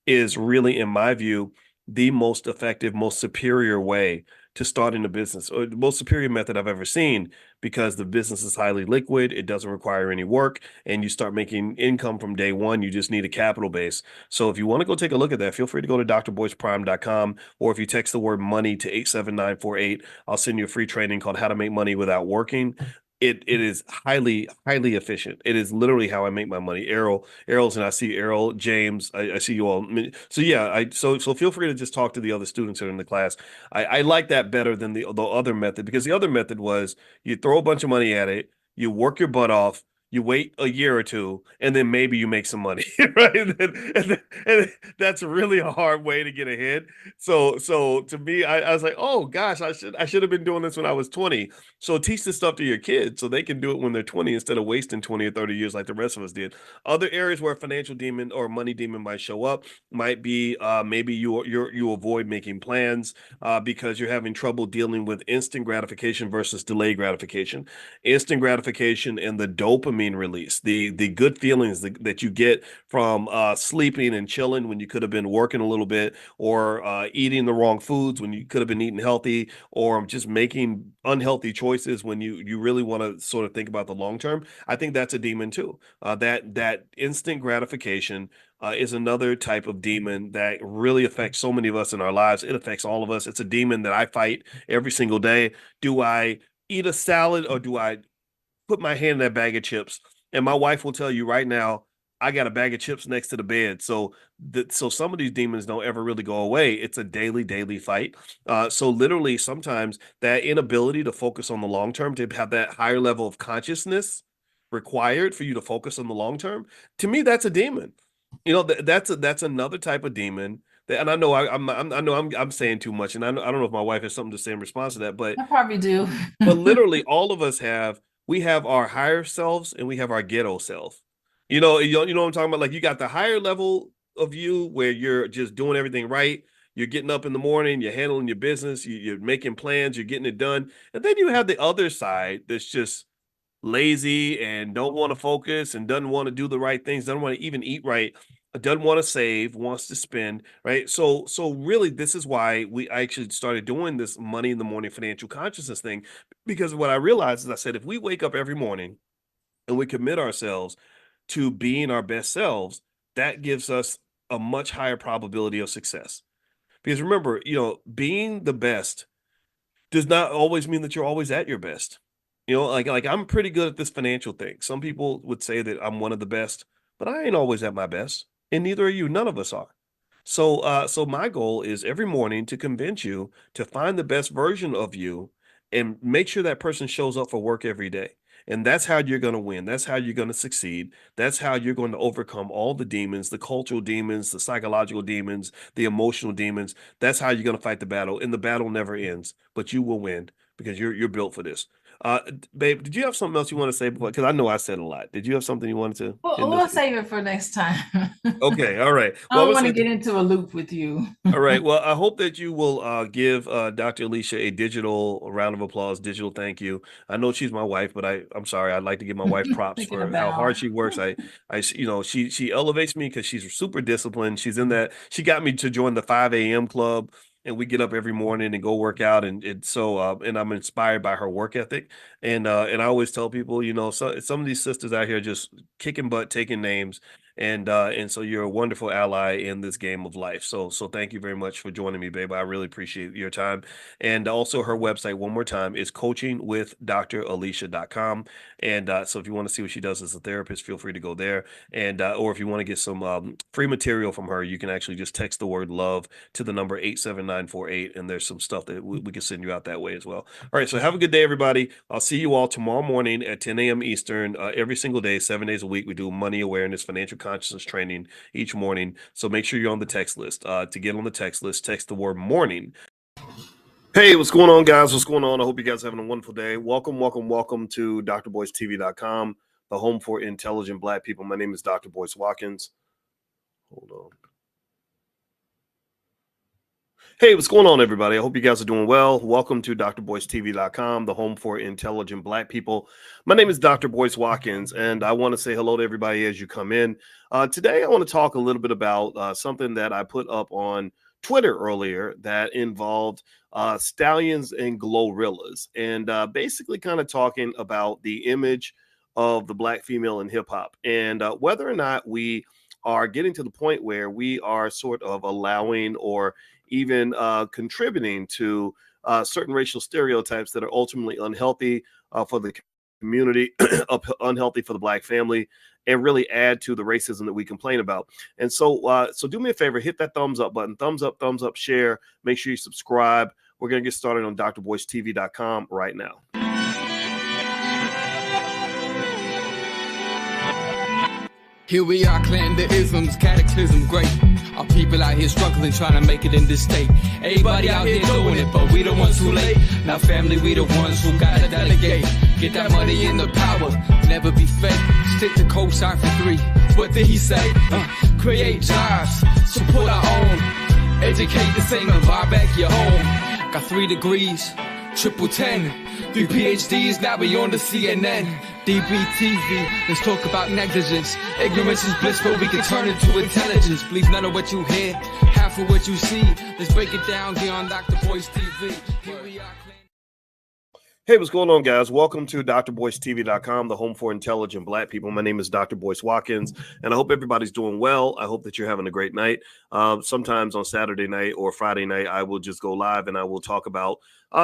is really, in my view, the most effective, most superior way to starting a business, or the most superior method I've ever seen, because the business is highly liquid. It doesn't require any work, and you start making income from day one. You just need a capital base. So if you want to go take a look at that, feel free to go to drboyceprime.com, or if you text the word money to 87948, I'll send you a free training called How to Make Money Without Working. It is highly efficient. It is literally how I make my money. Errol's, and I see Errol, James, I see you all. So yeah, so feel free to just talk to the other students that are in the class. I like that better than the other method, because the other method was you throw a bunch of money at it, you work your butt off, you wait a year or two, and then maybe you make some money, right? And that's really a hard way to get ahead. So to me, I was like, oh gosh, I should have been doing this when I was 20. So teach this stuff to your kids so they can do it when they're 20 instead of wasting 20 or 30 years like the rest of us did. Other areas where a financial demon or money demon might show up might be maybe you avoid making plans because you're having trouble dealing with instant gratification versus delayed gratification. Instant gratification and the dopamine release, the good feelings that you get from sleeping and chilling when you could have been working a little bit, or eating the wrong foods when you could have been eating healthy, or just making unhealthy choices when you really want to sort of think about the long term. I think that's a demon too. That instant gratification is another type of demon that really affects so many of us in our lives. It affects all of us. It's a demon that I fight every single day. Do I eat a salad, or do I put my hand in that bag of chips? And my wife will tell you right now, I got a bag of chips next to the bed. So some of these demons don't ever really go away. It's a daily fight. So literally, sometimes that inability to focus on the long term, to have that higher level of consciousness required for you to focus on the long term, to me, that's a demon. That's another type of demon. And I know I'm saying too much, and I don't know if my wife has something to say in response to that, but I probably do. literally all of us we have our higher selves and we have our ghetto self. You know what I'm talking about? Like, you got the higher level of you where you're just doing everything right. You're getting up in the morning, you're handling your business, you're making plans, you're getting it done. And then you have the other side that's just lazy and don't want to focus and doesn't want to do the right things, doesn't want to even eat right, doesn't want to save, wants to spend, right? So really, this is why I actually started doing this money in the morning financial consciousness thing, because what I realized is, I said, if we wake up every morning and we commit ourselves to being our best selves, that gives us a much higher probability of success. Because remember, being the best does not always mean that you're always at your best. Like I'm pretty good at this financial thing. Some people would say that I'm one of the best, but I ain't always at my best, and neither are you. None of us are. So my goal is every morning to convince you to find the best version of you and make sure that person shows up for work every day. And that's how you're going to win. That's how you're going to succeed. That's how you're going to overcome all the demons, the cultural demons, the psychological demons, the emotional demons. That's how you're going to fight the battle. And the battle never ends, but you will win because you're built for this. Babe, did you have something else you want to say before? Because I know I said a lot. Did you have something you wanted to Well, end we'll this with? save it for next time. Okay, all right. I Well, I'm don't gonna want to say get into a loop with you. all right. Well, I hope that you will give Dr. Alicia a digital round of applause, digital thank you. I know she's my wife, but I'm sorry. I'd like to give my wife props Thinking for how hard about. she works. She elevates me because she's super disciplined. She's in that. She got me to join the 5 a.m. club, and we get up every morning and go work out. And I'm inspired by her work ethic. And I always tell people, some of these sisters out here just kicking butt, taking names, and so you're a wonderful ally in this game of life. So thank you very much for joining me, babe. I really appreciate your time. And also, her website, one more time, is coachingwithdralicia.com. And so if you want to see what she does as a therapist, feel free to go there. And or if you want to get some free material from her, you can actually just text the word love to the number 87948, and there's some stuff that we can send you out that way as well. All right, so have a good day, everybody. I'll see you all tomorrow morning at 10 a.m. Eastern. Every single day, 7 days a week, we do money awareness, financial consciousness training each morning. So make sure you're on the text list. To get on the text list, text the word morning. Hey, what's going on, guys? What's going on? I hope you guys are having a wonderful day. Welcome to drboycetv.com, the home for intelligent Black people. My name is Dr. Boyce Watkins. Hold on. Hey, what's going on, everybody? I hope you guys are doing well. Welcome to drboycetv.com, the home for intelligent Black people. My name is Dr. Boyce Watkins, and I want to say hello to everybody as you come in. Today, I want to talk a little bit about something that I put up on Twitter earlier that involved stallions and glorrillas, and basically kind of talking about the image of the Black female in hip hop and whether or not we are getting to the point where we are sort of allowing or even contributing to certain racial stereotypes that are ultimately unhealthy for the community, unhealthy for the Black family, and really add to the racism that we complain about. And so do me a favor, hit that thumbs up button, thumbs up, share. Make sure you subscribe. We're going to get started on drboycetv.com right now. Here we are, clan the isms, cataclysm, great. Our people out here struggling, trying to make it in this state. Everybody out here doing it, but we the ones too late. Now family, we the ones who gotta delegate. Get that money in the power, never be fake. Stick to cosign for 3. What did he say? Create jobs, support our own. Educate the same and buy back your home. Got 3 degrees, triple 10. 3 PhDs, now we on the CNN. DBTV, let's talk about negligence. Ignorance is bliss, but we can turn it to intelligence. Believe none of what you hear, half of what you see. Let's break it down here on Dr. Boyce TV. Here we are. Hey, what's going on, guys? Welcome to drboycetv.com, the home for intelligent Black people. My name is Dr. Boyce Watkins, and I hope everybody's doing well. I hope that you're having a great night. Sometimes on Saturday night or Friday night, I will just go live and I will talk about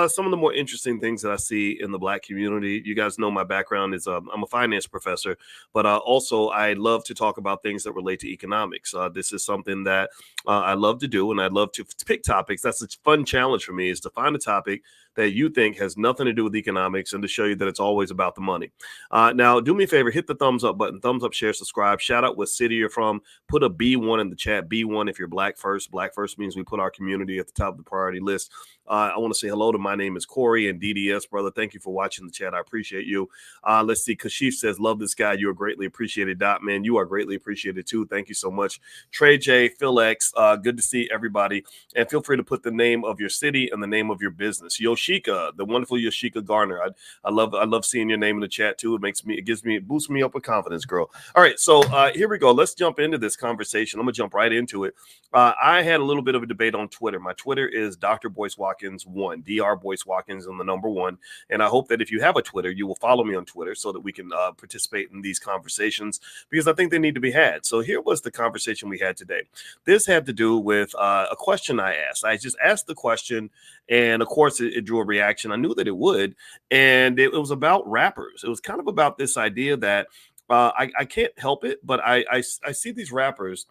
some of the more interesting things that I see in the Black community. You guys know my background is I'm a finance professor, but also I love to talk about things that relate to economics. This is something that I love to do, and I love to pick topics. That's a fun challenge for me, is to find a topic that you think has nothing to do with economics and to show you that it's always about the money. Now, do me a favor, hit the thumbs up button, thumbs up, share, subscribe, shout out what city you're from, put a B1 in the chat, B1 if you're Black first. Black first means we put our community at the top of the priority list. I want to say hello to my name is Corey and DDS, brother. Thank you for watching the chat. I appreciate you. Let's see. Kashif says, love this guy. You are greatly appreciated. Dot man, you are greatly appreciated too. Thank you so much. Trey J, Phil X, good to see everybody. And feel free to put the name of your city and the name of your business. Yoshika, the wonderful Yoshika Garner. I love seeing your name in the chat too. It boosts me up with confidence, girl. All right, so here we go. Let's jump into this conversation. I'm gonna jump right into it. I had a little bit of a debate on Twitter. My Twitter is Dr. Boyce Watkins 1, Dr. Boyce Watkins and the number 1. And I hope that if you have a Twitter, you will follow me on Twitter so that we can participate in these conversations, because I think they need to be had. So here was the conversation we had today. This had to do with a question I asked. I just asked the question, and of course it drew a reaction. I knew that it would, and it was about rappers. It was kind of about this idea that I can't help it, but I see these rappers,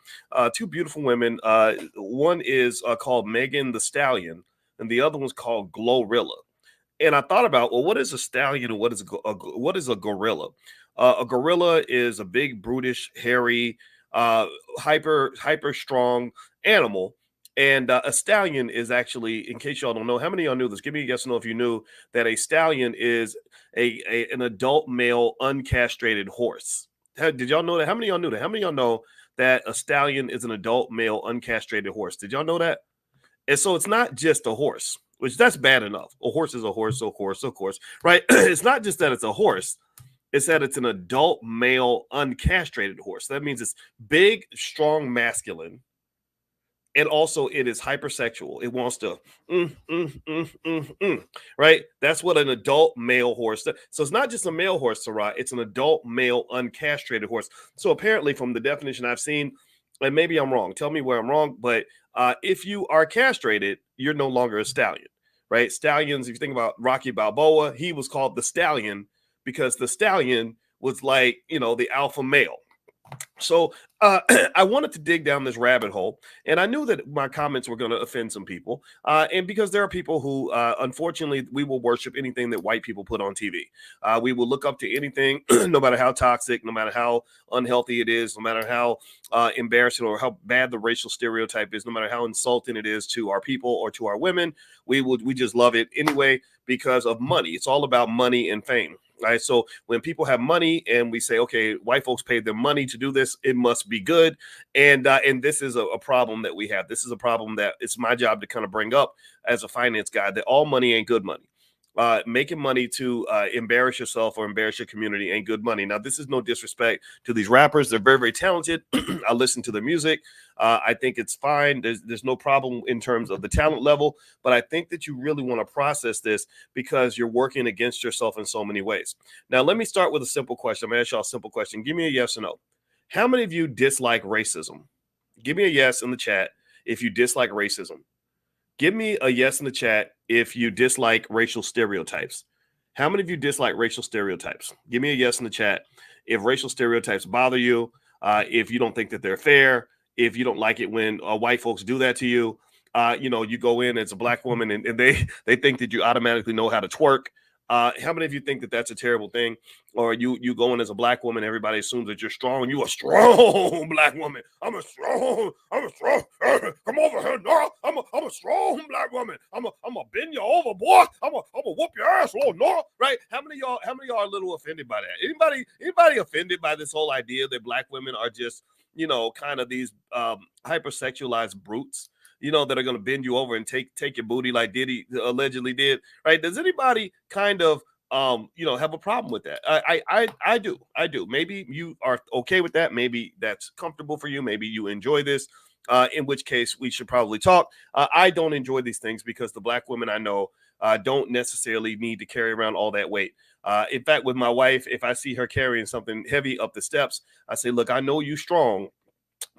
2 beautiful women. One is called Megan Thee Stallion, and the other one's called Glorilla. And I thought about, well, what is a stallion and what is a gorilla? A gorilla is a big, brutish, hairy, hyper strong animal. And a stallion is actually, in case y'all don't know, how many of y'all knew this? Give me a yes or no if you knew that a stallion is an adult male uncastrated horse. Did y'all know that? How many of y'all knew that? How many of y'all know that a stallion is an adult male uncastrated horse? Did y'all know that? And so it's not just a horse, which that's bad enough. A horse is a horse, of course, right? It's not just that it's a horse. It's that it's an adult male uncastrated horse. That means it's big, strong, masculine. And also it is hypersexual. It wants to, right? That's what an adult male horse does. So it's not just a male horse to ride. It's an adult male uncastrated horse. So apparently from the definition I've seen, and maybe I'm wrong, tell me where I'm wrong, but if you are castrated, you're no longer a stallion, right? Stallions, if you think about Rocky Balboa, he was called the Stallion because the stallion was like, the alpha male. So I wanted to dig down this rabbit hole, and I knew that my comments were going to offend some people. And because there are people who, unfortunately, we will worship anything that white people put on TV. We will look up to anything, no matter how toxic, no matter how unhealthy it is, no matter how embarrassing or how bad the racial stereotype is, no matter how insulting it is to our people or to our women. We just love it anyway because of money. It's all about money and fame. right? So when people have money and we say, okay, white folks paid them money to do this, it must be good. And this is a problem that we have. This is a problem that it's my job to kind of bring up as a finance guy, that all money ain't good money. Making money to embarrass yourself or embarrass your community ain't good money. Now, this is no disrespect to these rappers. They're very, very talented. I listen to their music. I think it's fine. There's no problem in terms of the talent level. But I think that you really want to process this because you're working against yourself in so many ways. Now, let me start with a simple question. I'm going to ask y'all a simple question. Give me a yes or no. How many of you dislike racism? Give me a yes in the chat if you dislike racism. Give me a yes in the chat if you dislike racial stereotypes. How many of you dislike racial stereotypes? Give me a yes in the chat if racial stereotypes bother you, if you don't think that they're fair, if you don't like it when white folks do that to you. You go in as a black woman and they think that you automatically know how to twerk. How many of you think that that's a terrible thing? Or you go in as a black woman, everybody assumes that you're strong. You a strong black woman. I'm a strong. Come over here, no. I'm a strong black woman. I'm a bend you over, boy. I'm a whoop your ass, oh no. Right? How many of y'all are a little offended by that? Anybody offended by this whole idea that black women are just, kind of these hypersexualized brutes? That are going to bend you over and take your booty like Diddy allegedly did, right? Does anybody kind of, have a problem with that? I do. Maybe you are okay with that. Maybe that's comfortable for you. Maybe you enjoy this, in which case we should probably talk. I don't enjoy these things because the black women I know don't necessarily need to carry around all that weight. In fact, with my wife, if I see her carrying something heavy up the steps, I say, look, I know you're strong,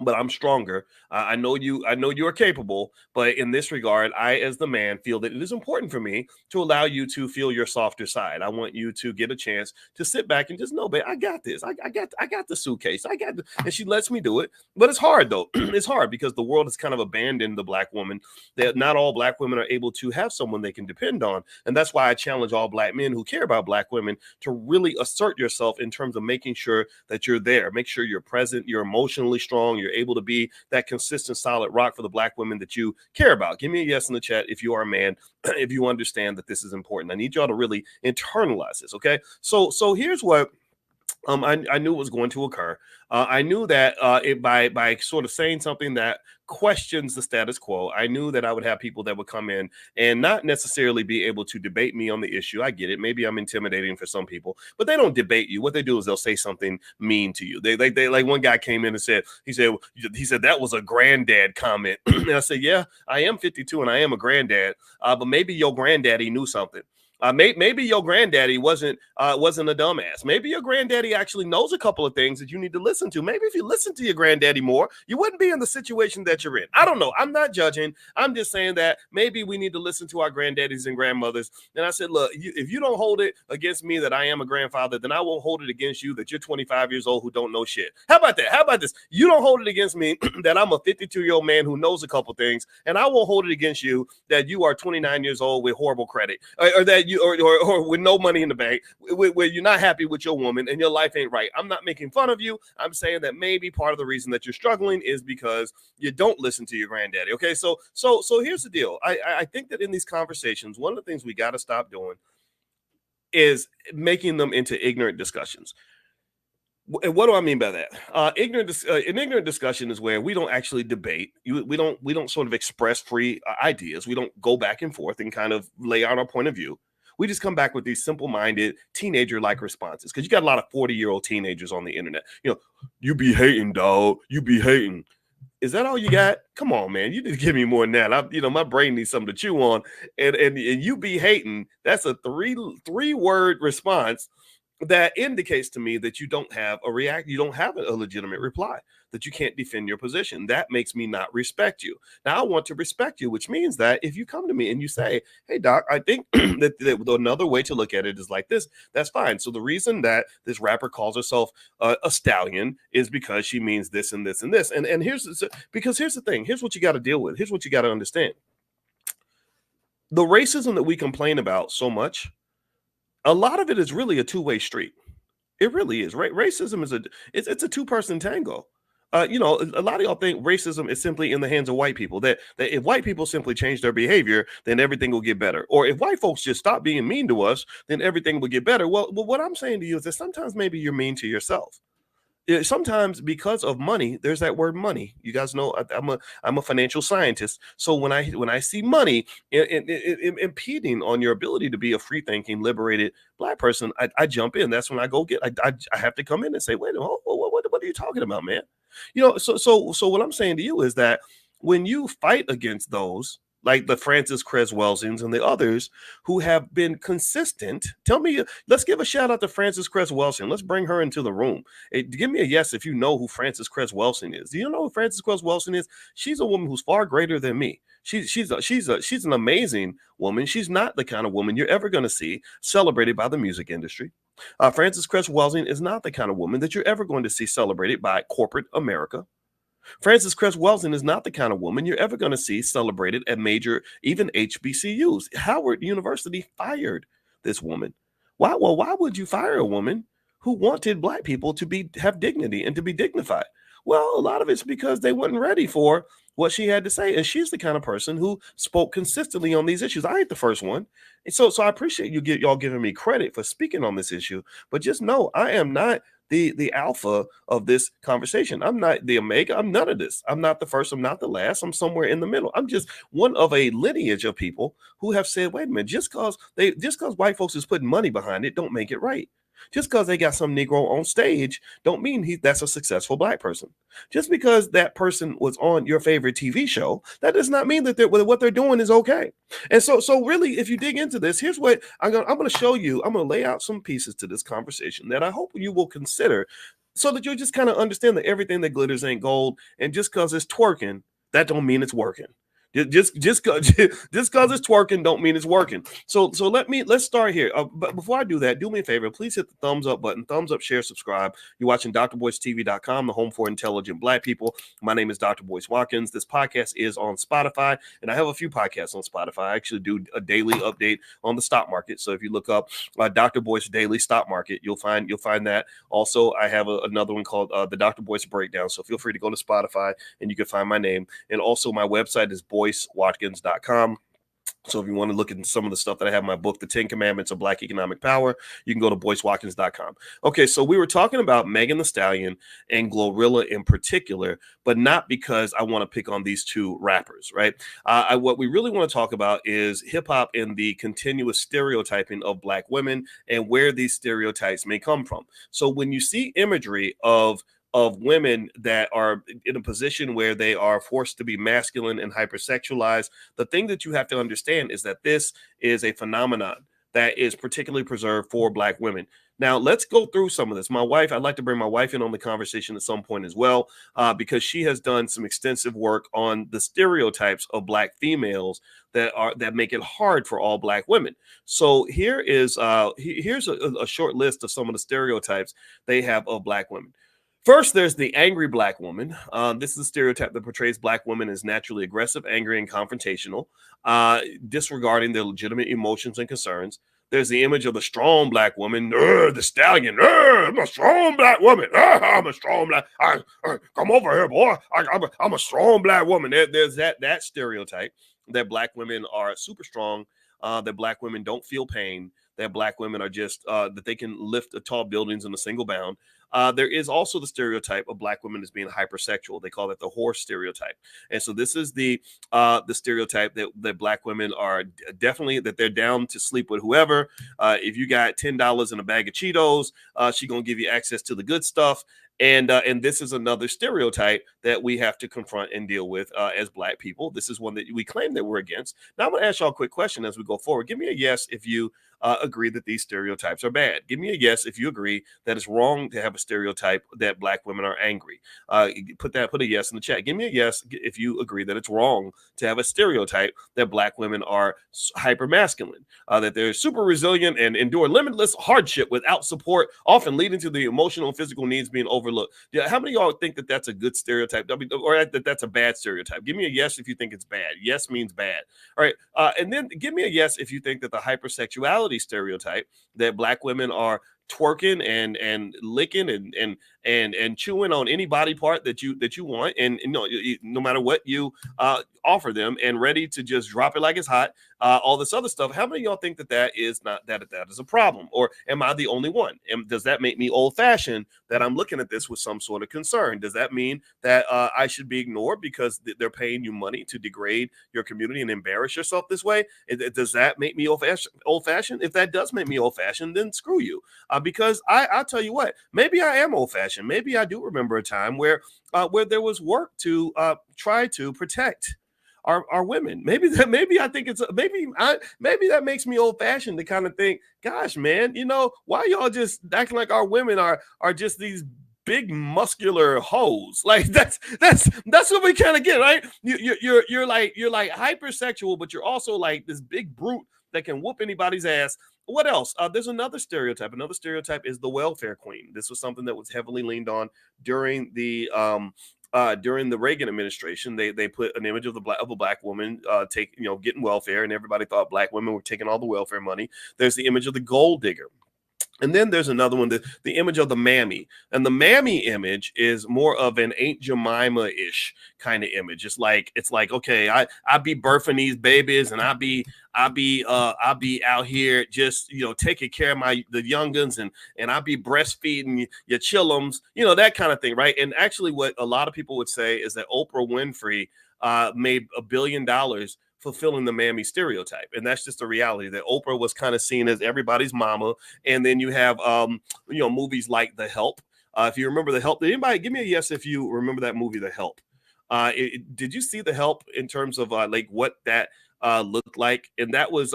but I'm stronger. I know you are capable, but in this regard, I, as the man, feel that it is important for me to allow you to feel your softer side. I want you to get a chance to sit back and just know, babe, I got this. I got the suitcase. And she lets me do it. But it's hard though. It's hard because the world has kind of abandoned the black woman. That not all black women are able to have someone they can depend on. And that's why I challenge all black men who care about black women to really assert yourself in terms of making sure that you're there. Make sure you're present. You're emotionally strong. You're able to be that consistent, solid rock for the black women that you care about. Give me a yes in the chat if you are a man, if you understand that this is important. I need y'all to really internalize this, okay? So here's what I knew was going to occur. I knew that by sort of saying something that questions the status quo, I knew that I would have people that would come in and not necessarily be able to debate me on the issue. I get it. Maybe I'm intimidating for some people, but they don't debate you. What they do is they'll say something mean to you. They like one guy came in and said that was a granddad comment. And I said, yeah, I am 52 and I am a granddad, but maybe your granddaddy knew something. Maybe your granddaddy wasn't a dumbass. Maybe your granddaddy actually knows a couple of things that you need to listen to. Maybe if you listen to your granddaddy more, you wouldn't be in the situation that you're in. I don't know. I'm not judging. I'm just saying that maybe we need to listen to our granddaddies and grandmothers. And I said, look, if you don't hold it against me that I am a grandfather, then I won't hold it against you that you're 25 years old who don't know shit. How about that? How about this? You don't hold it against me that I'm a 52-year-old man who knows a couple things, and I won't hold it against you that you are 29 years old with horrible credit, or that you or with no money in the bank, where you're not happy with your woman and your life ain't right. I'm not making fun of you. I'm saying that maybe part of the reason that you're struggling is because you don't listen to your granddaddy. Okay, so here's the deal. I think that in these conversations, one of the things we got to stop doing is making them into ignorant discussions. And what do I mean by that? An ignorant discussion is where we don't actually debate. We don't sort of express free ideas. We don't go back and forth and kind of lay out our point of view. We just come back with these simple-minded, teenager-like responses. Because you got a lot of 40-year-old teenagers on the internet. You be hating, dog. You be hating. Is that all you got? Come on, man. You just give me more than that. My brain needs something to chew on. And you be hating. That's a three-word response that indicates to me that you don't have a legitimate reply, that you can't defend your position. That makes me not respect you. Now I want to respect you, which means that if you come to me and you say, hey, doc, I think that another way to look at it is like this, that's fine. So the reason that this rapper calls herself a stallion is because she means this and this and this. And here's the thing. Here's what you got to deal with. Here's what you got to understand. The racism that we complain about so much, a lot of it is really a two-way street. It really is. Right? Racism is it's a two-person tango. You know, a lot of y'all think racism is simply in the hands of white people. That if white people simply change their behavior, then everything will get better. Or if white folks just stop being mean to us, then everything will get better. Well, what I'm saying to you is that sometimes maybe you're mean to yourself. Sometimes because of money, there's that word money. You guys know I'm a financial scientist. So when I see money impeding on your ability to be a free thinking, liberated Black person, I jump in. That's when I go get. I have to come in and say, wait a minute, what are you talking about, man? You know, so what I'm saying to you is that when you fight against those, like the Francis Cress-Welsings and the others who have been consistent. Tell me, let's give a shout out to Francis Cress-Welsing. Let's bring her into the room. Hey, give me a yes if you know who Francis Cress-Welsing is. Do you know who Francis Cress-Welsing is? She's a woman who's far greater than me. She's an amazing woman. She's not the kind of woman you're ever going to see celebrated by the music industry. Francis Cress-Welsing is not the kind of woman that you're ever going to see celebrated by corporate America. Francis Cress-Welsing is not the kind of woman you're ever going to see celebrated at major, even HBCUs. Howard University fired this woman. Why? Well, why would you fire a woman who wanted Black people to have dignity and to be dignified? Well, a lot of it's because they weren't ready for what she had to say. And she's the kind of person who spoke consistently on these issues. I ain't the first one. And so I appreciate y'all giving me credit for speaking on this issue. But just know I am not the alpha of this conversation. I'm not the omega. I'm none of this. I'm not the first. I'm not the last. I'm somewhere in the middle. I'm just one of a lineage of people who have said, wait a minute, just because white folks is putting money behind it, don't make it right. Just because they got some Negro on stage don't mean that's a successful Black person. Just because that person was on your favorite TV show, that does not mean that what they're doing is okay. And so really, if you dig into this, here's what I'm going to show you. I'm going to lay out some pieces to this conversation that I hope you will consider so that you'll just kind of understand that everything that glitters ain't gold. And just because it's twerking, that don't mean it's working. Just because it's twerking don't mean it's working. So let's start here. But before I do that, do me a favor. Please hit the thumbs up button. Thumbs up, share, subscribe. You're watching drboycetv.com, the home for intelligent Black people. My name is Dr. Boyce Watkins. This podcast is on Spotify, and I have a few podcasts on Spotify. I actually do a daily update on the stock market. So if you look up Dr. Boyce Daily Stock Market, you'll find that. Also, I have another one called the Dr. Boyce Breakdown. So feel free to go to Spotify, and you can find my name. And also, my website is BoyceWatkins.com. So if you want to look at some of the stuff that I have in my book, The 10 Commandments of Black Economic Power, you can go to BoyceWatkins.com. Okay, so we were talking about Megan Thee Stallion and Glorilla in particular, but not because I want to pick on these two rappers, right? What we really want to talk about is hip-hop and the continuous stereotyping of Black women and where these stereotypes may come from. So when you see imagery of women that are in a position where they are forced to be masculine and hypersexualized, the thing that you have to understand is that this is a phenomenon that is particularly preserved for Black women. Now, let's go through some of this. I'd like to bring my wife in on the conversation at some point as well, because she has done some extensive work on the stereotypes of Black females that make it hard for all Black women. So here's a short list of some of the stereotypes they have of Black women. First, there's the angry Black woman. This is a stereotype that portrays Black women as naturally aggressive, angry, and confrontational, disregarding their legitimate emotions and concerns. There's the image of the strong Black woman, the stallion. I'm a strong Black woman. I'm a strong Black. Come over here, boy. I'm a strong Black woman. There's that stereotype that Black women are super strong, that Black women don't feel pain, that Black women are just that they can lift tall buildings in a single bound. There is also the stereotype of Black women as being hypersexual. They call it the horse stereotype. And so this is the stereotype that Black women are definitely, that they're down to sleep with whoever. If you got $10 in a bag of Cheetos, she's going to give you access to the good stuff. And this is another stereotype that we have to confront and deal with as Black people. This is one that we claim that we're against. Now, I'm going to ask y'all a quick question as we go forward. Give me a yes if you agree that these stereotypes are bad. Give me a yes if you agree that it's wrong to have a stereotype that Black women are angry. Put a yes in the chat. Give me a yes if you agree that it's wrong to have a stereotype that Black women are hyper masculine, that they're super resilient and endure limitless hardship without support, often leading to the emotional and physical needs being overlooked. Yeah, how many of y'all think that that's a good stereotype, or that that's a bad stereotype? Give me a yes if you think it's bad. Yes means bad. All right, and then give me a yes if you think that the hypersexuality stereotype that Black women are twerking and licking and chewing on any body part that you want, and no matter what you offer them, and ready to just drop it like it's hot, all this other stuff. How many of y'all think that is not that is a problem? Or am I the only one? And does that make me old fashioned, that I'm looking at this with some sort of concern? Does that mean that I should be ignored because they're paying you money to degrade your community and embarrass yourself this way? Does that make me old fashioned? If that does make me old fashioned, then screw you. Because I'll tell you what, maybe I am old fashioned. Maybe I do remember a time where there was work to try to protect our women. Maybe I think maybe that makes me old fashioned to kind of think, gosh, man, why y'all just acting like our women are just these big muscular hoes? Like that's what we kind of get, right? You're like hypersexual, but you're also like this big brute that can whoop anybody's ass. What else? There's another stereotype. Another stereotype is the welfare queen. This was something that was heavily leaned on during the Reagan administration. They put an image of a black woman getting welfare, and everybody thought black women were taking all the welfare money. There's the image of the gold digger. And then there's another one, the image of the mammy. And the mammy image is more of an Aunt Jemima-ish kind of image. It's like, okay, I be birthing these babies, and I be out here just, taking care of the youngins, and I be breastfeeding your chillums, that kind of thing, right? And actually what a lot of people would say is that Oprah Winfrey made $1 billion fulfilling the mammy stereotype. And that's just a reality, that Oprah was kind of seen as everybody's mama. And then you have movies like The Help. If you remember The Help, did anybody give me a yes if you remember that movie, The Help? Did you see The Help in terms of like what that looked like? And that was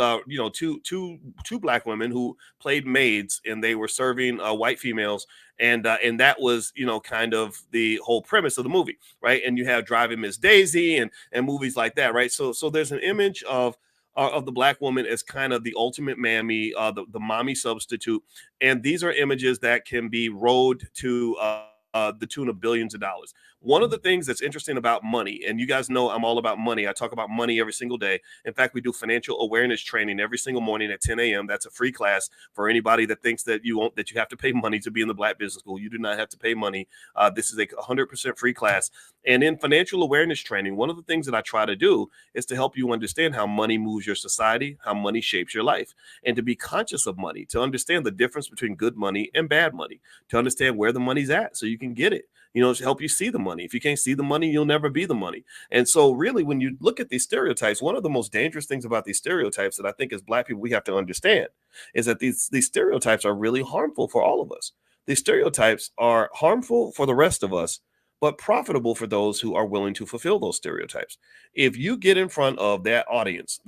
two black women who played maids, and they were serving white females, and that was kind of the whole premise of the movie, right? And you have Driving Miss Daisy and movies like that, right? So there's an image of the black woman as kind of the ultimate mammy, the mommy substitute, and these are images that can be rode to the tune of billions of dollars. One of the things that's interesting about money, and you guys know I'm all about money. I talk about money every single day. In fact, we do financial awareness training every single morning at 10 a.m. That's a free class for anybody that thinks that you have to pay money to be in the Black Business School. You do not have to pay money. This is a 100% free class. And in financial awareness training, one of the things that I try to do is to help you understand how money moves your society, how money shapes your life, and to be conscious of money, to understand the difference between good money and bad money, to understand where the money's at so you can get it. To help you see the money. If you can't see the money, you'll never be the money. And so really, when you look at these stereotypes, one of the most dangerous things about these stereotypes that I think as Black people we have to understand is that these stereotypes are really harmful for all of us. These stereotypes are harmful for the rest of us, but profitable for those who are willing to fulfill those stereotypes. If you get in front of that audience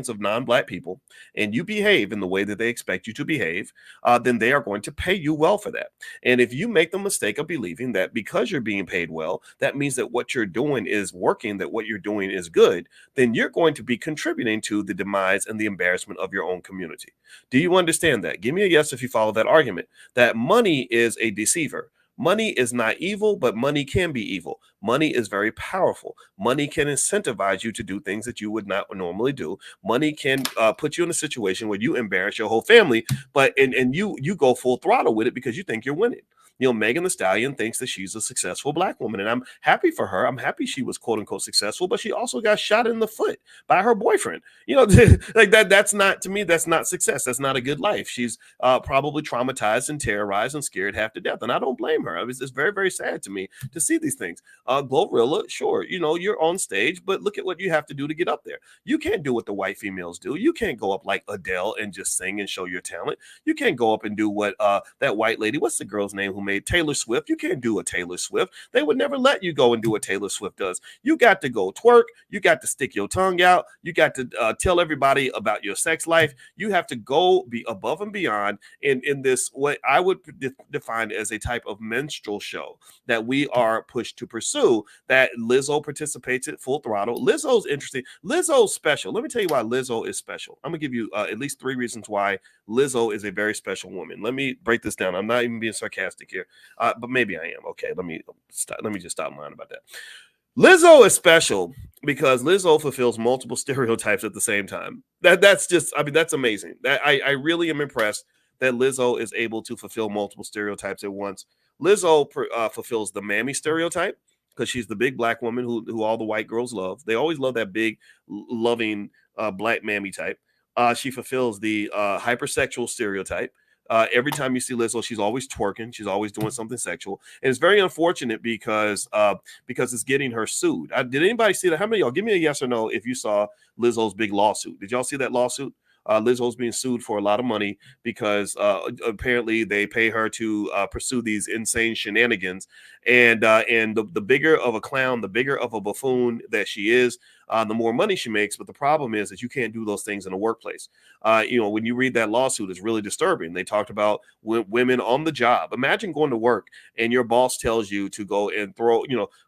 of non-Black people, and you behave in the way that they expect you to behave, then they are going to pay you well for that. And if you make the mistake of believing that because you're being paid well, that means that what you're doing is working, that what you're doing is good, then you're going to be contributing to the demise and the embarrassment of your own community. Do you understand that? Give me a yes if you follow that argument, that money is a deceiver. Money is not evil, but money can be evil. Money is very powerful. Money can incentivize you to do things that you would not normally do. Money can put you in a situation where you embarrass your whole family, but and you go full throttle with it because you think you're winning. Megan Thee Stallion thinks that she's a successful Black woman, and I'm happy for her. I'm happy she was quote unquote successful, but she also got shot in the foot by her boyfriend. Like that. That's not, to me, that's not success. That's not a good life. She's probably traumatized and terrorized and scared half to death, and I don't blame her. It's very, very sad to me to see these things. Glorilla, sure, you're on stage, but look at what you have to do to get up there. You can't do what the white females do. You can't go up like Adele and just sing and show your talent. You can't go up and do what that white lady, what's the girl's name who made Taylor Swift? You can't do a Taylor Swift. They would never let you go and do what Taylor Swift does. You got to go twerk. You got to stick your tongue out. You got to tell everybody about your sex life. You have to go be above and beyond in this, what I would define as a type of minstrel show that we are pushed to pursue, that Lizzo participates in full throttle. Lizzo's interesting. Lizzo's special. Let me tell you why Lizzo is special. I'm going to give you at least 3 reasons why Lizzo is a very special woman. Let me break this down. I'm not even being sarcastic here, but maybe I am. Okay, let me just stop lying about that. Lizzo is special because Lizzo fulfills multiple stereotypes at the same time. That's just, that's amazing. That I really am impressed that Lizzo is able to fulfill multiple stereotypes at once. Lizzo fulfills the mammy stereotype because she's the big black woman who all the white girls love. They always love that big, loving black mammy type. She fulfills the hypersexual stereotype. Every time you see Lizzo, she's always twerking. She's always doing something sexual, and it's very unfortunate because it's getting her sued. Did anybody see that? How many of y'all? Give me a yes or no if you saw Lizzo's big lawsuit. Did y'all see that lawsuit? Lizzo's being sued for a lot of money because apparently they pay her to pursue these insane shenanigans. And the bigger of a clown, the bigger of a buffoon that she is, the more money she makes. But the problem is that you can't do those things in the workplace. When you read that lawsuit, it's really disturbing. They talked about women on the job. Imagine going to work and your boss tells you to go and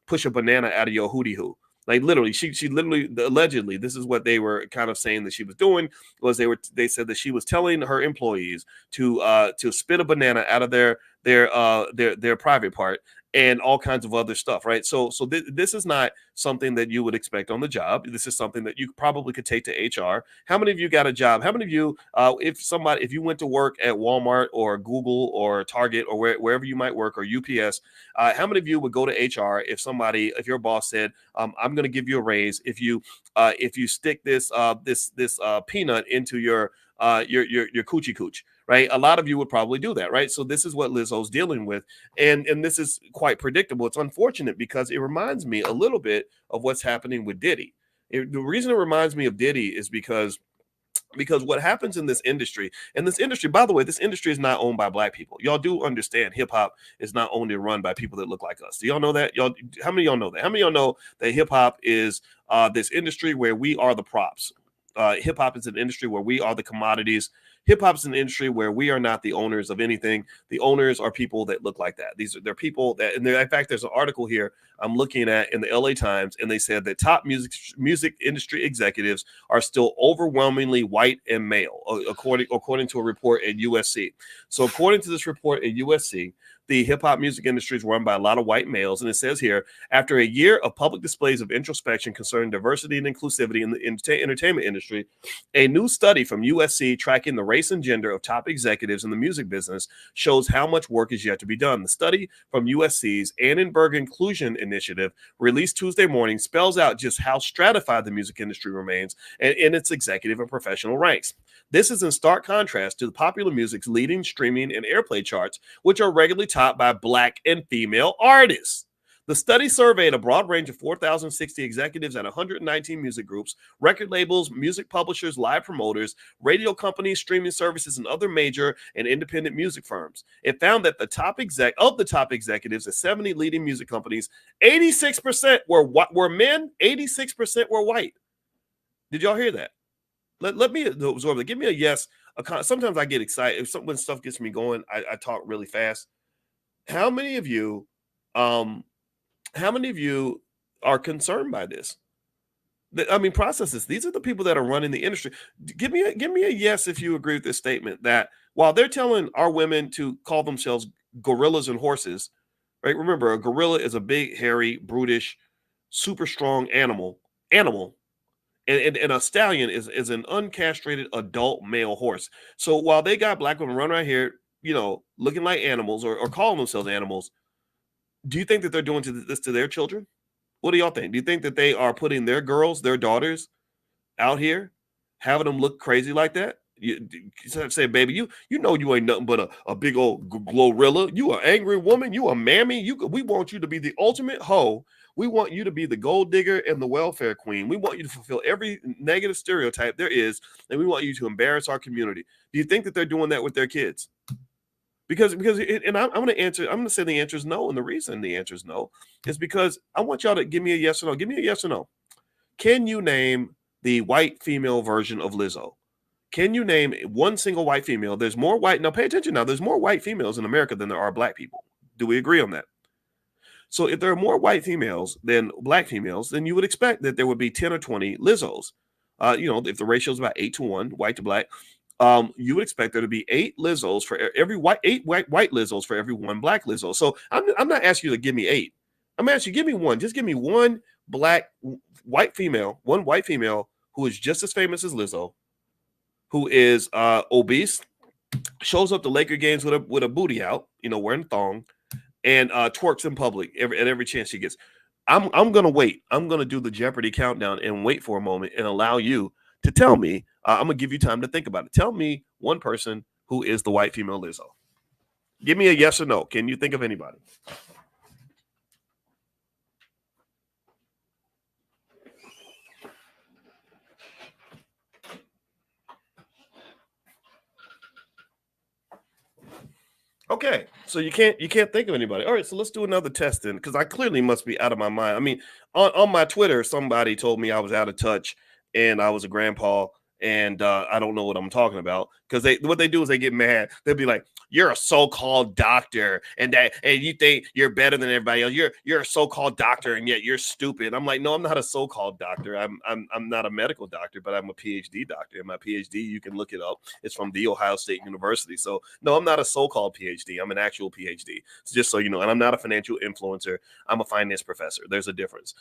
push a banana out of your hootie hoo. Like literally, she literally, allegedly, this is what they were kind of saying that she was doing, was they said that she was telling her employees to spit a banana out of their private part and all kinds of other stuff, right? So this is not something that you would expect on the job. This is something that you probably could take to HR. How many of you got a job? How many of you, if you went to work at Walmart or Google or Target or wherever you might work, or UPS, how many of you would go to HR if your boss said, I'm going to give you a raise if you stick this peanut into your coochie cooch, right? A lot of you would probably do that, right? So this is what Lizzo's dealing with, and this is quite predictable. It's unfortunate because it reminds me a little bit of what's happening with Diddy. The reason it reminds me of Diddy is because what happens in this industry, by the way, this industry is not owned by black people. Y'all do understand hip hop is not owned and run by people that look like us. Do y'all know that? How many of y'all know that? How many of y'all know that hip hop is this industry where we are the props? Hip hop is an industry where we are the commodities. Hip hop is an industry where we are not the owners of anything. The owners are people that look like that. They're people that, and in fact, there's an article here I'm looking at in the LA Times, and they said that top music industry executives are still overwhelmingly white and male, according to a report at USC. So according to this report at USC, the hip hop music industry is run by a lot of white males. And it says here, after a year of public displays of introspection concerning diversity and inclusivity in the entertainment industry, a new study from USC tracking the race and gender of top executives in the music business shows how much work is yet to be done. The study from USC's Annenberg Inclusion Initiative, released Tuesday morning, spells out just how stratified the music industry remains in its executive and professional ranks. This is in stark contrast to the popular music's leading streaming and airplay charts, which are regularly topped by black and female artists. The study surveyed a broad range of 4,060 executives at 119 music groups, record labels, music publishers, live promoters, radio companies, streaming services, and other major and independent music firms. It found that the top executives at 70 leading music companies, 86% were men, 86% were white. Did y'all hear that? Let me absorb it. Give me a yes. Sometimes I get excited. When stuff gets me going, I talk really fast. How many of you are concerned by this? Process this. These are the people that are running the industry. Give me a yes if you agree with this statement, that while they're telling our women to call themselves gorillas and horses, right? Remember, a gorilla is a big, hairy, brutish, super strong animal. And a stallion is an uncastrated adult male horse. So while they got black women running around here, looking like animals or calling themselves animals, do you think that they're doing this to their children? What do y'all think? Do you think that they are putting their girls, their daughters out here, having them look crazy like that? You say, baby, you ain't nothing but a big old glorilla. You an angry woman. You a mammy. We want you to be the ultimate hoe. We want you to be the gold digger and the welfare queen. We want you to fulfill every negative stereotype there is, and we want you to embarrass our community. Do you think that they're doing that with their kids? Because I'm going to say the answer is no, and the reason the answer is no is because I want y'all to give me a yes or no. Give me a yes or no. Can you name the white female version of Lizzo? Can you name one single white female? There's more white. Now, pay attention now. There's more white females in America than there are black people. Do we agree on that? So if there are more white females than black females, then you would expect that there would be 10 or 20 Lizzos. If the ratio is about 8-1, white to black, you would expect there to be 8 Lizzos for every white Lizzos for every one black Lizzo. So I'm not asking you to give me 8. I'm asking you, give me one. Just give me one white female who is just as famous as Lizzo, who is obese, shows up to Laker games with a booty out, wearing a thong, and twerks in public at every chance she gets. I'm gonna wait. I'm gonna do the Jeopardy countdown and wait for a moment and allow you to tell me. I'm gonna give you time to think about it. Tell me one person who is the white female Lizzo. Give me a yes or no. Can you think of anybody? Okay, so you can't think of anybody. All right, so let's do another test then, because I clearly must be out of my mind. I mean, on my Twitter, somebody told me I was out of touch and I was a grandpa, and I don't know what I'm talking about. Because what they do is they get mad. They'll be like, "You're a so-called doctor, and you think you're better than everybody else. You're a so-called doctor, and yet you're stupid." I'm like, "No, I'm not a so-called doctor. I'm not a medical doctor, but I'm a PhD doctor. And my PhD, you can look it up. It's from the Ohio State University. So no, I'm not a so-called PhD. I'm an actual PhD. So just so you know, and I'm not a financial influencer. I'm a finance professor. There's a difference.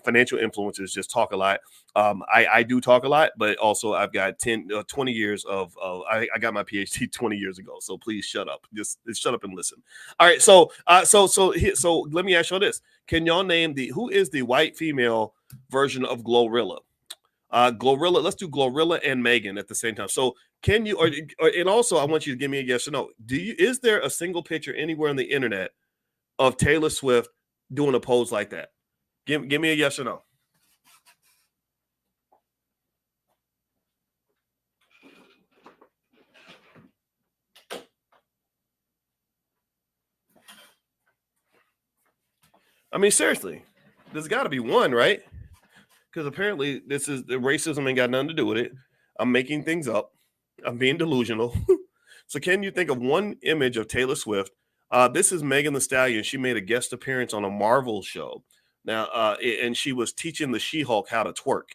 Financial influencers just talk a lot. I do talk a lot, but also I've got 20 years of I got my PhD 20 years ago. So please shut up. Just shut up and listen. All right. So let me ask you this. Can y'all name who is the white female version of Glorilla? Glorilla, let's do Glorilla and Megan at the same time. So can you, and also I want you to give me a yes or no. Is there a single picture anywhere on the internet of Taylor Swift doing a pose like that? Give me a yes or no. I mean, seriously, there's got to be one, right? Because apparently this is the racism ain't got nothing to do with it. I'm making things up. I'm being delusional. So can you think of one image of Taylor Swift? This is Megan Thee Stallion. She made a guest appearance on a Marvel show. Now, and she was teaching the She-Hulk how to twerk.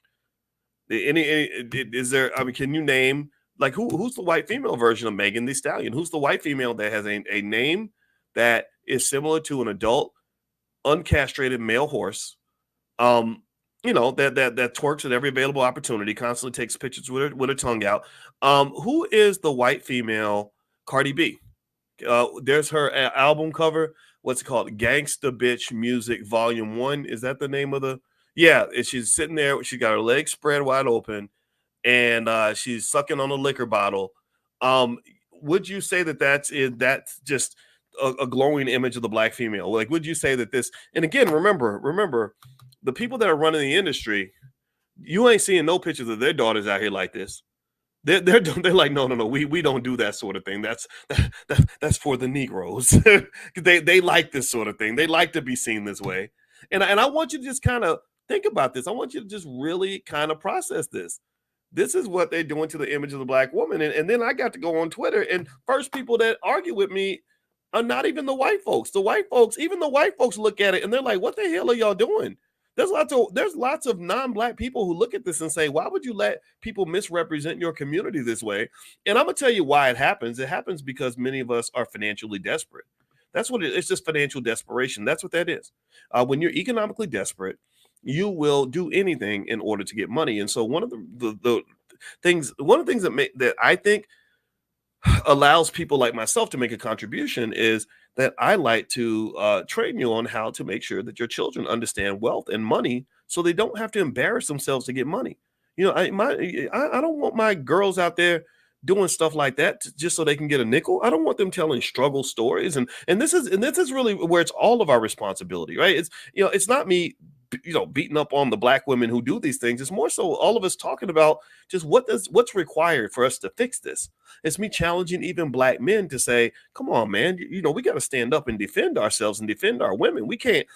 Is there? I mean, can you name like who's the white female version of Megan Thee Stallion? Who's the white female that has a name that is similar to an adult uncastrated male horse? That twerks at every available opportunity, constantly takes pictures with her tongue out. Who is the white female Cardi B? There's her album cover. What's it called? Gangsta Bitch Music Volume 1. Is that the name of the? Yeah, and she's sitting there. She got her legs spread wide open, and she's sucking on a liquor bottle. Would you say that's just a glowing image of the black female? Like, would you say that this? And again, remember, the people that are running the industry, you ain't seeing no pictures of their daughters out here like this. They're like, no, we don't do that sort of thing. That's for the Negroes. they like this sort of thing. They like to be seen this way. And I want you to just kind of think about this. I want you to just really kind of process this. This is what they're doing to the image of the black woman. And then I got to go on Twitter, and first people that argue with me are not even the white folks. Even the white folks look at it and they're like, what the hell are y'all doing? There's lots of non-black people who look at this and say, why would you let people misrepresent your community this way? And I'm gonna tell you why it happens. It happens because many of us are financially desperate. That's what it's just financial desperation. That's what that is. When you're economically desperate, you will do anything in order to get money. And so one of the things that I think allows people like myself to make a contribution is that I like to train you on how to make sure that your children understand wealth and money so they don't have to embarrass themselves to get money. I don't want my girls out there doing stuff like that just so they can get a nickel. I don't want them telling struggle stories. And this is really where it's all of our responsibility, right? It's not me beating up on the black women who do these things. It's more so all of us talking about just what's required for us to fix this. It's me challenging even black men to say, come on, man, we got to stand up and defend ourselves and defend our women. We can't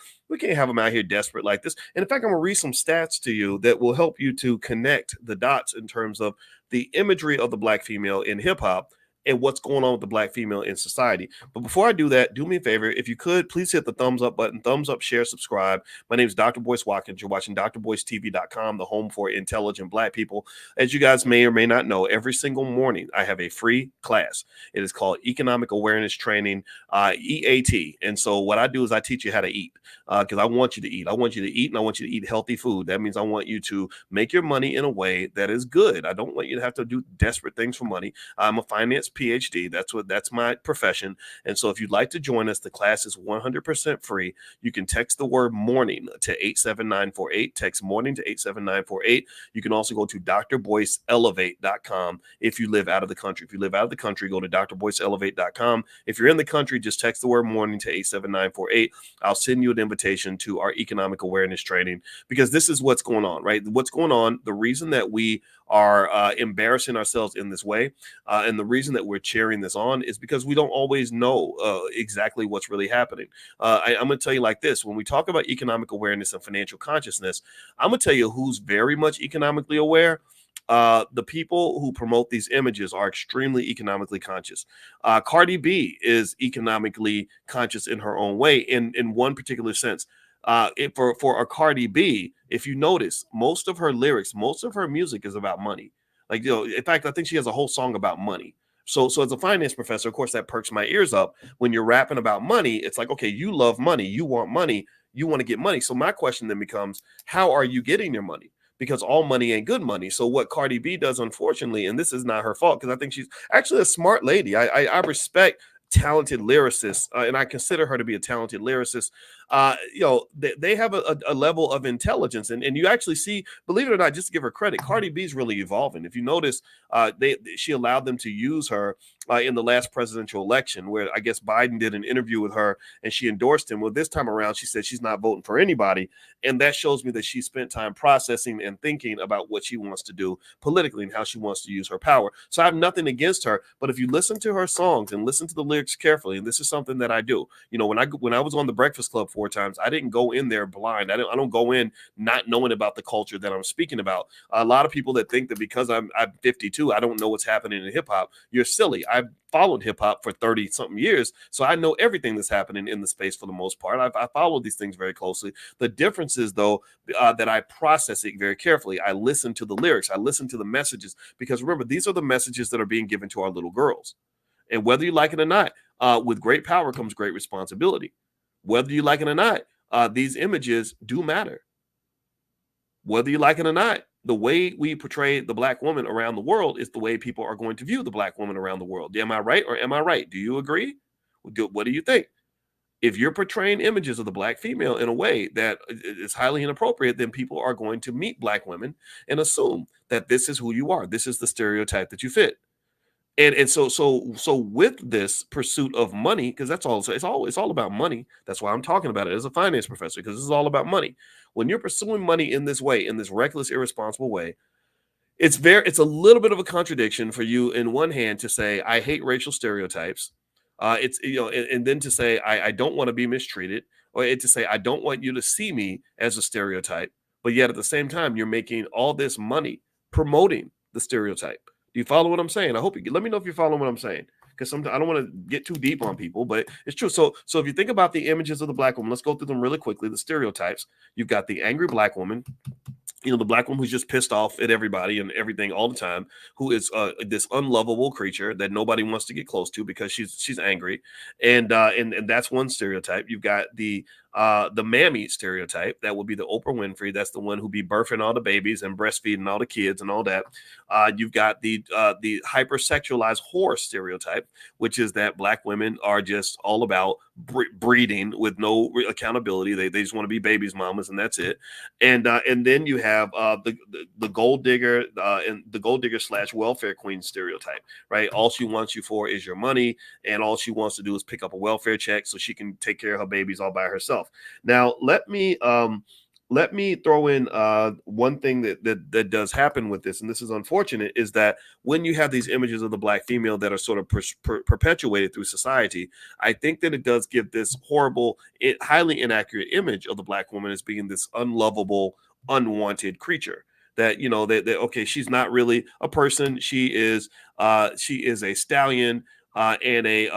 have them out here desperate like this. And in fact, I'm gonna read some stats to you that will help you to connect the dots in terms of the imagery of the black female in hip hop and what's going on with the black female in society. But before I do that, do me a favor. If you could, please hit the thumbs up button, thumbs up, share, subscribe. My name is Dr. Boyce Watkins. You're watching drboycetv.com, the home for intelligent black people. As you guys may or may not know, every single morning I have a free class. It is called Economic Awareness Training, EAT. And so what I do is I teach you how to eat because I want you to eat. I want you to eat, and I want you to eat healthy food. That means I want you to make your money in a way that is good. I don't want you to have to do desperate things for money. I'm a finance PhD. That's my profession. And so if you'd like to join us, the class is 100% free. You can text the word morning to 87948. Text morning to 87948. You can also go to drboyceelevate.com if you live out of the country. If you live out of the country, go to drboyceelevate.com. If you're in the country, just text the word morning to 87948. I'll send you an invitation to our economic awareness training, because this is what's going on, right? What's going on, the reason that we are embarrassing ourselves in this way, and the reason that we're cheering this on, is because we don't always know exactly what's really happening. I'm going to tell you like this: when we talk about economic awareness and financial consciousness, I'm going to tell you who's very much economically aware. The people who promote these images are extremely economically conscious. Cardi B is economically conscious in her own way, in one particular sense. For a Cardi B, if you notice, most of her lyrics, most of her music is about money. Like, in fact, I think she has a whole song about money. So as a finance professor, of course, that perks my ears up. When you're rapping about money, it's like, okay, you love money, you want money, you want to get money. So my question then becomes, how are you getting your money? Because all money ain't good money. So what Cardi B does, unfortunately, and this is not her fault, because I think she's actually a smart lady. I respect talented lyricists, and I consider her to be a talented lyricist. They have a level of intelligence, and you actually see, believe it or not, just to give her credit, Cardi B's really evolving. If you notice, she allowed them to use her in the last presidential election, where I guess Biden did an interview with her and she endorsed him. Well, this time around, she said she's not voting for anybody. And that shows me that she spent time processing and thinking about what she wants to do politically and how she wants to use her power. So I have nothing against her, but if you listen to her songs and listen to the lyrics carefully, and this is something that I do, when I was on the Breakfast Club 4 times, I didn't go in there blind. I don't go in not knowing about the culture that I'm speaking about. A lot of people that think that because I'm 52, I don't know what's happening in hip hop. You're silly. I've followed hip hop for 30 something years, so I know everything that's happening in the space for the most part. I follow these things very closely. The difference is, though, that I process it very carefully. I listen to the lyrics. I listen to the messages, because remember, these are the messages that are being given to our little girls. And whether you like it or not, with great power comes great responsibility. Whether you like it or not, these images do matter. Whether you like it or not, the way we portray the Black woman around the world is the way people are going to view the Black woman around the world. Am I right or am I right? Do you agree? What do you think? If you're portraying images of the Black female in a way that is highly inappropriate, then people are going to meet Black women and assume that this is who you are. This is the stereotype that you fit. And so with this pursuit of money, because that's all, it's all about money. That's why I'm talking about it as a finance professor, because this is all about money. When you're pursuing money in this way, in this reckless, irresponsible way, it's a little bit of a contradiction for you in one hand to say, I hate racial stereotypes. And then to say, I don't want to be mistreated, or to say, I don't want you to see me as a stereotype. But yet at the same time, you're making all this money promoting the stereotype. Do you follow what I'm saying? I hope let me know if you're following what I'm saying, because sometimes I don't want to get too deep on people, but it's true. So if you think about the images of the Black woman, let's go through them really quickly. The stereotypes: you've got the angry Black woman, the Black woman who's just pissed off at everybody and everything all the time, who is this unlovable creature that nobody wants to get close to because she's angry, and that's one stereotype. You've got the mammy stereotype. That would be the Oprah Winfrey. That's the one who be birthing all the babies and breastfeeding all the kids and all that. You've got the hypersexualized whore stereotype, which is that Black women are just all about breeding with no accountability. They just want to be babies' mamas, and that's it. And then you have the gold digger and the gold digger / welfare queen stereotype, right? All she wants you for is your money, and all she wants to do is pick up a welfare check so she can take care of her babies all by herself. Now, let me throw in one thing that does happen with this, and this is unfortunate, is that when you have these images of the Black female that are sort of perpetuated through society, I think that it does give this horrible, highly inaccurate image of the Black woman as being this unlovable, unwanted creature. That okay, she's not really a person. She is a stallion and a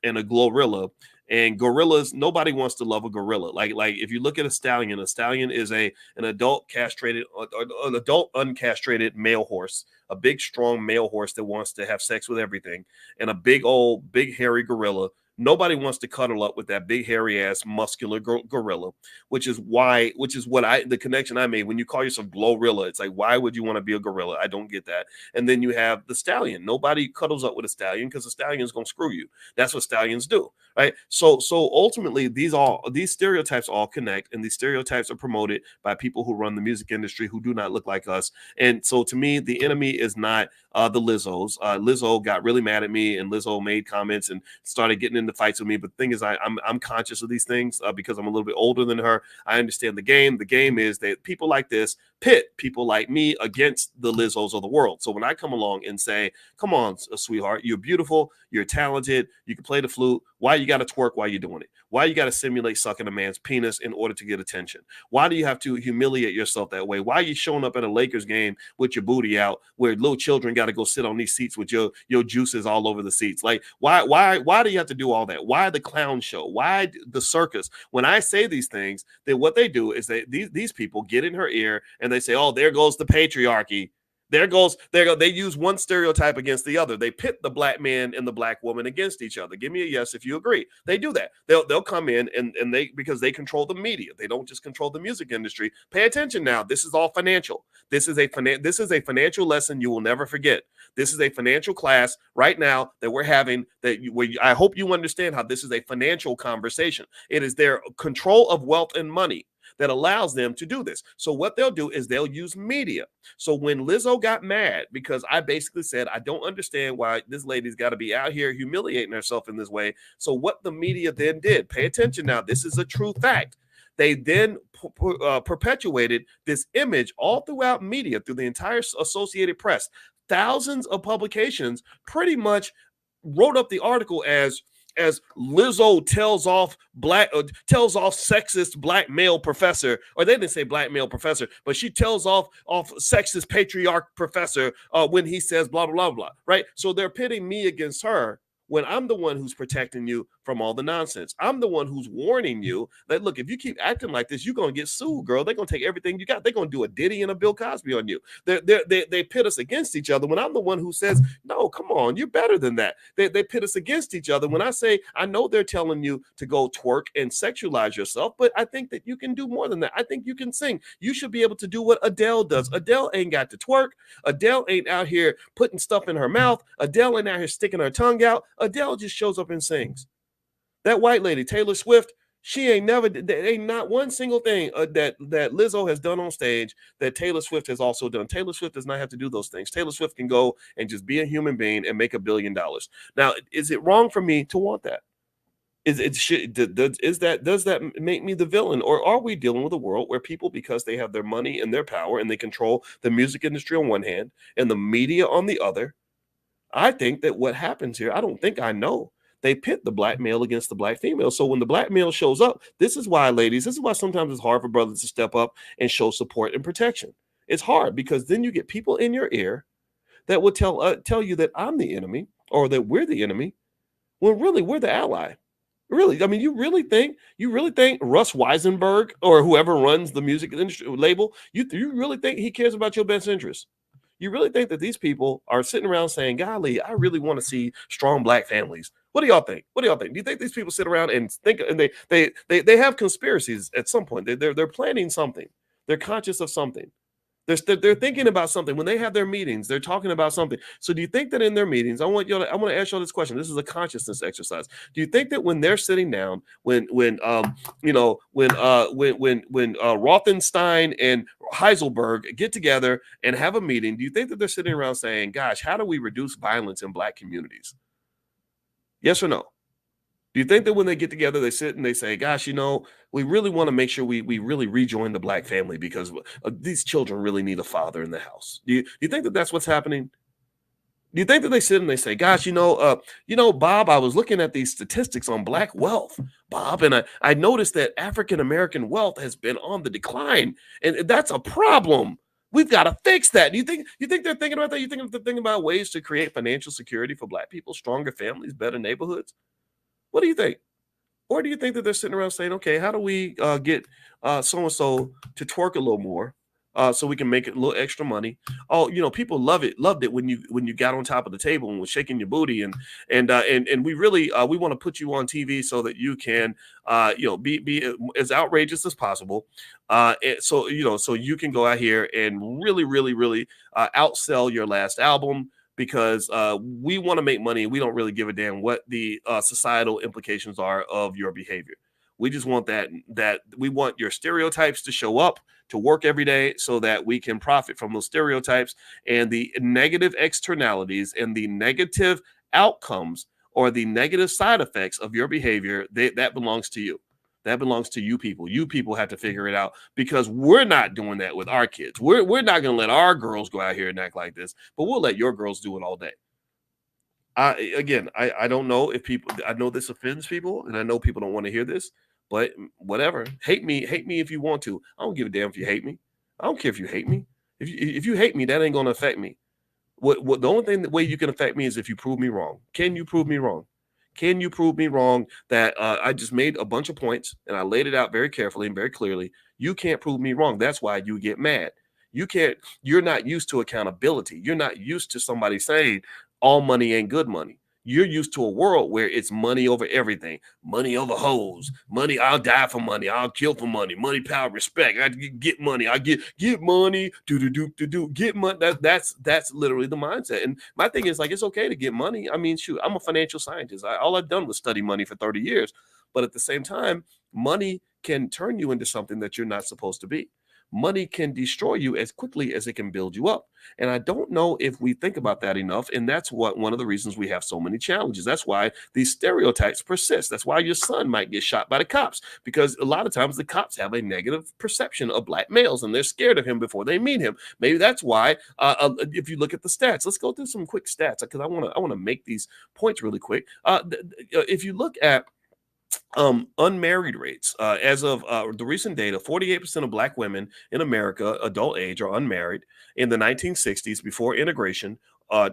glorilla. And gorillas, nobody wants to love a gorilla. Like if you look at a stallion is an adult castrated, an adult uncastrated male horse, a big strong male horse that wants to have sex with everything, and a big hairy gorilla Nobody wants to cuddle up with that big hairy ass muscular gorilla, which is the connection I made when you call yourself Glorilla. It's like, why would you want to be a gorilla? I don't get that. And then you have the stallion. Nobody cuddles up with a stallion because the stallion is going to screw you. That's what stallions do, right? So ultimately these stereotypes all connect, and these stereotypes are promoted by people who run the music industry who do not look like us. And so to me, the enemy is not the Lizzos. Lizzo got really mad at me, and Lizzo made comments and started getting into fights with me. But the thing is, I'm conscious of these things because I'm a little bit older than her. I understand the game. The game is that people like this pit people like me against the Lizzos of the world. So when I come along and say, come on, sweetheart, you're beautiful, you're talented, you can play the flute, why you got to twerk while you're doing it? Why you got to simulate sucking a man's penis in order to get attention? Why do you have to humiliate yourself that way? Why are you showing up at a Lakers game with your booty out where little children got to go sit on these seats with your juices all over the seats? Like, why do you have to do all that? Why the clown show? Why the circus? When I say these things, then what they do is these people get in her ear and they say, oh, there goes the patriarchy. There goes. They use one stereotype against the other. They pit the black man and the black woman against each other. Give me a yes if you agree. They do that. They'll come in and they, because they control the media. They don't just control the music industry. Pay attention now. This is all financial. This is a financial lesson you will never forget. This is a financial class right now that we're having. I hope you understand how this is a financial conversation. It is their control of wealth and money that allows them to do this. So what they'll do is they'll use media. So when Lizzo got mad because I basically said, I don't understand why this lady's got to be out here humiliating herself in this way. So what the media then did, pay attention now, this is a true fact. They then perpetuated this image all throughout media, through the entire Associated Press. Thousands of publications pretty much wrote up the article as Lizzo tells off sexist black male professor, or they didn't say black male professor, but she tells off sexist patriarch professor when he says blah, blah, blah, right? So they're pitting me against her when I'm the one who's protecting you from all the nonsense. I'm the one who's warning you that, look, if you keep acting like this, you're going to get sued, girl. They're going to take everything you got. They're going to do a Diddy and a Bill Cosby on you. They pit us against each other when I'm the one who says, no, come on, you're better than that. They pit us against each other when I say, I know they're telling you to go twerk and sexualize yourself, but I think that you can do more than that. I think you can sing. You should be able to do what Adele does. Adele ain't got to twerk. Adele ain't out here putting stuff in her mouth. Adele ain't out here sticking her tongue out. Adele just shows up and sings. That white lady, Taylor Swift, she ain't not one single thing that Lizzo has done on stage that Taylor Swift has also done. Taylor Swift does not have to do those things. Taylor Swift can go and just be a human being and make $1 billion. Now, is it wrong for me to want that? Does that make me the villain? Or are we dealing with a world where people, because they have their money and their power and they control the music industry on one hand and the media on the other? I think that what happens here, I know. They pit the black male against the black female. So when the black male shows up, this is why sometimes it's hard for brothers to step up and show support and protection. It's hard because then you get people in your ear that will tell you that I'm the enemy or that we're the enemy, when really we're the ally. Really, I mean, you really think Russ Weisenberg or whoever runs the music industry label, you really think he cares about your best interest? You really think that these people are sitting around saying, golly, I really want to see strong black families? What do y'all think? Do you think these people sit around and think, and they have conspiracies at some point? They're planning something. They're conscious of something. They're thinking about something. When they have their meetings, they're talking about something. So do you think that in their meetings, I want to ask y'all this question. This is a consciousness exercise. Do you think that when they're sitting down, when Rothenstein and Heiselberg get together and have a meeting, do you think that they're sitting around saying, gosh, how do we reduce violence in black communities? Yes or no? Do you think that when they get together, they sit and they say, gosh, we really want to make sure we really rejoin the black family because these children really need a father in the house? Do you think that that's what's happening? Do you think that they sit and they say, gosh, Bob, I was looking at these statistics on black wealth, Bob, and I noticed that African-American wealth has been on the decline, and that's a problem. We've got to fix that. Do you think they're thinking about that? You think they're thinking about ways to create financial security for black people, stronger families, better neighborhoods? What do you think? Or do you think that they're sitting around saying, okay, how do we get so-and-so to twerk a little more so we can make it a little extra money. Oh, people loved it when you got on top of the table and was shaking your booty, and we really we want to put you on TV so that you can be as outrageous as possible. So you can go out here and really outsell your last album, because we want to make money and we don't really give a damn what the societal implications are of your behavior. We just want that we want your stereotypes to show up to work every day so that we can profit from those stereotypes, and the negative externalities and the negative outcomes or the negative side effects of your behavior. That belongs to you. That belongs to you people. You people have to figure it out, because we're not doing that with our kids. We're not going to let our girls go out here and act like this, but we'll let your girls do it all day. I don't know if people, I know this offends people, and I know people don't want to hear this, but whatever. Hate me if you want to. I don't give a damn if you hate me. I don't care if you hate me. If you hate me, that ain't going to affect me. What the only way you can affect me is if you prove me wrong. Can you prove me wrong? Can you prove me wrong that I just made a bunch of points and I laid it out very carefully and very clearly? You can't prove me wrong. That's why you get mad. You're not used to accountability. You're not used to somebody saying all money ain't good money. You're used to a world where it's money over everything, money over hoes, money. I'll die for money. I'll kill for money. Money, power, respect. I get money. I get money. Get money. That's literally the mindset. And my thing is, like, it's okay to get money. I mean, shoot, I'm a financial scientist. All I've done was study money for 30 years. But at the same time, money can turn you into something that you're not supposed to be. Money can destroy you as quickly as it can build you up. And I don't know if we think about that enough. And that's one of the reasons we have so many challenges. That's why these stereotypes persist. That's why your son might get shot by the cops, because a lot of times the cops have a negative perception of black males and they're scared of him before they meet him. Maybe that's why, if you look at the stats, let's go through some quick stats, because I want to make these points really quick. If you look at unmarried rates, as of the recent data, 48% of black women in America, adult age, are unmarried. In the 1960s, before integration,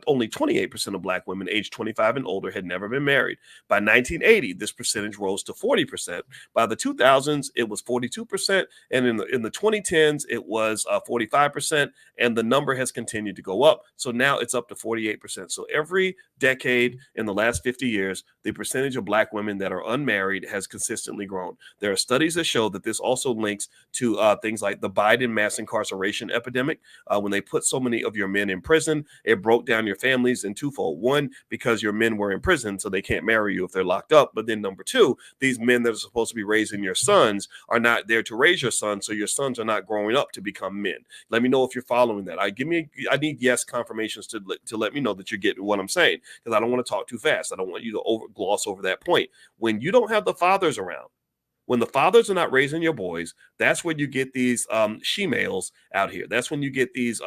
only 28% of black women aged 25 and older had never been married. By 1980, this percentage rose to 40%. By the 2000s, it was 42%. And in the 2010s, it was 45%. And the number has continued to go up. So now it's up to 48%. So every decade in the last 50 years, the percentage of black women that are unmarried has consistently grown. There are studies that show that this also links to things like the Biden mass incarceration epidemic. When they put so many of your men in prison, it broke down your families in twofold. One, because your men were in prison, so they can't marry you if they're locked up. But then number two, these men that are supposed to be raising your sons are not there to raise your sons, so your sons are not growing up to become men. Let me know if you're following that. I need yes confirmations to let me know that you're getting what I'm saying, because I don't want to talk too fast. I don't want you to gloss over that point. When you don't have the fathers around, when the fathers are not raising your boys, that's when you get these she-males out here. That's when you get these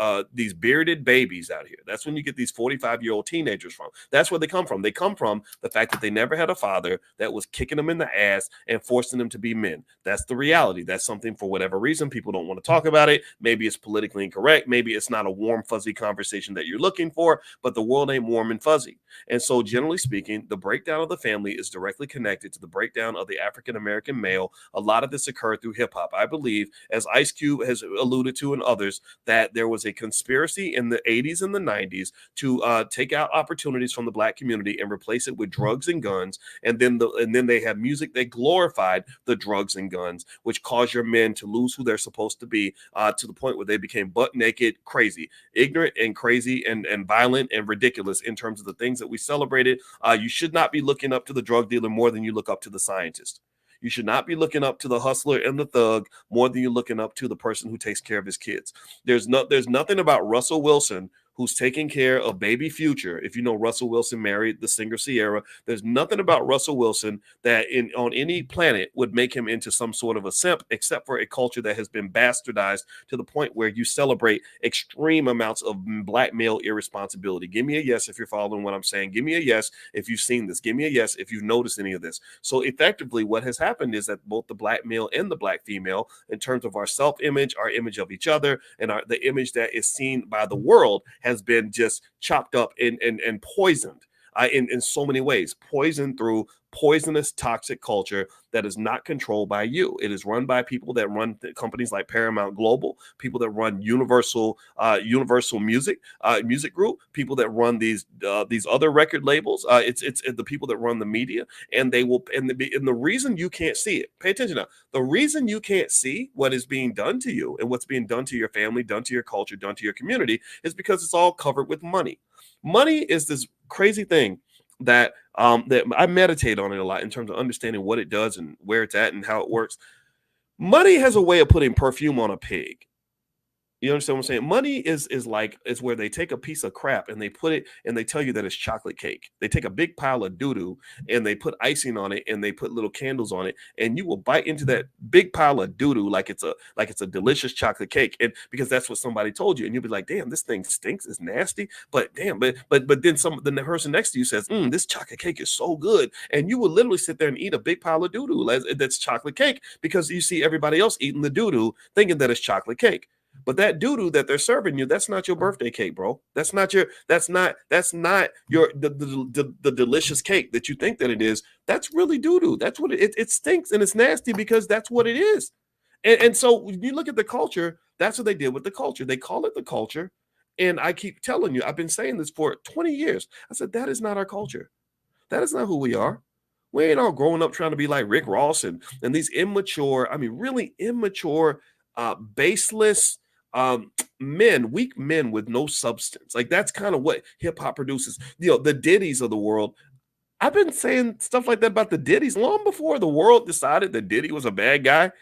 bearded babies out here. That's when you get these 45-year-old teenagers from. That's where they come from. They come from the fact that they never had a father that was kicking them in the ass and forcing them to be men. That's the reality. That's something, for whatever reason, people don't want to talk about it. Maybe it's politically incorrect. Maybe it's not a warm, fuzzy conversation that you're looking for, but the world ain't warm and fuzzy. And so, generally speaking, the breakdown of the family is directly connected to the breakdown of the African-American male. A lot of this occurred through hip hop. I believe, as Ice Cube has alluded to and others, that there was a conspiracy in the 80s and the 90s to take out opportunities from the black community and replace it with drugs and guns. And then they have music that glorified the drugs and guns, which caused your men to lose who they're supposed to be, to the point where they became butt naked, crazy, ignorant and crazy and violent and ridiculous in terms of the things that we celebrated. You should not be looking up to the drug dealer more than you look up to the scientist. You should not be looking up to the hustler and the thug more than you're looking up to the person who takes care of his kids. There's nothing about Russell Wilson, who's taking care of baby Future. If you know, Russell Wilson married the singer Sierra. There's nothing about Russell Wilson that on any planet would make him into some sort of a simp, except for a culture that has been bastardized to the point where you celebrate extreme amounts of black male irresponsibility. Give me a yes if you're following what I'm saying. Give me a yes if you've seen this. Give me a yes if you've noticed any of this. So effectively, what has happened is that both the black male and the black female, in terms of our self-image, our image of each other, and the image that is seen by the world, has been just chopped up and poisoned in so many ways. Poisoned through poisonous, toxic culture that is not controlled by you. It is run by people that run companies like Paramount Global, people that run Universal Music Group, people that run these other record labels. It's the people that run the media, and they will. And the reason you can't see it, pay attention now. The reason you can't see what is being done to you and what's being done to your family, done to your culture, done to your community is because it's all covered with money. Money is this crazy thing that I meditate on it a lot in terms of understanding what it does and where it's at and how it works. Money has a way of putting perfume on a pig. You understand what I'm saying? Money is where they take a piece of crap and they put it and they tell you that it's chocolate cake. They take a big pile of doo-doo and they put icing on it and they put little candles on it, and you will bite into that big pile of doo-doo like it's a delicious chocolate cake, and because that's what somebody told you, and you'll be like, damn, this thing stinks, it's nasty, but damn, but then the person next to you says, this chocolate cake is so good, and you will literally sit there and eat a big pile of doo-doo that's chocolate cake because you see everybody else eating the doo-doo thinking that it's chocolate cake. But that doo-doo that they're serving you, that's not your birthday cake, bro. That's not your the delicious cake that you think that it is. That's really doo-doo. That's what it stinks and it's nasty because that's what it is. And so when you look at the culture, that's what they did with the culture. They call it the culture. And I keep telling you, I've been saying this for 20 years. I said, that is not our culture. That is not who we are. We ain't all growing up trying to be like Rick Ross and these immature, really immature, baseless, weak men with no substance. Like that's kind of what hip hop produces. The Diddy's of the world. I've been saying stuff like that about the Diddy's long before the world decided that Diddy was a bad guy.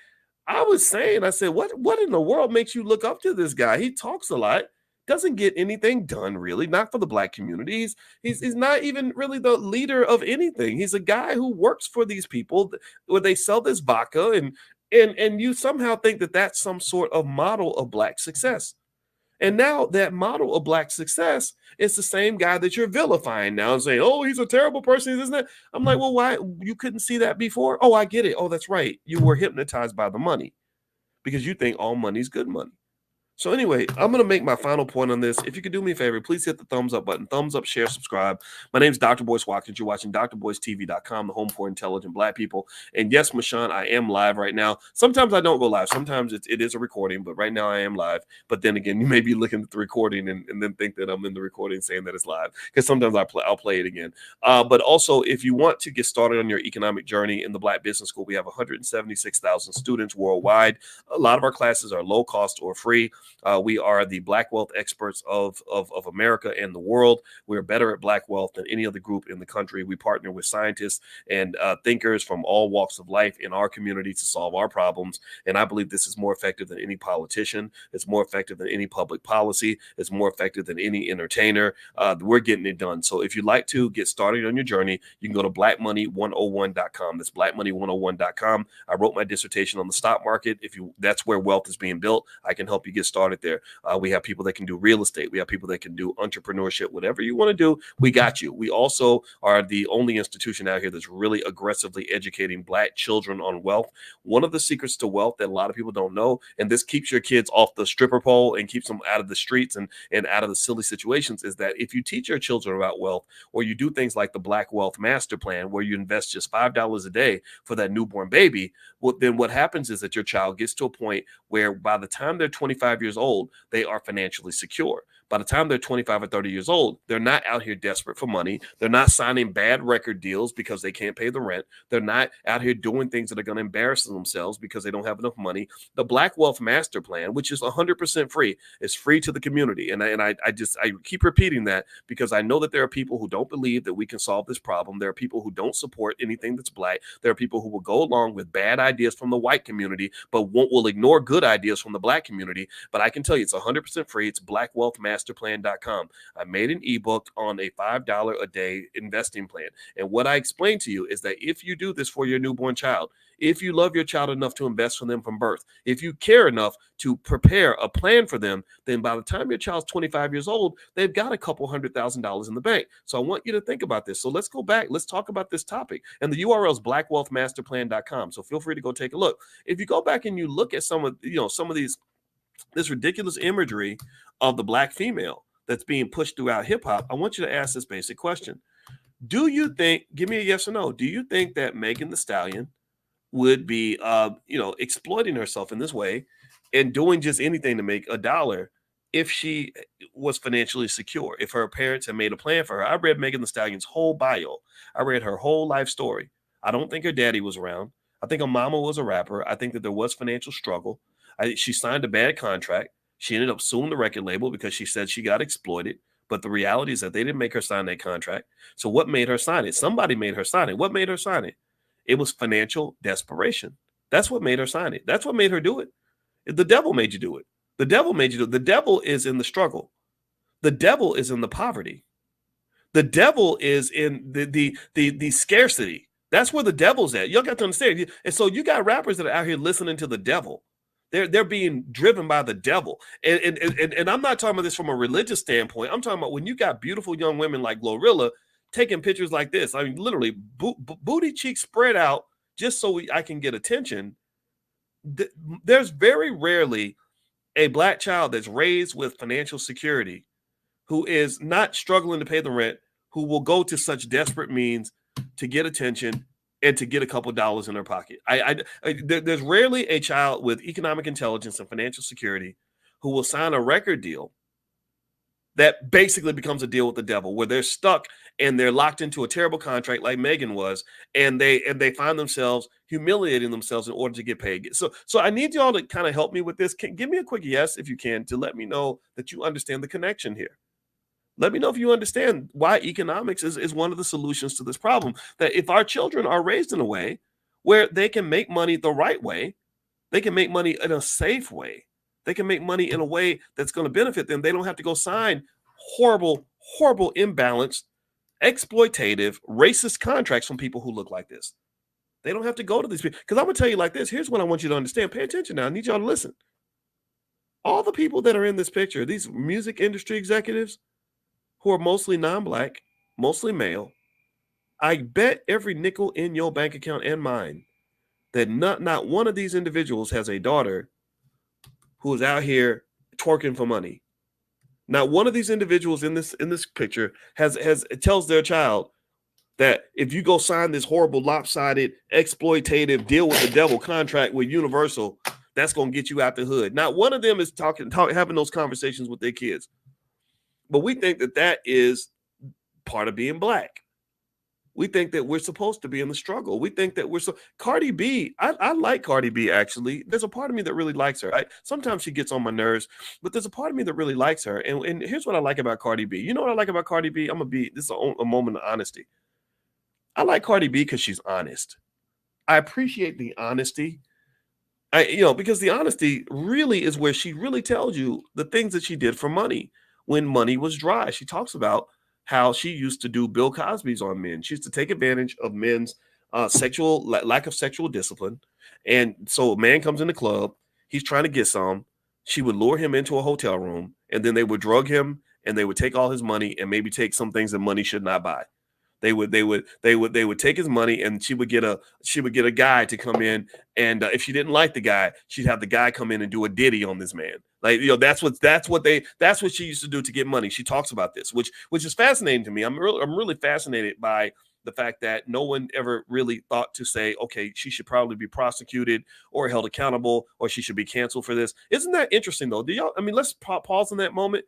I said, what in the world makes you look up to this guy? He talks a lot, doesn't get anything done really, not for the Black community. He's not even really the leader of anything. He's a guy who works for these people where they sell this vodka and you somehow think that that's some sort of model of Black success. And now that model of Black success is the same guy that you're vilifying now and saying, oh, he's a terrible person, isn't it? I'm like, well, why? You couldn't see that before? Oh, I get it. Oh, that's right. You were hypnotized by the money because you think all money is good money. So anyway, I'm going to make my final point on this. If you could do me a favor, please hit the thumbs up button. Thumbs up, share, subscribe. My name is Dr. Boyce Watkins. You're watching drboycetv.com, the home for intelligent Black people. And yes, Mashawn, I am live right now. Sometimes I don't go live. Sometimes it is a recording, but right now I am live. But then again, you may be looking at the recording and then think that I'm in the recording saying that it's live, because sometimes I'll play it again. But also, if you want to get started on your economic journey in the Black Business School, we have 176,000 students worldwide. A lot of our classes are low cost or free. We are the Black wealth experts of America and the world. We're better at Black wealth than any other group in the country. We partner with scientists and thinkers from all walks of life in our community to solve our problems. And I believe this is more effective than any politician. It's more effective than any public policy. It's more effective than any entertainer. We're getting it done. So if you'd like to get started on your journey, you can go to blackmoney101.com. That's blackmoney101.com. I wrote my dissertation on the stock market. That's where wealth is being built. I can help you get started there. We have people that can do real estate. We have people that can do entrepreneurship. Whatever you want to do, we got you. We also are the only institution out here that's really aggressively educating Black children on wealth. One of the secrets to wealth that a lot of people don't know, and this keeps your kids off the stripper pole and keeps them out of the streets and out of the silly situations, is that if you teach your children about wealth, or you do things like the Black Wealth Master Plan, where you invest just $5 a day for that newborn baby, well, then what happens is that your child gets to a point where by the time they're 25 years old, they are financially secure. By the time they're 25 or 30 years old, they're not out here desperate for money. They're not signing bad record deals because they can't pay the rent. They're not out here doing things that are going to embarrass themselves because they don't have enough money. The Black Wealth Master Plan, which is 100% free, is free to the community. And I keep repeating that because I know that there are people who don't believe that we can solve this problem. There are people who don't support anything that's Black. There are people who will go along with bad ideas from the white community, but will ignore good ideas from the Black community. But I can tell you it's 100% free. It's blackwealthmasterplan.com. I made an ebook on a $5 a day investing plan. And what I explained to you is that if you do this for your newborn child, if you love your child enough to invest for them from birth, if you care enough to prepare a plan for them, then by the time your child's 25 years old, they've got a couple $100,000 in the bank. So I want you to think about this. So let's go back. Let's talk about this topic. And the URL is blackwealthmasterplan.com. So feel free to go take a look. If you go back and you look at some of this ridiculous imagery of the Black female that's being pushed throughout hip hop, I want you to ask this basic question. Do you think, give me a yes or no, do you think that Megan Thee Stallion would be, exploiting herself in this way and doing just anything to make a dollar if she was financially secure, if her parents had made a plan for her? I read Megan Thee Stallion's whole bio. I read her whole life story. I don't think her daddy was around. I think her mama was a rapper. I think that there was financial struggle. She signed a bad contract. She ended up suing the record label because she said she got exploited. But the reality is that they didn't make her sign that contract. So what made her sign it? Somebody made her sign it. What made her sign it? It was financial desperation. That's what made her sign it. That's what made her do it. The devil made you do it. The devil made you do it. The devil is in the struggle. The devil is in the poverty. The devil is in the scarcity. That's where the devil's at. Y'all got to understand. And so you got rappers that are out here listening to the devil. They're being driven by the devil. And I'm not talking about this from a religious standpoint. I'm talking about when you got beautiful young women like Glorilla taking pictures like this. I mean, literally booty cheeks spread out just so I can get attention. There's very rarely a black child that's raised with financial security who is not struggling to pay the rent, who will go to such desperate means to get attention and to get a couple dollars in their pocket. There's rarely a child with economic intelligence and financial security who will sign a record deal that basically becomes a deal with the devil, where they're stuck and they're locked into a terrible contract like Megan was, and they find themselves humiliating themselves in order to get paid. So I need y'all to kind of help me with this. Give me a quick yes, if you can, to let me know that you understand the connection here. Let me know if you understand why economics is one of the solutions to this problem. That if our children are raised in a way where they can make money the right way, they can make money in a safe way, they can make money in a way that's going to benefit them, they don't have to go sign horrible, imbalanced, exploitative, racist contracts from people who look like this. They don't have to go to these people. Because I'm going to tell you like this. Here's what I want you to understand. Pay attention now. I need y'all to listen. All the people that are in this picture, these music industry executives, who are mostly non-black, mostly male, I bet every nickel in your bank account and mine that not one of these individuals has a daughter who is out here twerking for money. Not one of these individuals in this picture tells their child that if you go sign this horrible, lopsided, exploitative deal with the devil contract with Universal, that's going to get you out the hood. Not one of them is having those conversations with their kids. But we think that is part of being black. We think that we're supposed to be in the struggle. We think that Cardi B, I like Cardi B, actually. There's a part of me that really likes her. Sometimes she gets on my nerves, but there's a part of me that really likes her. And here's what I like about Cardi B. You know what I like about Cardi B? This is a moment of honesty. I like Cardi B because she's honest. I appreciate the honesty. Because the honesty really is where she really tells you the things that she did for money when money was dry. She talks about how she used to do Bill Cosby's on men. She used to take advantage of men's lack of sexual discipline. And so a man comes in the club, he's trying to get some. She would lure him into a hotel room, and then they would drug him, and they would take all his money and maybe take some things that money should not buy. They would take his money, and she would get a guy to come in, and if she didn't like the guy, she'd have the guy come in and do a ditty on this man. That's what she used to do to get money. She talks about this, which is fascinating to me. I'm really fascinated by the fact that no one ever really thought to say, okay, she should probably be prosecuted or held accountable, or she should be canceled for this. Isn't that interesting though? Let's pause in that moment.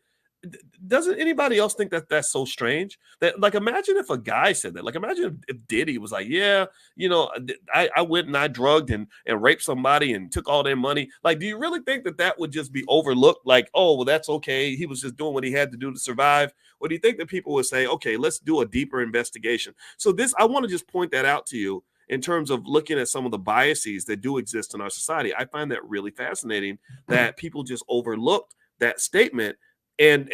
Doesn't anybody else think that that's so strange? That, like, imagine if a guy said that. Like, imagine if Diddy was like, yeah, I went and I drugged and raped somebody and took all their money. Like, do you really think that would just be overlooked? Like, oh, well, that's okay. He was just doing what he had to do to survive. Or do you think that people would say, okay, let's do a deeper investigation? So I want to just point that out to you in terms of looking at some of the biases that do exist in our society. I find that really fascinating that people just overlooked that statement. And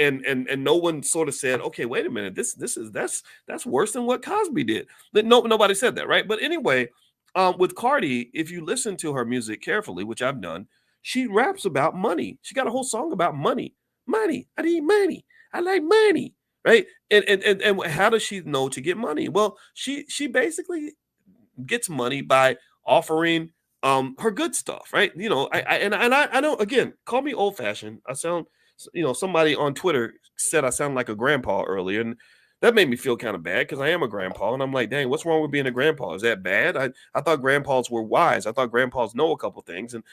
no one sort of said, okay, wait a minute, that's worse than what Cosby did. Nobody said that, right? But anyway, with Cardi, if you listen to her music carefully, which I've done, she raps about money. She got a whole song about money. Money, I need money. I like money, right? And how does she know to get money? Well, she basically gets money by offering her good stuff, right? I know, again, call me old fashioned. I sound. Somebody on Twitter said I sound like a grandpa earlier, and that made me feel kind of bad because I am a grandpa, and I'm like, dang, what's wrong with being a grandpa? Is that bad? I thought grandpas were wise. I thought grandpas know a couple things, and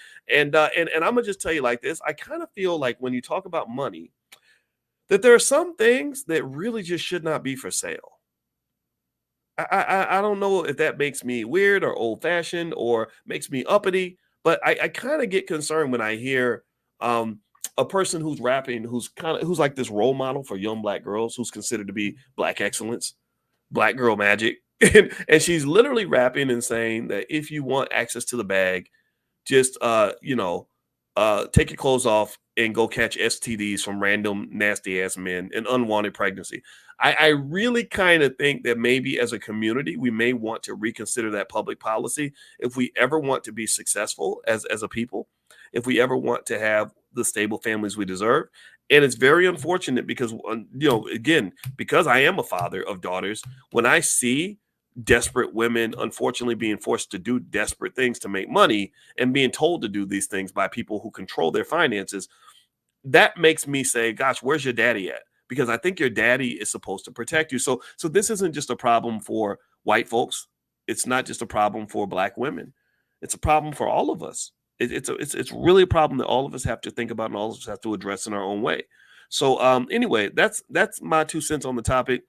I'm gonna just tell you like this. I kind of feel like when you talk about money, that there are some things that really just should not be for sale. I don't know if that makes me weird or old fashioned or makes me uppity, but I kind of get concerned when I hear a person who's rapping, who's like this role model for young black girls, who's considered to be black excellence, black girl magic, and she's literally rapping and saying that if you want access to the bag, just take your clothes off and go catch STDs from random nasty ass men and unwanted pregnancy. I really kind of think that maybe as a community, we may want to reconsider that public policy if we ever want to be successful as a people, if we ever want to have the stable families we deserve. And it's very unfortunate because, again, because I am a father of daughters, when I see desperate women, unfortunately, being forced to do desperate things to make money and being told to do these things by people who control their finances, that makes me say, gosh, where's your daddy at? Because I think your daddy is supposed to protect you. So this isn't just a problem for white folks. It's not just a problem for black women. It's a problem for all of us. It's really a problem that all of us have to think about and all of us have to address in our own way. So anyway, that's my 2 cents on the topic.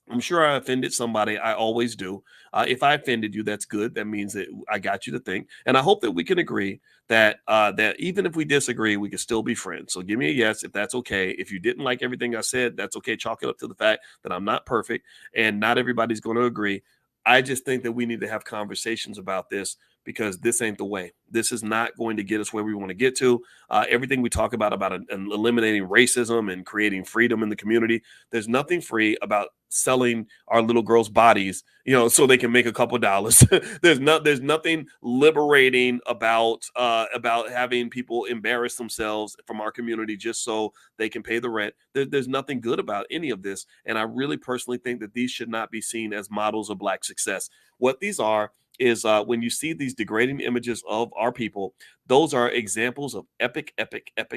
I'm sure I offended somebody. I always do. If I offended you, that's good. That means that I got you to think. And I hope that we can agree that that even if we disagree, we can still be friends. So give me a yes if that's okay. If you didn't like everything I said, that's okay. Chalk it up to the fact that I'm not perfect and not everybody's going to agree. I just think that we need to have conversations about this because this ain't the way. This is not going to get us where we want to get to. Everything we talk about eliminating racism and creating freedom in the community, there's nothing free about selling our little girls' bodies, so they can make a couple dollars. There's nothing liberating about having people embarrass themselves from our community just so they can pay the rent. There's nothing good about any of this. And I really personally think that these should not be seen as models of black success. What these are is when you see these degrading images of our people, those are examples of epic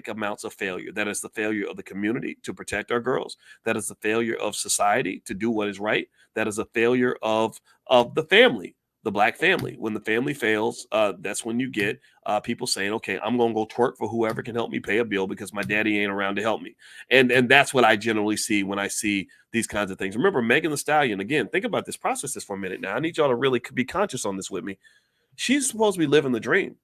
amounts of failure. That is the failure of the community to protect our girls. That is the failure of society to do what is right. That is a failure of the family, the black family. When the family fails, that's when you get people saying, okay, I'm going to go twerk for whoever can help me pay a bill because my daddy ain't around to help me. And that's what I generally see when I see these kinds of things. Remember, Megan Thee Stallion, again, think about this, process this for a minute now. I need y'all to really be conscious on this with me. She's supposed to be living the dream.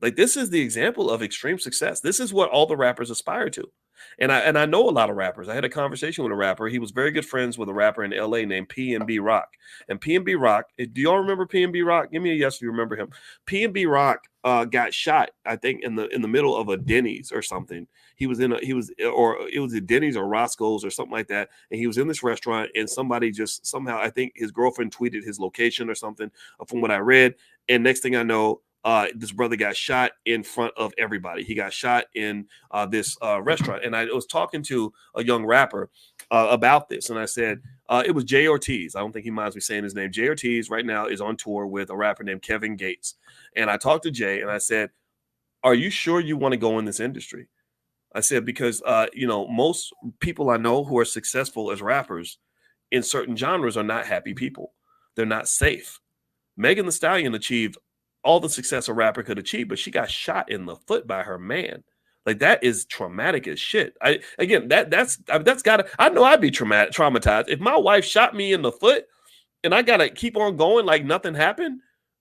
Like, this is the example of extreme success. This is what all the rappers aspire to. And I know a lot of rappers. I had a conversation with a rapper. He was very good friends with a rapper in LA named PNB Rock. And PNB Rock, do y'all remember PNB Rock? Give me a yes if you remember him. PNB Rock got shot, I think, in the middle of a Denny's or something. It was a Denny's or Roscoe's or something like that. And he was in this restaurant and somebody just somehow, I think his girlfriend tweeted his location or something from what I read. And next thing I know, this brother got shot in front of everybody. He got shot in this restaurant. And I was talking to a young rapper about this. And I said, it was Jay Ortiz. I don't think he minds me saying his name. Jay Ortiz right now is on tour with a rapper named Kevin Gates. And I talked to Jay and I said, are you sure you want to go in this industry? I said, because, most people I know who are successful as rappers in certain genres are not happy people. They're not safe. Megan Thee Stallion achieved all the success a rapper could achieve, but she got shot in the foot by her man. Like, that is traumatic as shit. I know I'd be traumatized. If my wife shot me in the foot and I got to keep on going like nothing happened,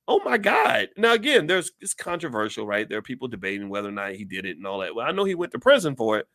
oh my God. Now, again, it's controversial, right? There are people debating whether or not he did it and all that. Well, I know he went to prison for it.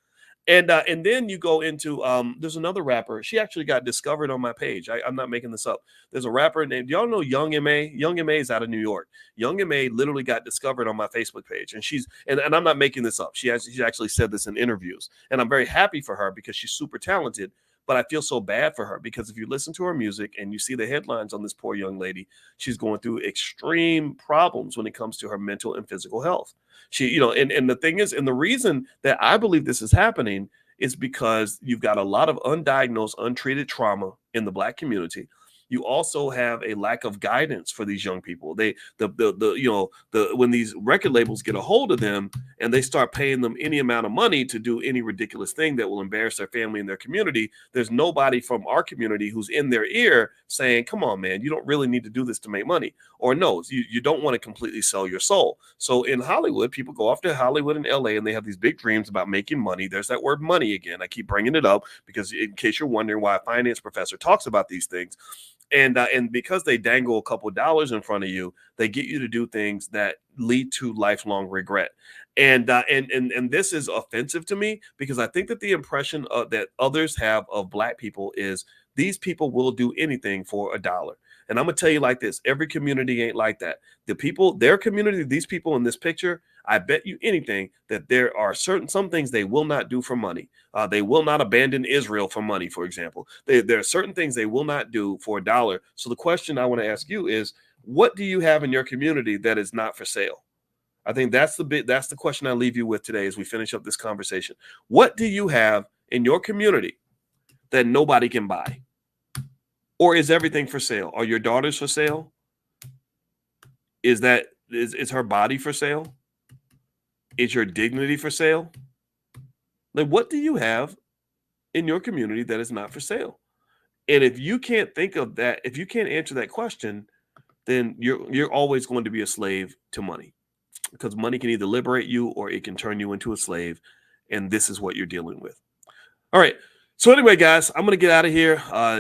And then you go into, there's another rapper. She actually got discovered on my page. I'm not making this up. There's a rapper named, do y'all know Young M.A.? Young M.A. is out of New York. Young M.A. literally got discovered on my Facebook page. And and I'm not making this up. She actually said this in interviews. And I'm very happy for her because she's super talented. But I feel so bad for her because if you listen to her music and you see the headlines on this poor young lady, she's going through extreme problems when it comes to her mental and physical health. And the thing is, and the reason that I believe this is happening, is because you've got a lot of undiagnosed, untreated trauma in the black community. And then you've got a lot of undiagnosed, untreated trauma in the black community. And then you've got a lot of undiagnosed, untreated trauma in the black community. And then you've got a lot of undiagnosed, untreated trauma in the black community. And then you've got a lot of undiagnosed, untreated trauma you also have a lack of guidance for these young people. When these record labels get a hold of them and they start paying them any amount of money to do any ridiculous thing that will embarrass their family and their community, there's nobody from our community who's in their ear saying, come on, man, you don't really need to do this to make money. Or no, you don't want to completely sell your soul. So in Hollywood, people go off to Hollywood and LA and they have these big dreams about making money. There's that word money again. I keep bringing it up because in case you're wondering why a finance professor talks about these things. And because they dangle a couple of dollars in front of you, they get you to do things that lead to lifelong regret. And this is offensive to me because I think that the impression that others have of Black people is these people will do anything for $1. And I'm going to tell you like this, every community ain't like that. Their community, these people in this picture, I bet you anything that there are some things they will not do for money. They will not abandon Israel for money, for example. There are certain things they will not do for $1. So the question I want to ask you is, what do you have in your community that is not for sale? I think that's the question I leave you with today as we finish up this conversation. What do you have in your community that nobody can buy? Or is everything for sale? Are your daughters for sale? Is her body for sale? Is your dignity for sale? Like, what do you have in your community that is not for sale? And if you can't think of that, if you can't answer that question, then you're always going to be a slave to money, because money can either liberate you or it can turn you into a slave. And this is what you're dealing with. All right. So anyway, guys, I'm going to get out of here.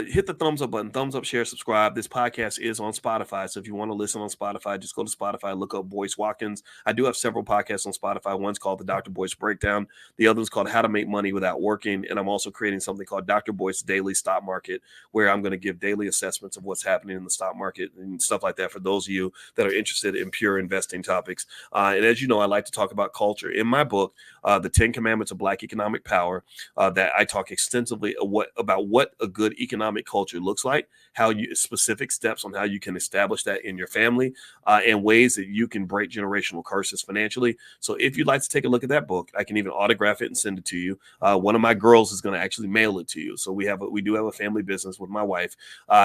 Hit the thumbs up button, thumbs up, share, subscribe. This podcast is on Spotify. So if you want to listen on Spotify, just go to Spotify, look up Boyce Watkins. I do have several podcasts on Spotify. One's called the Dr. Boyce Breakdown. The other is called How to Make Money Without Working. And I'm also creating something called Dr. Boyce Daily Stock Market, where I'm going to give daily assessments of what's happening in the stock market and stuff like that for those of you that are interested in pure investing topics. And as you know, I like to talk about culture. In my book, The 10 Commandments of Black Economic Power, that I talk extensively about what a good economic culture looks like, specific steps on how you can establish that in your family, and ways that you can break generational curses financially. So if you'd like to take a look at that book, I can even autograph it and send it to you. One of my girls is going to actually mail it to you. So we do have a family business with my wife.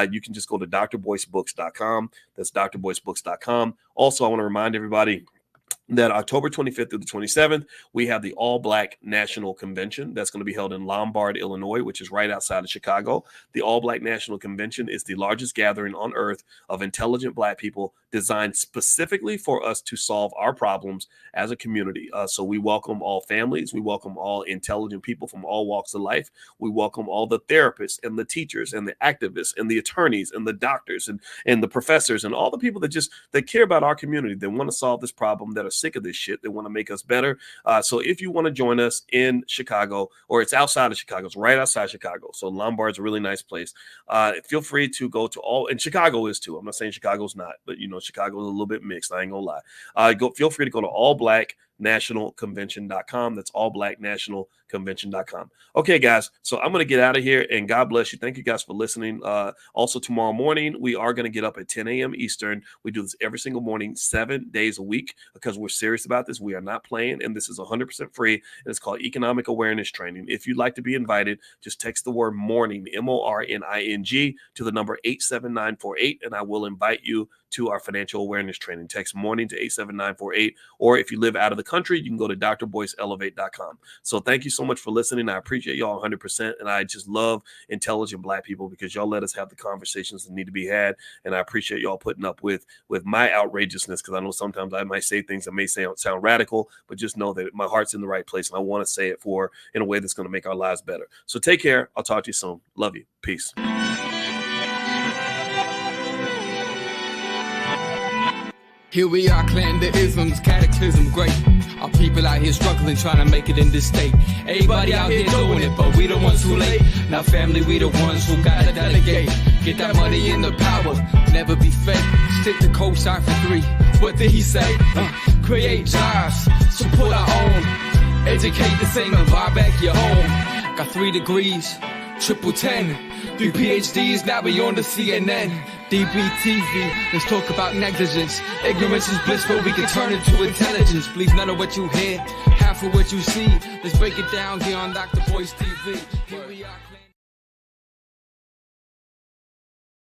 You can just go to drboycebooks.com. That's drboycebooks.com. Also, I want to remind everybody that October 25th through the 27th, we have the All Black National Convention that's going to be held in Lombard, Illinois, which is right outside of Chicago. The All Black National Convention is the largest gathering on earth of intelligent Black people designed specifically for us to solve our problems as a community. So we welcome all families. We welcome all intelligent people from all walks of life. We welcome all the therapists and the teachers and the activists and the attorneys and the doctors and the professors and all the people that care about our community. They want to solve this problem, that are sick of this shit. They want to make us better. So if you want to join us in Chicago, or it's outside of Chicago, it's right outside Chicago. So Lombard's a really nice place. Feel free to go to and Chicago is too. I'm not saying Chicago's not, but Chicago is a little bit mixed. I ain't gonna lie. Feel free to go to allblacknationalconvention.com. That's allblacknationalconvention.com. Okay, guys. So I'm going to get out of here, and God bless you. Thank you guys for listening. Also, tomorrow morning, we are going to get up at 10 a.m. Eastern. We do this every single morning, 7 days a week, because we're serious about this. We are not playing, and this is 100% free, and it's called Economic Awareness Training. If you'd like to be invited, just text the word morning, MORNING, to the number 87948, and I will invite you to our financial awareness training. Text morning to 87948, or if you live out of the country, you can go to drboyceelevate.com. So thank you so much for listening. I appreciate y'all 100%, and I just love intelligent Black people, because y'all let us have the conversations that need to be had, and I appreciate y'all putting up with my outrageousness, because I know sometimes I might say things that may sound radical, but just know that my heart's in the right place, and I want to say it in a way that's going to make our lives better. So take care. I'll talk to you soon. Love you. Peace. Here we are, clan the isms, cataclysm great. Our people out here struggling, trying to make it in this state. Everybody out here doing it, but we the ones who late. Now family, we the ones who gotta delegate. Get that money in the power, never be fake. Stick to co-sign for 3. What did he say? Create jobs, support our own. Educate the same and buy back your home. Got 3 degrees, triple 10. 3 PhDs, now we on the CNN. DBTV, let's talk about negligence. Ignorance is bliss, but we can turn it to intelligence. Believe none of what you hear, half of what you see. Let's break it down here on Dr. Boyce TV. Here we are.